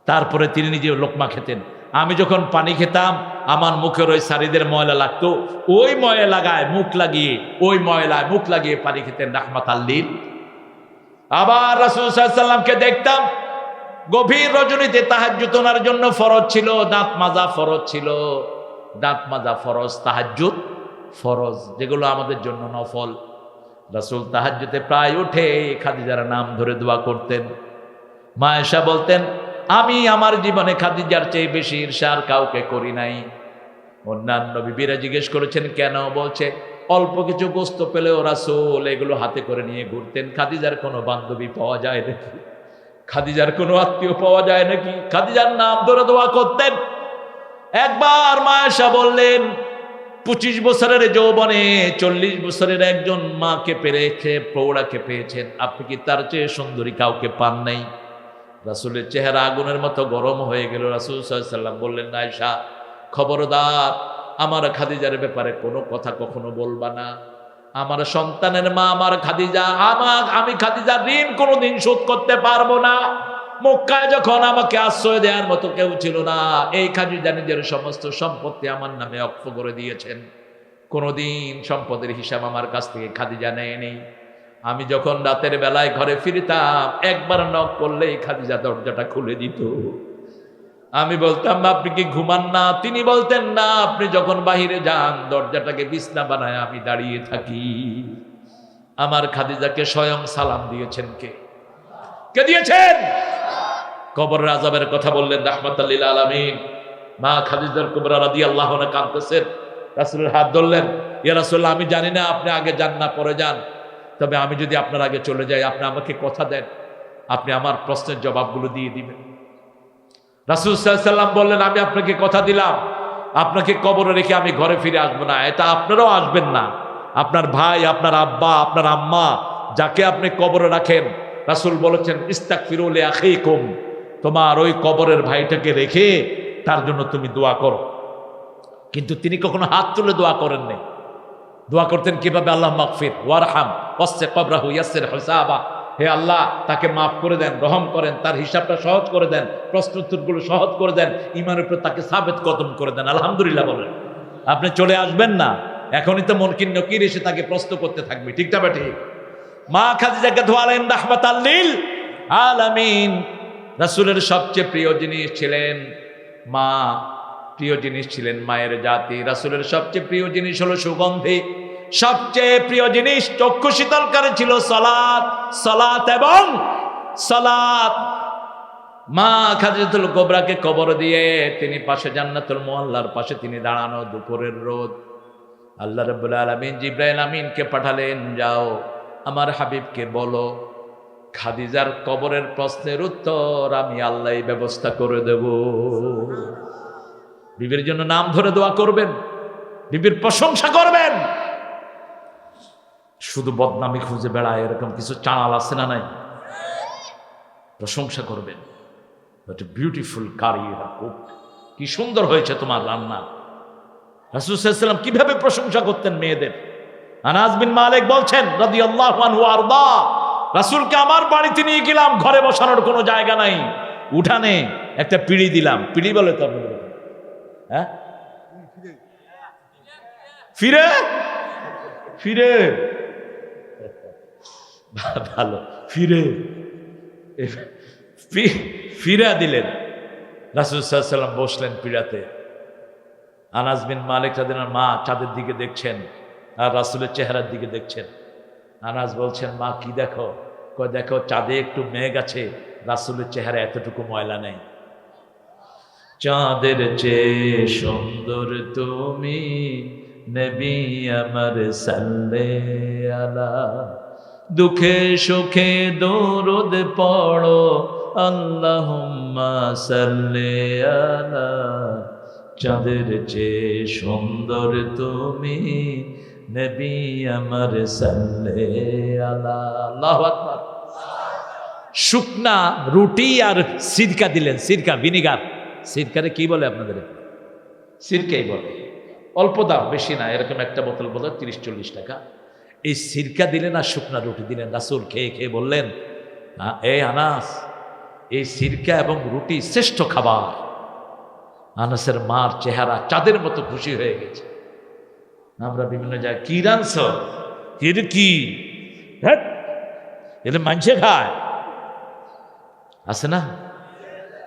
তারপরে তিনি নিজে লোকমা খেতেন। আমি যখন পানি খেতাম আমার মুখের ওই সারিদের ময়লা লাগতো, ওই ময়লা লাগায় মুখ লাগিয়ে, ওই ময়লায় মুখ লাগিয়ে পানি খেতেন রাহমাতাল লিল। আবার রাসূল সাল্লাল্লাহু আলাইহি ওয়াসাল্লামকে দেখতাম গভীর রজনীতে তাহাজ্জুদ ওনার জন্য ফরজ ছিল, দাঁত মাজা ফরজ ছিল। দাঁত মাজা ফরজ, তাহাজ্জুদ ফরজ, যেগুলো আমাদের জন্য নফল। রাসূল তাহাজ্জুদে প্রায় উঠে খাদিজার নাম ধরে দোয়া করতেন। মা আয়েশা বলতেন আমি আমার জীবনে খাদিজার চেয়ে বেশি ঈর্ষা আর কাউকে করি নাই। অন্যান্য বিবিরা জিজ্ঞেস করেছেন কেন? বলছে অল্প কিছু গোস্ত পেলেও রাসূল এগুলো হাতে করে নিয়ে ঘুরতেন। খাদিজার কোনো বান্ধবী পাওয়া যায় নাকি? খাদিজার কোনো আত্মীয় পাওয়া যায় নাকি? খাদিজার নাম ধরে দোয়া করতেন। একবার মা আয়েশা বললেন 25 বছরের যৌবনে 40 বছরের একজন মাকে পেয়েছে, প্রৌঢ়াকে পেয়েছেন, আপনি কি তার চেয়ে সুন্দরী কাউকে পান নাই? রাসূলের চেহারা আগুনের মতো গরম হয়ে গেল। রাসূল সাল্লাল্লাহু আলাইহি ওয়াসাল্লাম বললেন আয়েশা খবরদার, আমার খাদিজার ব্যাপারে কোনো কথা কখনো বলবা না। আমার সন্তানের মা আমার খাদিজা, আমি খাদিজার ঋণ কোনোদিন শোধ করতে পারবো না। মক্কায় যখন আমাকে আশ্রয় দেওয়ার মতো কেউ ছিল না, এই খাদিজা নিজের সমস্ত সম্পত্তি আমার নামে অক্ষ করে দিয়েছেন। কোনোদিন সম্পদের হিসাব আমার কাছ থেকে খাদিজা নেয়নি। আমি যখন রাতের বেলায় ঘরে ফিরতাম একবার নক করলেই খাদিজা দরজাটা খুলে দিত। আমি বলতাম আপনি কি ঘুমান না? তিনি বলতেন না, আপনি যখন বাহিরে যান দরজাটাকে বিছনা বানায় আমি দাঁড়িয়ে থাকি। আমার খাদিজাকে স্বয়ং সালাম দিয়েছেন কে? কে দিয়েছেন? কবরের আযাবের কথা বললেন রাহমাতাল লিল আলামিন। মা খাদিজাতুল কুবরা রাদিয়াল্লাহু আনহা কাঁদতেছেন, রাসূলের হাত ধরলেন, ইয়া রাসূলুল্লাহ আমি জানি না আপনি আগে যান না পরে যান, তবে আমি যদি আপনার আগে চলে যাই আপনি আমাকে কথা দেন আপনি আমার প্রশ্নের জবাবগুলো দিয়ে দিবেন। রাসূল সাল্লাল্লাহু আলাইহি ওয়াসাল্লাম বললেন আমি আপনাকে কথা দিলাম, আপনাকে কবরে রেখে আমি ঘরে ফিরে আসবো না, এটা আপনারাও আসবেন না। আপনার ভাই, আপনার আব্বা, আপনার আম্মা, যাকে আপনি কবরে রাখেন, রাসূল বলেছেন ইস্তাগফিরু লি আখিকুম, তোমার ওই কবরের ভাইটাকে রেখে তার জন্য তুমি দোয়া করো। কিন্তু তিনি কখনো হাত তুলে দোয়া করেন নাই। দোয়া করতেন কিভাবে? আল্লাহ মাগফির ওয়ারহাম ওয়াসসি কবরাহু ইয়াসসির হিসাবা, হে আল্লাহ তাকে মাফ করে দেন, রহম করেন, তার হিসাবটা সহজ করে দেন, প্রশ্ন উত্তরগুলো সহজ করে দেন, ঈমানের উপর তাকে সাবেত কদম করে দেন। আলহামদুলিল্লাহ বলেন। আপনি চলে আসবেন না, এখনই তো মুনকির নকির এসে তাকে প্রশ্ন করতে থাকবে, ঠিক না ঠিক? মা খাদিজাকে ধোয়ালেন রাহমাতাল লিল আলামিন। রাসূলের সবচেয়ে প্রিয় জিনিস ছিলেন মা। প্রিয় জিনিস ছিলেন মায়ের জাতি। রাসূলের সবচেয়ে প্রিয় জিনিস হলো সুগন্ধি, সবচেয়ে প্রিয় জিনিস চক্ষু শীতলকারী ছিল সালাত, সালাত এবং সালাত। মা খাদিজাতুল কুবরাকে কবর দিয়ে তিনি পাশে জান্নাতুল মুআল্লার পাশে তিনি দাঁড়ানো, দুপুরের রোদ। আল্লাহ রাব্বুল আলামিন জিবরাইল আমিনকে পাঠালেন, যাও আমার হাবিবকে বলো খাদিজার কবরের প্রশ্নের উত্তর আমি আল্লাহই ব্যবস্থা করে দেব। বিবির জন্য নাম ধরে দোয়া করবেন, বিবির প্রশংসা করবেন। শুধু বদনামি খুঁজে বেড়ায় এরকম কিছু চাল আছে না নাই? প্রশংসা করবেন, বিউটিফুল কারি, কি সুন্দর হয়েছে তোমার রান্না। রাসূল সাল্লাল্লাহু আলাইহি ওয়াসাল্লাম কিভাবে প্রশংসা করতেন মেয়েদের। আনাস বিন মালিক বলছেন রাদিয়াল্লাহু আনহু আরদা, রাসূলকে আমার বাড়িতে নিয়ে গেলাম, ঘরে বসানোর কোনো জায়গা নাই, উঠানে একটা পিঁড়ি দিলাম। পিঁড়ি বলে তো আপনাদের, হ্যাঁ ফিরে ফিরে ভালো, ফিরে ফিরা দিলেন। রাসূল সাল্লাল্লাহু আলাইহি ওয়াসাল্লাম বসলেন পীড়াতে। আনাস বিন মালিক রাদিয়াল্লাহু মা চাঁদের দিকে দেখছেন আর রাসূলের চেহারার দিকে দেখছেন। আনাস বলছেন, মা কি দেখো? কয় দেখো চাঁদে একটু মেঘ আছে, রাসূলের চেহারা এতটুকু ময়লা নেই। চাঁদের চেয়ে সুন্দর তুমি নবী আমার সাল্লে আলা, দুঃখে সুখে দরুদ পড়ো আল্লাহুম্মা সাল্লি আলা। চাঁদের চেয়ে সুন্দর তুমি নবী আমার সাল্লে আলা। আল্লাহু আকবার। শুকনা রুটি আর সিরকা দিলেন, সিরকা ভিনিগার। সিরকারে কি বলে আপনাদের? সিরকাই বলে। অল্প দাম, বেশি না, এরকম একটা বোতল বোধ 30-40 টাকা। এই সিরকা দিলেন আর শুকনা রুটি দিলেন। রাসূল খেয়ে খেয়ে বললেন, এই আনাস, এই সিরকা এবং রুটি শ্রেষ্ঠ খাবার। আনাসের মার চেহারা চাঁদের মতো খুশি হয়ে গেছে। আমরা বিভিন্ন জায়গায় কি রানছ, কি এটা মানছে খায়, আছে না?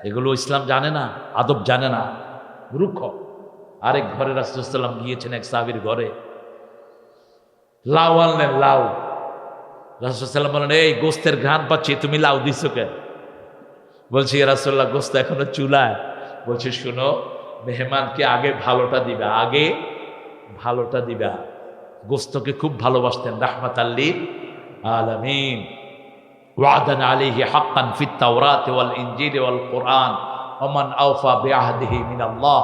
এগুলো ইসলাম জানে না, আদব জানে না, মূর্খ। আরেক ঘরে রাসূল সাল্লাল্লাহু আলাইহি ওয়াসাল্লাম গিয়েছেন এক সাহাবীর ঘরে, লাউ আনলেন, লাউ। রাসূল সাল্লাল্লাহু আলাইহি ওয়াসাল্লাম বলেন, এই গোস্তের ঘ্রাণ পাচ্ছি, তুমি লাউ দিছো কেন? বলছি, ইয়া রাসূলুল্লাহ গোস্ত এখনো চুলায়। বলছে, শুনো, মেহমানকে আগে ভালোটা দিবা, আগে ভালোটা দিবা। গোস্তকে খুব ভালোবাসতেন রাহমাতাল লিল আলামিন। ওয়াদান আলাইহি হাক্কান ফিত তাওরাত ওয়াল ইনজিল ওয়াল কুরআন ওয়া মান আওফা বিআহদিহি মিনাল্লাহ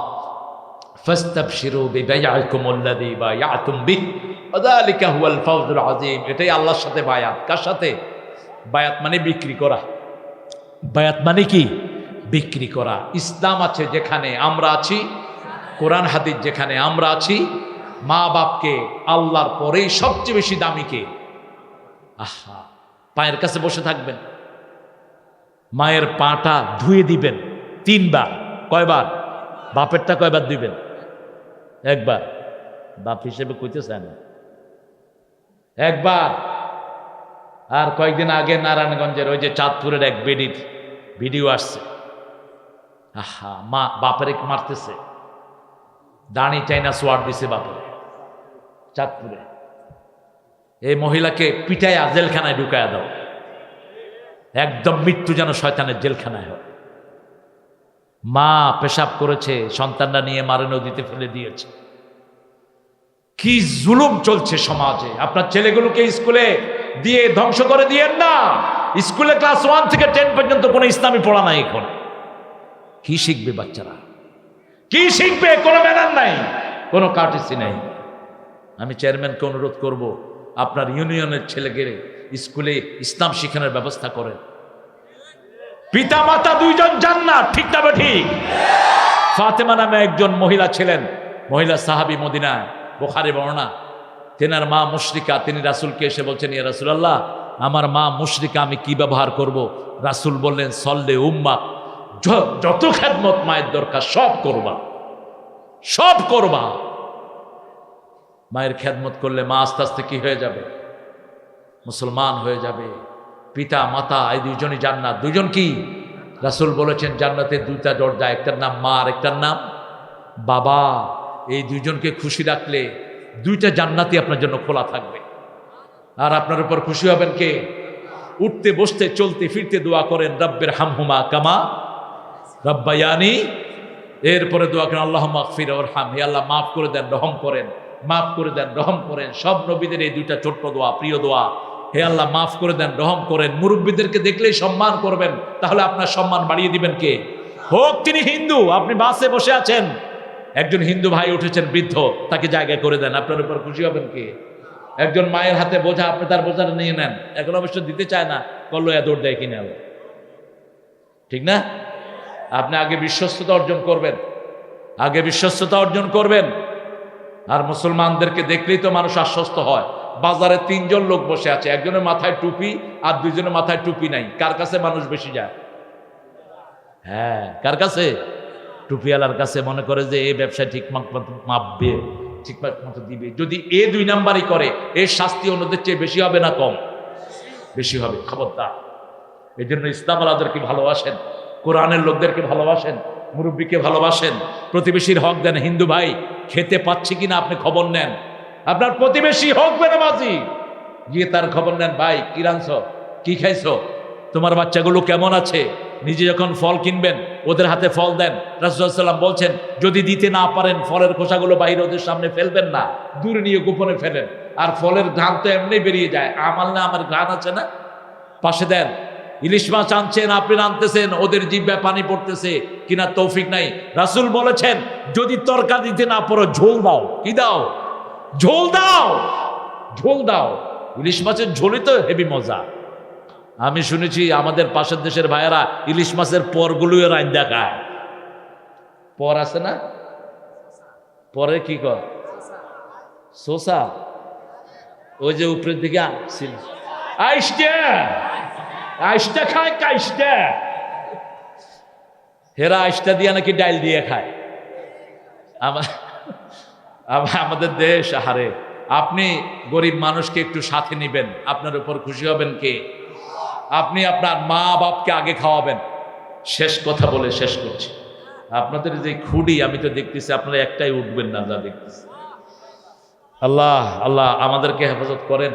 ফাস্তাবশিরু বিবাইআকুমুল্লাযী বায়াতুম বিহি ওয়া যালিকা হুয়াল ফাওজুল আযীম। এটাই আল্লাহর সাথে বায়াত। কার সাথে? বায়াত মানে বিক্রি করা। বায়াত মানে কি? বিক্রি করা। ইসলাম আছে যেখানে আমরা আছি, কোরআন হাদিস যেখানে আমরা আছি, মা বাপকে আল্লাহর পরেই সবচেয়ে বেশি দামি কে? আহা, পায়ের কাছে বসে থাকবেন, মায়ের পাটা ধুয়ে দিবেন 3 বার। কয়বার? বাপেরটা কয়বার দিবেন? 1 বার। বাপ হিসেবে কইতে চায় না, 1 বার। আর কয়েকদিন আগে নারায়ণগঞ্জের ওই যে চাঁদপুরের এক বেডির ভিডিও আসছে। আহা, মা বাপের মারতেছে, দাঁড়ি চাইনা সোয়ার দিছে বাপের, চাঁদপুরে। এই মহিলাকে পিটাইয়া জেলখানায় ঢুকায়া দাও, একদম মৃত্যু যেন শয়তানের জেলখানায় হয়। মা পেশাব করেছে, সন্তানরা নিয়ে মারে নদীতে ফেলে দিয়েছে। কি জুলুম চলছে সমাজে। আপনার ছেলেগুলোকে স্কুলে দিয়ে ধ্বংস করে দিয়েন না। স্কুলে ক্লাস 1 থেকে 10 পর্যন্ত কোনো ইসলামী পড়া নাই। এখন কি শিখবে বাচ্চারা? কি শিখবে? কোনো ম্যানার নাই, কোনো কার্টেসি নাই। আমি চেয়ারম্যানকে অনুরোধ করব, আপনার ইউনিয়নের ছেলেকে স্কুলে ইসলাম শিখানোর ব্যবস্থা করেন। পিতা মাতা 2 জন জান্নাত, ঠিক না ঠিক? ফাতেমা নামে একজন মহিলা ছিলেন, মহিলা সাহাবী, মদিনায়, বুখারী বর্ণনা। তেনার মা মুশরিকা। তিনি রাসূলকে এসে বলছেন, ইয়া রাসূলুল্লাহ, আমার মা মুশরিকা, আমি কি ব্যবহার করব? রাসূল বললেন, সল্লে উম্মা, যত খেদমত মায়ের দরকার সব করবা, সব করবা। মায়ের খেদমত করলে মা আস্তে আস্তে কি হয়ে যাবে? মুসলমান হয়ে যাবে। পিতা মাতা এই 2 জনই জান্নাত। 2 জন কি? রাসূল বলেছেন জান্নাতের 2টা দরজা, একটার নাম মা আর একটার নাম বাবা, এই দুইজনকে খুশি রাখলে দুইটা জান্নাতই আপনার জন্য খোলা থাকবে। আর আপনার উপর খুশি হবেন কে? উঠতে বসতে চলতে ফিরতে দোয়া করেন রব্বের হামহুমা কামা রব্বায়ানি, এরপরে দোয়া করেন আল্লাহুম্মা আগফির ওয়ারহাম, হে আল্লাহ মাফ করে দেন, রহম করেন, মাফ করে দেন, রহম করেন। সব নবীদের এই দুইটা ছোট্ট দোয়া, প্রিয় দোয়া। হে আল্লাহ মাফ করে দেন, রহম করেন। মুরব্বীদেরকে দেখলেই সম্মান করবেন, তাহলে আপনার সম্মান বাড়িয়ে দিবেন কে? হোক তিনি হিন্দু। আপনি বাসে বসে আছেন, একজন হিন্দু ভাই উঠেছেন বৃদ্ধ, তাকে জায়গা করে দেন, আপনার উপর খুশি হবেন কে? একজন মায়ের হাতে বোঝা, আপনি তার বোঝাটা নিয়ে নেন, এখন অবশ্য দিতে চায় না, করলো দৌড় দেয় কিনে আলো, ঠিক না? আপনি আগে বিশ্বস্ততা অর্জন করবেন, আগে বিশ্বস্ততা অর্জন করবেন। আর মুসলমানদেরকে দেখলেই তো মানুষ আশ্বস্ত হয়। বাজারে তিনজন লোক বসে আছে, একজনের মাথায় টুপি আর দুইজনের মাথায় টুপি নাই, কার কাছে মানুষ বেশি যায়? হ্যাঁ, কার কাছে? টুপিওয়ালার কাছে। মনে করে যে এই ব্যবসায় ঠিক মতো মাপবে, ঠিক মতো দিবে। যদি এ 2 নাম্বারই করে, এর শাস্তি অন্যদের চেয়ে বেশি হবে না কম? বেশি হবে। খবরদার। এই জন্য ইসলাম আলাদেরকে ভালোবাসেন, কোরআনের লোকদেরকে ভালোবাসেন, মুরব্বীকে ভালোবাসেন, প্রতিবেশীর হক দেন। হিন্দু ভাই খেতে পাচ্ছি কিনা আপনি খবর নেন। আপনার প্রতিবেশী হোক বেনামাজি, গিয়ে তার খবর নেন, ভাই কি রাঁধছ, কি খাইছো, তোমার বাচ্চাগুলো কেমন আছে। নিজে যখন ফল কিনবেন ওদের হাতে ফল দেন। রাসূলুল্লাহ সাল্লাল্লাহু আলাইহি ওয়াসাল্লাম বলছেন, যদি দিতে না পারেন ফলের খোসাগুলো বাইরে ওদের সামনে ফেলবেন না, দূরে নিয়ে গোপনে ফেলেন। আর ফলের ঘ্রাণ তো এমনি বেরিয়ে যায়, আমার না আমার ঘ্রাণ আছে না, পাশে দেন। ইলিশ মাছ আনছেন, আপনি আনতেছেন, ওদের জিহ্বায় পানি পড়তেছে কিনা তৌফিক নাই। রাসূল বলেছেন, যদি তরকা দিতে না পারো ঝোল দাও। কি দাও? ঝোল দাও, ঝোল দাও। ইলিশ মাছের ঝোলই তো হেভি মজা। আমি শুনেছি আমাদের পাশের দেশের ভাইয়েরা ইলিশ মাছের পরগুলোও রাইন্দা খায়। পর আছে না, পরে কি কর, শোষা, ওই যে উপরের দিকে আইসটা খায়, কাইসটা। হেরা আইসটা দিয়ে নাকি ডাইল দিয়ে খায়। আমাদের দেশ, আহারে। আপনি গরিব মানুষকে একটু সাথে নিবেন, আপনার উপর খুশি হবেন কে? আপনি আপনার মা বাপকে আগে খাওয়াবেন। শেষ কথা বলে শেষ করছি, আপনাদের যে খুঁড়ি আমি তো দেখতেছি আপনারা একটাই উঠবেন না, যা দেখতেছি। আল্লাহ আল্লাহ আমাদেরকে হেফাজত করেন।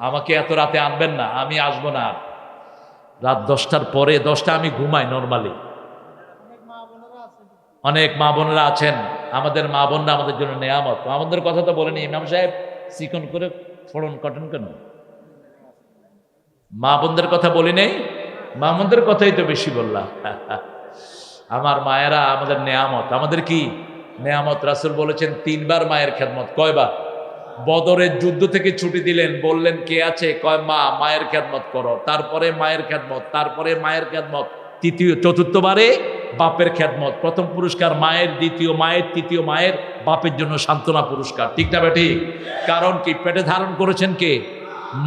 আমাকে এত রাতে আনবেন না, আমি আসবো না আর। রাত 10টার পরে, 10টা আমি ঘুমাই নর্মালি। অনেক মা বোনেরা আছেন, আমাদের মা বোনরা আমাদের জন্য নেয়ামত। আমাদের কথা তো বলেনি ইমাম সাহেব, চিকন করে ফোড়ন কাটেন কেন? মা বোনদের কথা বলি নেই, মা বোনদের কথাই তো বেশি বললাম। আমার মায়েরা আমাদের নেয়ামত। আমাদের কি নেয়ামত? রাসূল বলেছেন 3বার মায়ের খেদমত। কয়বার? বদরের যুদ্ধ থেকে ছুটি দিলেন, বললেন কে আছে? কয় মা, মায়ের খেদমত করো। তারপরে মায়ের খেদমত, তারপরে মায়ের খেদমত, চতুর্থবারে বাপের খেদমত। প্রথম পুরস্কার মায়ের, দ্বিতীয় মায়ের, তৃতীয় মায়ের, বাপের জন্য সান্ত্বনা পুরস্কার। ঠিক না ঠিক? কারণ কি? পেটে ধারণ করেছেন কে?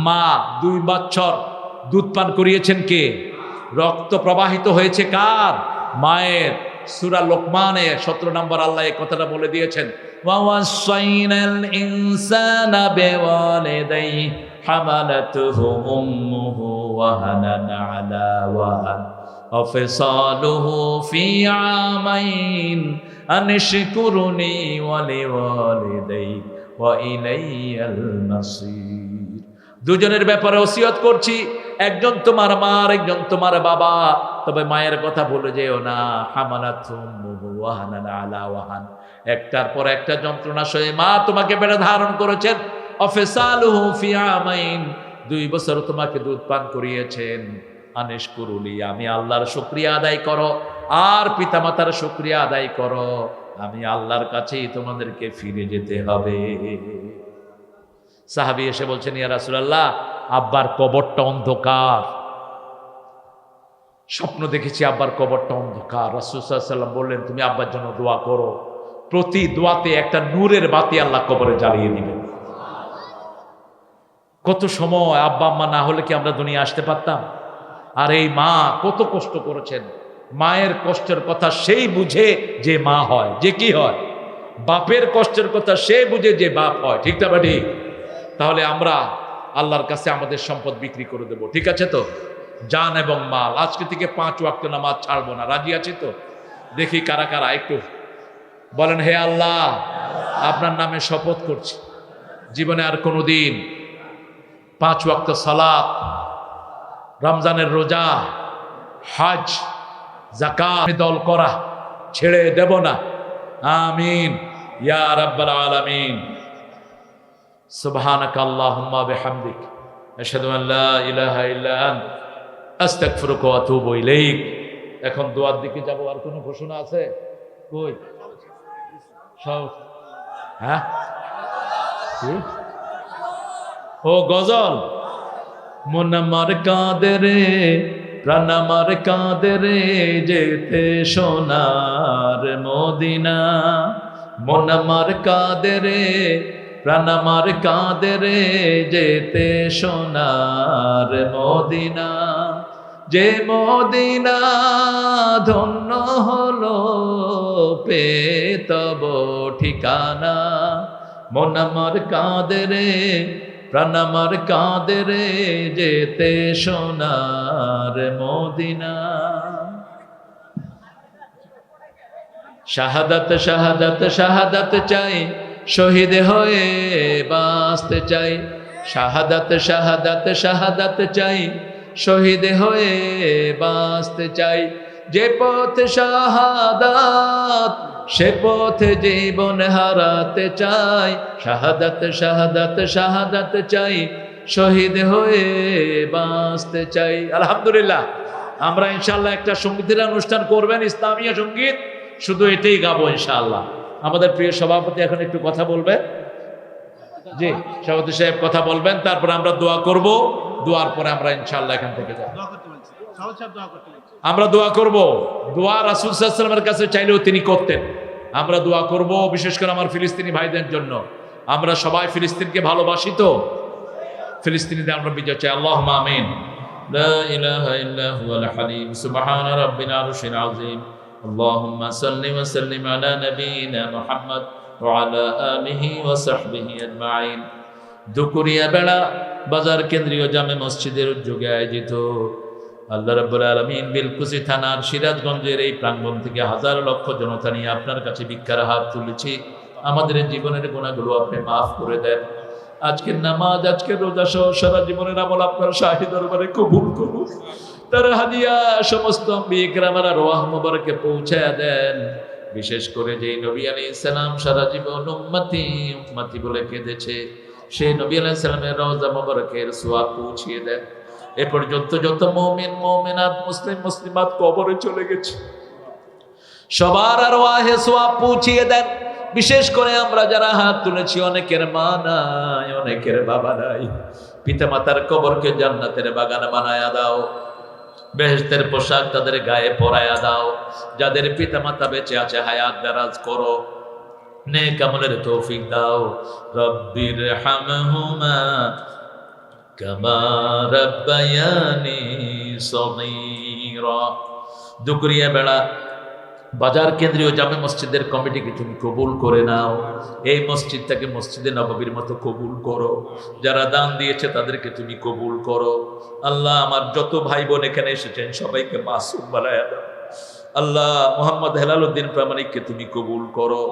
মা। 2 বছর দুধ পান করিয়েছেন কে? রক্ত প্রবাহিত হয়েছে কার? মায়ের। সূরা লোকমানে 17 নম্বর আল্লাহ এই কথাটা বলে দিয়েছেন, ওয়াসাইনাল ইনসানা বিওয়ালিদাইহি হামালাতুহু উম্মুহু ওয়াহানান আলা ওয়াহান ওয়াফিসালুহু ফি আমাইন আনশকুরনি ওয়া লিওয়ালিদাইহি ওয়া ইলাইয়াল মাসির। দুজনের ব্যাপারে ওসিয়ত করছি, একজন তোমার মা আর একজন তোমার বাবা। তবে মায়ের কথা বলে যেও না। হামালাতুহু ওয়াহানান আলা ওয়াহান, একটার পর একটা যন্ত্রণা সয়ে মা তোমাকে পেটে ধারণ করেছেন। অফিসালুহু ফি আমাইন, 2 বছর তোমাকে দুধ পান করিয়েছেন। আনিশকুরুলি, আমি আল্লাহর শুকরিয়া আদায় করো, আর পিতামাতার শুকরিয়া আদায় করো। আমি আল্লাহর কাছেই তোমাদেরকে ফিরে যেতে হবে। সাহাবী এসে বলছেন, ইয়া রাসূলুল্লাহ, আব্বার কবরটা অন্ধকার, স্বপ্ন দেখেছি আব্বার কবরটা অন্ধকার। রাসূল সাল্লাল্লাহু আলাইহি ওয়াসাল্লাম বললেন, তুমি আব্বার জন্য দোয়া করো, প্রতি দোয়াতে একটা নূরের বাতি আল্লাহ কবরে জ্বালিয়ে দিবেন। কত সময় আব্বা আম্মা না হলে কি আমরা দুনিয়া আসতে পারতাম? আর এই মা কত কষ্ট করেছেন। মায়ের কষ্টের কথা সেই বুঝে যে মা হয়, যে কি হয়, বাপের কষ্টের কথা সে বুঝে যে বাপ হয়। ঠিক না ঠিক? তাহলে আমরা আল্লাহর কাছে আমাদের সম্পদ বিক্রি করে দেব, ঠিক আছে তো? জান এবং মাল। আজকে থেকে 5 ওয়াক্ত নামাজ ছাড়বো না, রাজি আছি তো? দেখি কারা কারা একটু বলেন, হে আল্লাহ, আপনার নামে শপথ করছি, জীবনে আর কোনোদিন 5 ওয়াক্ত সালাত, রমজানের রোজা, হজ, যাকাত দল করা ছেড়ে দেব না। আমিন ইয়া রাব্বাল আলামিন। সুবহানাকা আল্লাহুম্মা বিহামদিক আশহাদু আন লা ইলাহা ইল্লা আনতা আস্তাগফিরুকা ওয়া আতুবু ইলাইক। এখন দোয়ার দিকে যাব। আর কোনো ঘোষণা আছে? কই সব? হ্যাঁ, ও গজল। মন আমার কাঁদে রে, প্রাণ আমার কাঁদে রে, যেতে সোনার মদিনা। মন আমার কাঁদে রে, প্রাণ আমার কাঁদে রে, যেতে সোনার মদিনা। যে মদিনা ধন্য হলো পেয়ে তব ঠিকানা। মন আমার কাঁদে রে, প্রাণ আমার কাঁদে রে, যেতে সোনার মদিনা। শাহাদাত শাহাদাত শাহাদাত চাই, শহীদ হয়ে বাঁচতে চাই। শাহাদাত শাহাদাত শাহাদাত চাই, শহীদ হয়ে বাঁচতে চাই। যে পথে শাহাদাত, সে পথে জীবন হারাতে চাই। শাহাদাত শাহাদাত শাহাদাত চাই, শহীদ হয়ে বাঁচতে চাই। আলহামদুলিল্লাহ, আমরা ইনশাআল্লাহ একটা সঙ্গীতের অনুষ্ঠান করবেন, ইসলামীয় সঙ্গীত, শুধু এটাই গাবো ইনশাআল্লাহ। আমাদের প্রিয় সভাপতি এখন একটু কথা বলবেন। জি, সভাপতি সাহেব কথা বলবেন, তারপর আমরা দোয়া করব। দোয়ার পরে আমরা ইনশাআল্লাহ এখান থেকে যাব। আমরা দোয়া করব। দোয়া রাসূল সাল্লাল্লাহু আলাইহি ওয়াসাল্লামের কাছে চাইলেও তিনি করতেন। আমরা দোয়া করব, বিশেষ করে আমার ফিলিস্তিনি ভাইদের জন্য। আমরা সবাই ফিলিস্তিনকে ভালোবাসি তো, ফিলিস্তিনিদের আমরা বিজয় চাই। আল্লাহুম্মা আমিন। লা ইলাহা ইল্লা হুয়াল হালিম সুবহানা রাব্বিল আরশিল আযীম। আল্লাহুম্মা সাল্লি ওয়া সাল্লিম আলা নাবিয়িনা মুহাম্মদ ওয়া আলা আলিহি ওয়া সাহবিহি আজমাইন। দুকুরিয়া বেড়া বাজার কেন্দ্রীয় জামে মসজিদের উদ্যোগে আয়োজিত আল্লাহ রাব্বুল আলামিন বেলকুচি থানার সিরাজগঞ্জের এই প্রাঙ্গণ থেকে হাজার লক্ষ জনতা নিয়ে আপনার কাছে ভিক্ষার হাত তুলেছি। আমাদের জীবনের গুনাহগুলো আপনি মাফ করে দেন। আজকের নামাজ, আজকের রোজা সহ সারা জীবনের আমল আপনার শাহী দরবারে কবুল করুন। তার হাদিয়া সমস্ত আম্বিয়া কিরামের আরওয়াহ মুবারকে পৌঁছায়া দেন। বিশেষ করে যেই নবী আলাইহিস সালাম সারা জীবন উম্মতি উম্মতি বলে কেঁদেছে, সেই নবী আলাইহিস সালামের রওজা মুবারকের সওয়াব পৌঁছিয়ে দেন। এ পর্যন্ত যত মুমিন মুমিনাত, মুসলিম মুসলিমাত কবরে চলে গেছে, সবার আরওয়াহে সওয়াব পৌঁছিয়ে দেন। বিশেষ করে আমরা যারা হাত তুলেছি, অনেকের মা নাই, অনেকের বাবা নাই, পিতামাতার কবরকে জান্নাতের বাগান বানায়া দাও, বেহেশতের পোশাক তাদের গায়ে পরায়া দাও। যাদের পিতামাতা বেঁচে আছে হায়াত দারাজ করো, নেক আমলের তৌফিক দাও। রব্বির হামহুমা কামা রাব্বায়ানি সগীরা। দুকুরিয়া বেড়া বাজার কেন্দ্রীয় জামে মসজিদের কমিটিকে তুমি কবুল করে নাও। এই মসজিদটাকে মসজিদে নববীর মতো কবুল করো। যারা দান দিয়েছে তাদেরকে তুমি কবুল করো। আল্লাহ, আমার যত ভাই বোন এখানে এসেছেন সবাইকে মাসুম বানায়া দাও। আল্লাহ, মোহাম্মদ হেলাল উদ্দিন প্রামাণিককে তুমি কবুল করো।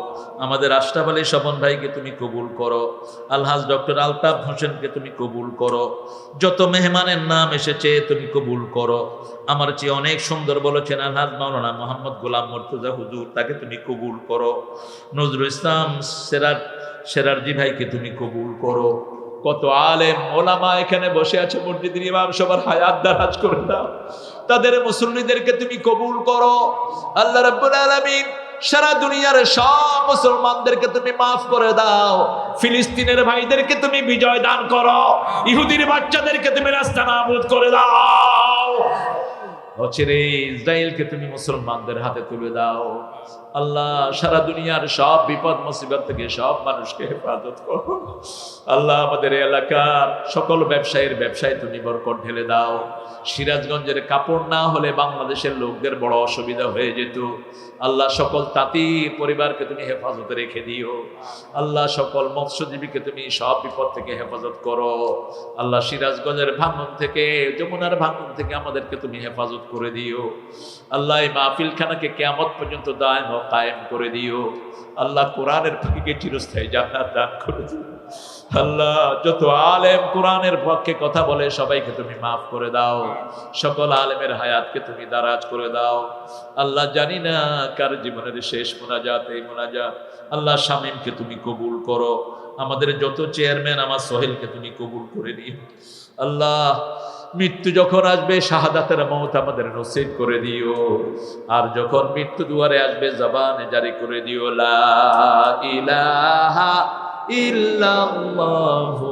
আমাদের আশরাফ আলী স্বপন ভাইকে তুমি কবুল করো। আলহাজ ডক্টর আলতাফ হোসেনকে তুমি কবুল করো। যত মেহমানের নাম এসেছে তুমি কবুল করো। আমার চেয়ে অনেক সুন্দর বলেছেন আলহাজ মাওলানা মোহাম্মদ গোলাম মুর্তজা হুজুর, তাকে তুমি কবুল করো। নজরুল ইসলাম সেরারজি ভাইকে তুমি কবুল করো। কত আলেম ওলামা এখানে বসে আছে, মসজিদের ইমাম, সবার হায়াত দারাজ করে দাও। তাদের মুসল্লিদেরকে তুমি কবুল করো। আল্লাহ রাব্বুল আলামিন সারা দুনিয়ার সব মুসলমানদেরকে তুমি মাফ করে দাও। ফিলিস্তিনের ভাইদেরকে তুমি বিজয় দান করো। ইহুদির বাচ্চাদেরকে তুমি রাস্তা নাবুদ করে দাও। অচিরে ইসরায়েলকে তুমি মুসলমানদের হাতে তুলে দাও। আল্লাহ, সারা দুনিয়ার সব বিপদ মুসিবত থেকে সব মানুষকে হেফাজত করো। আল্লাহ, আমাদের এলাকার সকল ব্যবসায়ীর ব্যবসায় তুমি বরকত ঢেলে দাও। সিরাজগঞ্জের কাপড় না হলে বাংলাদেশের লোকদের বড় অসুবিধা হয়ে যেত। আল্লাহ, সকল তাঁতি পরিবারকে তুমি হেফাজতে রেখে দিও। আল্লাহ, সকল মৎস্যজীবীকে তুমি সব বিপদ থেকে হেফাজত করো। আল্লাহ, সিরাজগঞ্জের ভাঙন থেকে, যমুনার ভাঙন থেকে আমাদেরকে তুমি হেফাজত করে দিও। আল্লাহ, এই মাহফিলখানাকে কিয়ামত পর্যন্ত দায়েম কায়েম করে দিও। আল্লাহ কোরআনের পক্ষে চিরস্থায়ী জান্নাত দান করে দিও। আল্লাহ যত আলেম কোরআনের পক্ষে কথা বলে সবাইকে তুমি মাফ করে দাও, সকল আলেমের হায়াতকে তুমি দারাজ করে দাও। আল্লাহ জানি না কার জীবনের শেষ মোনাজাত এই মোনাজাত, আল্লাহ শামীমকে তুমি কবুল করো, আমাদের যত চেয়ারম্যান আমার সোহেলকে তুমি কবুল করে নিও। আল্লাহ মৃত্যু যখন আসবে শাহাদাতের মওত আমাদের নসিব করে দিও, আর যখন মৃত্যু দুয়ারে আসবে জবানে জারি করে দিও লা ইলাহা ইল্লাল্লাহু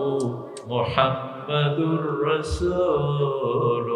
মুহাম্মাদুর রাসূলুল্লাহ।